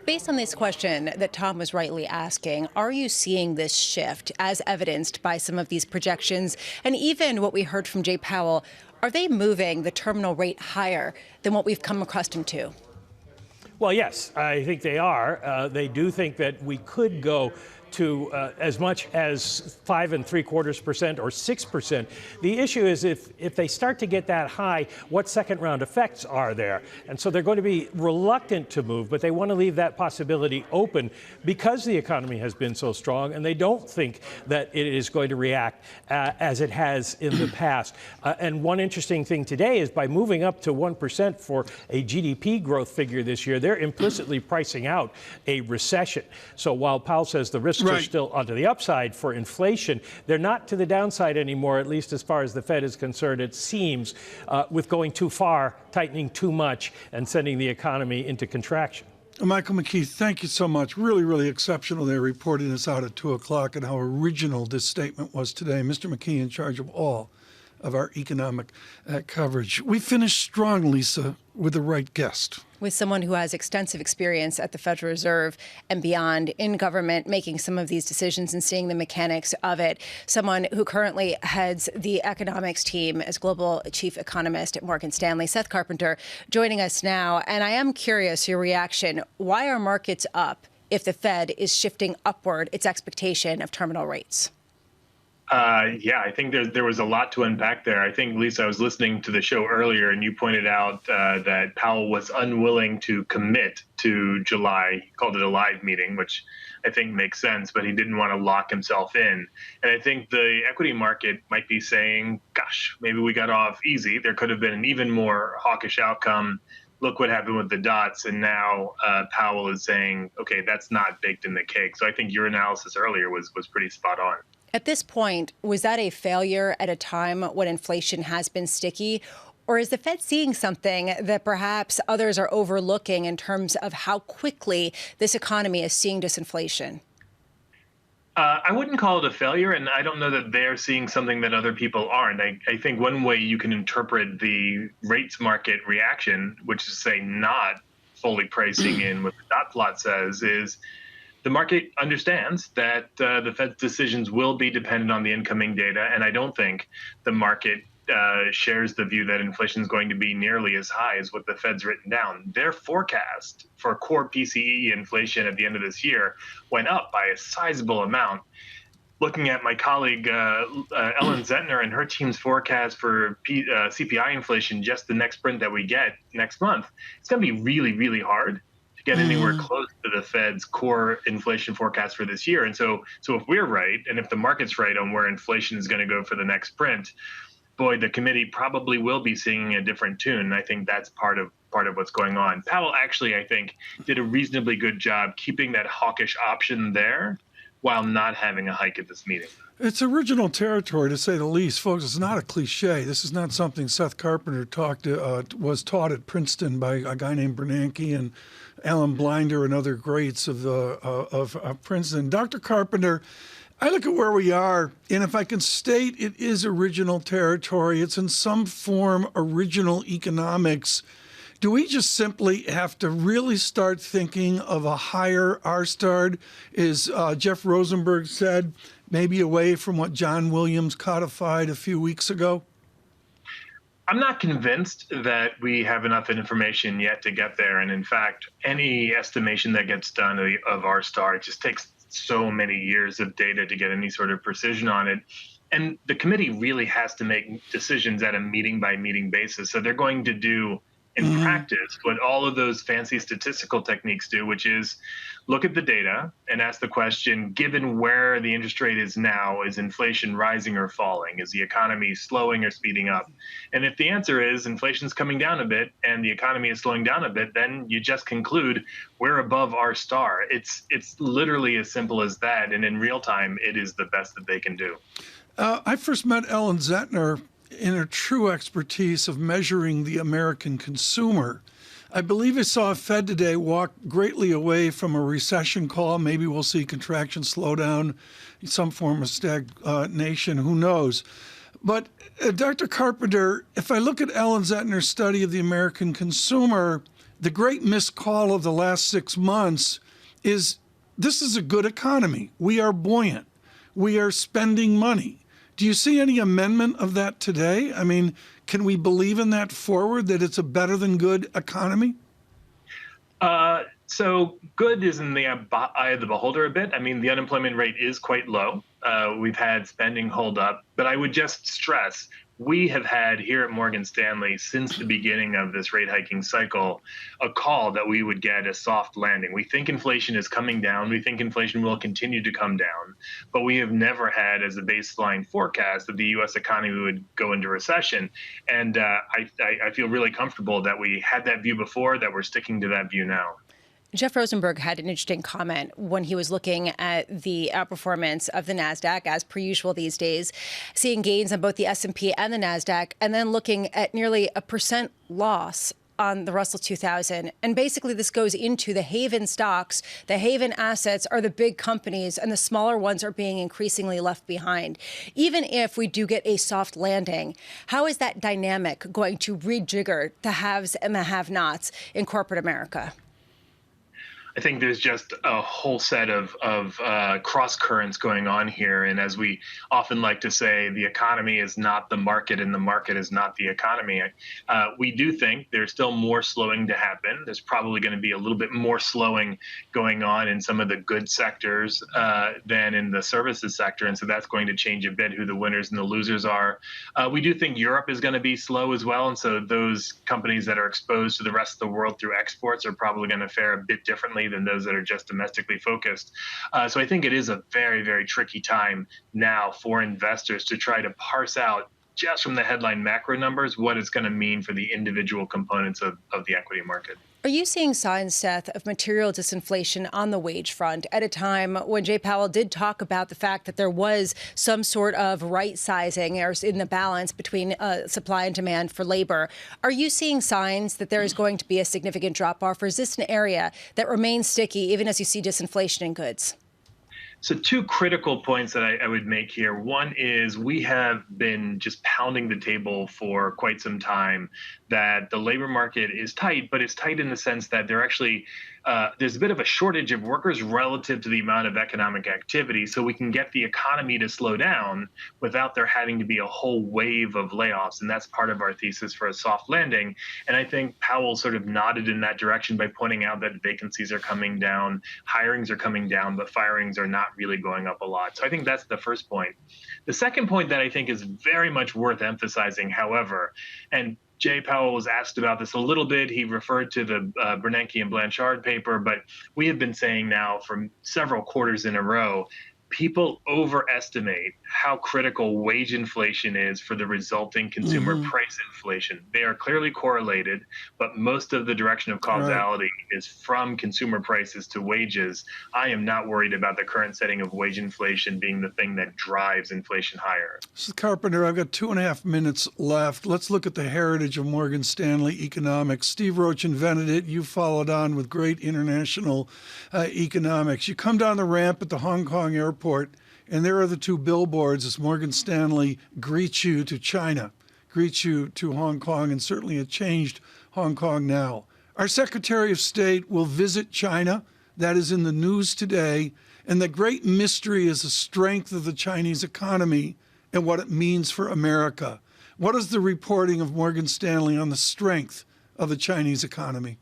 Based on this question that Tom was rightly asking, are you seeing this shift as evidenced by some of these projections? And even what we heard from Jay Powell, are they moving the terminal rate higher than what we've come accustomed to? Well, yes, I think they are. They do think that we could go to as much as 5.75% or 6%. The issue is if they start to get that high, what second round effects are there? And so they're going to be reluctant to move, but they want to leave that possibility open because the economy has been so strong, and they don't think that it is going to react as it has in the past. And one interesting thing today is by moving up to 1% for a GDP growth figure this year, they're implicitly pricing out a recession. So while Powell says the risks are still onto the upside for inflation, they're not to the downside anymore, at least as far as the Fed is concerned, it seems, with going too far, tightening too much, and sending the economy into contraction. Michael McKee, thank you so much. Really, really exceptional there, reporting this out at 2 o'clock and how original this statement was today. Mr. McKee in charge of all of our economic coverage. We finished strong, Lisa, with the right guest. With someone who has extensive experience at the Federal Reserve and beyond in government, making some of these decisions and seeing the mechanics of it. Someone who currently heads the economics team as global chief economist at Morgan Stanley, Seth Carpenter, joining us now. And I am curious your reaction. Why are markets up if the Fed is shifting upward its expectation of terminal rates? Yeah, I think there was a lot to unpack there. I think, Lisa, I was listening to the show earlier, and you pointed out that Powell was unwilling to commit to July. He called it a live meeting, which I think makes sense, but he didn't want to lock himself in. And I think the equity market might be saying, gosh, maybe we got off easy. There could have been an even more hawkish outcome. Look what happened with the dots. And now Powell is saying, OK, that's not baked in the cake. So I think your analysis earlier was pretty spot on. At this point, was that a failure at a time when inflation has been sticky? Or is the Fed seeing something that perhaps others are overlooking in terms of how quickly this economy is seeing disinflation? I wouldn't call it a failure, and I don't know that they're seeing something that other people aren't. I think one way you can interpret the rates market reaction, which is to say not fully pricing in what the dot plot says, is the market understands that the Fed's decisions will be dependent on the incoming data, and I don't think the market shares the view that inflation is going to be nearly as high as what the Fed's written down. Their forecast for core PCE inflation at the end of this year went up by a sizable amount. Looking at my colleague Ellen Zentner and her team's forecast for CPI inflation, just the next print that we get next month, it's going to be really, really hard to get anywhere close to the Fed's core inflation forecast for this year. And so if we're right, and if the market's right on where inflation is going to go for the next print, boy, the committee probably will be singing a different tune. I think that's part of what's going on. Powell actually, I think, did a reasonably good job keeping that hawkish option there while not having a hike at this meeting. It's original territory, to say the least. Folks, it's not a cliche. This is not something Seth Carpenter was taught at Princeton by a guy named Bernanke and Alan Blinder and other greats of Princeton. Dr. Carpenter, I look at where we are, and if I can state it is original territory, it's in some form original economics. Do we just simply have to really start thinking of a higher R-star, as Jeff Rosenberg said, maybe away from what John Williams codified a few weeks ago? I'm not convinced that we have enough information yet to get there. And in fact, any estimation that gets done of R-star, it just takes so many years of data to get any sort of precision on it. And the committee really has to make decisions at a meeting by meeting basis. So they're going to do in practice what all of those fancy statistical techniques do, which is look at the data and ask the question, given where the interest rate is now, is inflation rising or falling? Is the economy slowing or speeding up? And if the answer is inflation's coming down a bit and the economy is slowing down a bit, then you just conclude we're above R-star. It's literally as simple as that. And in real time, it is the best that they can do. I first met Ellen Zentner in her true expertise of measuring the American consumer. I believe I saw a Fed today walk greatly away from a recession call. Maybe we'll see contraction slow down, some form of stagnation, who knows. But Dr. Carpenter, if I look at Ellen Zentner's study of the American consumer, the great miscall of the last 6 months is this is a good economy. We are buoyant. We are spending money. Do you see any amendment of that today? I mean, can we believe in that forward, that it's a better than good economy? So good is in the eye of the beholder a bit. I mean, the unemployment rate is quite low. We've had spending hold up, but I would just stress, we have had here at Morgan Stanley since the beginning of this rate hiking cycle, a call that we would get a soft landing. We think inflation is coming down. We think inflation will continue to come down, but we have never had as a baseline forecast that the U.S. economy would go into recession. And I feel really comfortable that we had that view before, that we're sticking to that view now. Jeff Rosenberg had an interesting comment when he was looking at the outperformance of the NASDAQ, as per usual these days, seeing gains on both the S&P and the NASDAQ, and then looking at nearly a % loss on the Russell 2000. And basically this goes into the haven stocks. The haven assets are the big companies, and the smaller ones are being increasingly left behind. Even if we do get a soft landing, how is that dynamic going to rejigger the haves and the have-nots in corporate America? I think there's just a whole set of cross currents going on here. And as we often like to say, the economy is not the market and the market is not the economy. We do think there's still more slowing to happen. There's probably going to be a little bit more slowing going on in some of the good sectors than in the services sector. And so that's going to change a bit who the winners and the losers are. We do think Europe is going to be slow as well. And so those companies that are exposed to the rest of the world through exports are probably going to fare a bit differently than those that are just domestically focused. So I think it is a very, very tricky time now for investors to try to parse out just from the headline macro numbers what it's going to mean for the individual components of the equity market. Are you seeing signs, Seth, of material disinflation on the wage front at a time when Jay Powell did talk about the fact that there was some sort of right sizing or in the balance between supply and demand for labor? Are you seeing signs that there is going to be a significant drop off, or is this an area that remains sticky even as you see disinflation in goods? So two critical points that I would make here. One is we have been just pounding the table for quite some time that the labor market is tight, but it's tight in the sense that there actually there's a bit of a shortage of workers relative to the amount of economic activity. So we can get the economy to slow down without there having to be a whole wave of layoffs. And that's part of our thesis for a soft landing. And I think Powell sort of nodded in that direction by pointing out that vacancies are coming down, hirings are coming down, but firings are not really going up a lot. So I think that's the first point. The second point that I think is very much worth emphasizing, however, and Jay Powell was asked about this a little bit. He referred to the Bernanke and Blanchard paper, but we have been saying now for several quarters in a row, people overestimate how critical wage inflation is for the resulting consumer price inflation. They are clearly correlated, but most of the direction of causality is from consumer prices to wages. I am not worried about the current setting of wage inflation being the thing that drives inflation higher. Mrs. Carpenter, I've got 2.5 minutes left. Let's look at the heritage of Morgan Stanley economics. Steve Roach invented it. You followed on with great international economics. You come down the ramp at the Hong Kong airport, and there are the two billboards as Morgan Stanley greets you to China. greets you to Hong Kong, and certainly it changed Hong Kong now. Our Secretary of State will visit China. That is in the news today. And the great mystery is the strength of the Chinese economy and what it means for America. What is the reporting of Morgan Stanley on the strength of the Chinese economy?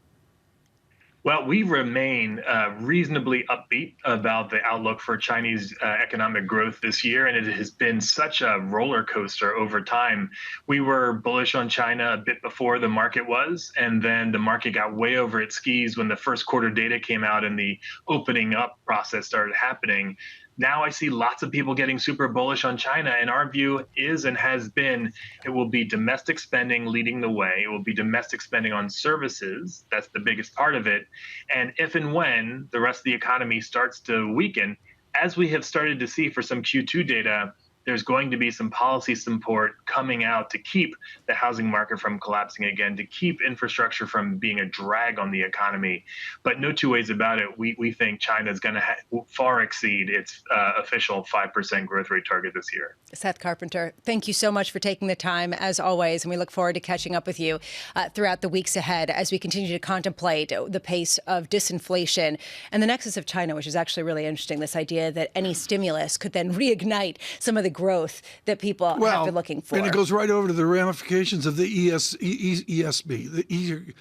Well, we remain reasonably upbeat about the outlook for Chinese economic growth this year, and it has been such a roller coaster over time. We were bullish on China a bit before the market was, and then the market got way over its skis when the first quarter data came out and the opening up process started happening. Now I see lots of people getting super bullish on China, and our view is and has been it will be domestic spending leading the way. It will be domestic spending on services. That's the biggest part of it. And if and when the rest of the economy starts to weaken, as we have started to see for some Q2 data, there's going to be some policy support coming out to keep the housing market from collapsing again, to keep infrastructure from being a drag on the economy. But no two ways about it, we think China is going to far exceed its official 5% growth rate target this year. Seth Carpenter, thank you so much for taking the time, as always, and we look forward to catching up with you throughout the weeks ahead as we continue to contemplate the pace of disinflation and the nexus of China, which is actually really interesting, this idea that any stimulus could then reignite some of the growth that people have been looking for. And it goes right over to the ramifications of the ESB.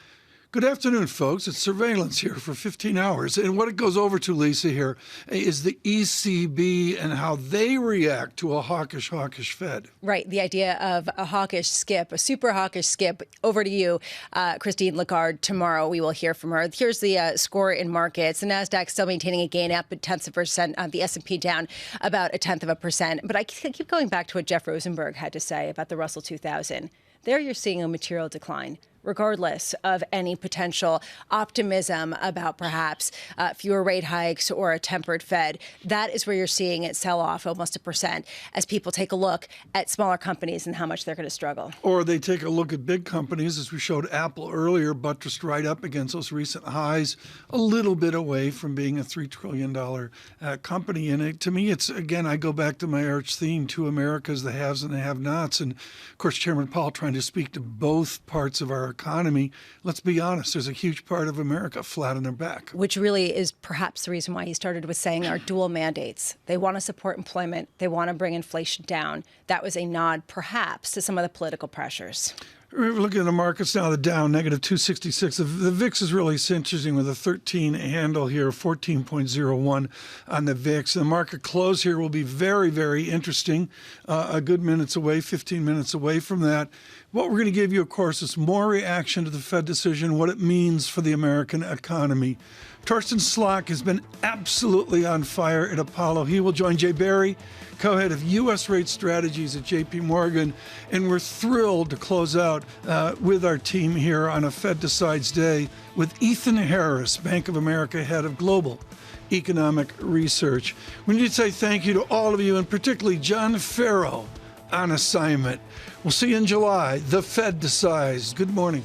Good afternoon, folks. It's surveillance here for 15 hours. And what it goes over to, Lisa, here is the ECB and how they react to a hawkish Fed. Right. The idea of a hawkish skip, a super hawkish skip. Over to you, Christine Lagarde. Tomorrow we will hear from her. Here's the score in markets. The NASDAQ still maintaining a gain up 0.1%. The S&P down about 0.1%. But I keep going back to what Jeff Rosenberg had to say about the Russell 2000. There you're seeing a material decline, regardless of any potential optimism about perhaps fewer rate hikes or a tempered Fed. That is where you're seeing it sell off almost 1% as people take a look at smaller companies and how much they're going to struggle. Or they take a look at big companies, as we showed Apple earlier, buttressed right up against those recent highs, a little bit away from being a $3 trillion company. And to me, it's, again, I go back to my arch theme, two Americas, the haves and the have-nots. And, of course, Chairman Powell trying to speak to both parts of our economy. Let's be honest, there's a huge part of America flat on their back. Which really is perhaps the reason why he started with saying our dual mandates. They want to support employment. They want to bring inflation down. That was a nod perhaps to some of the political pressures. We're looking at the markets now, the Dow, negative 266. The VIX is really interesting with a 13 handle here, 14.01 on the VIX. The market close here will be very, very interesting. A good minutes away, 15 minutes away from that. What we're going to give you, of course, is more reaction to the Fed decision, what it means for the American economy. Torsten Slok has been absolutely on fire at Apollo. He will join Jay Berry, co-head of U.S. rate strategies at J.P. Morgan. And we're thrilled to close out with our team here on a Fed Decides Day with Ethan Harris, Bank of America head of global economic research. We need to say thank you to all of you, and particularly John Farrow on assignment. We'll see you in July. The Fed Decides. Good morning.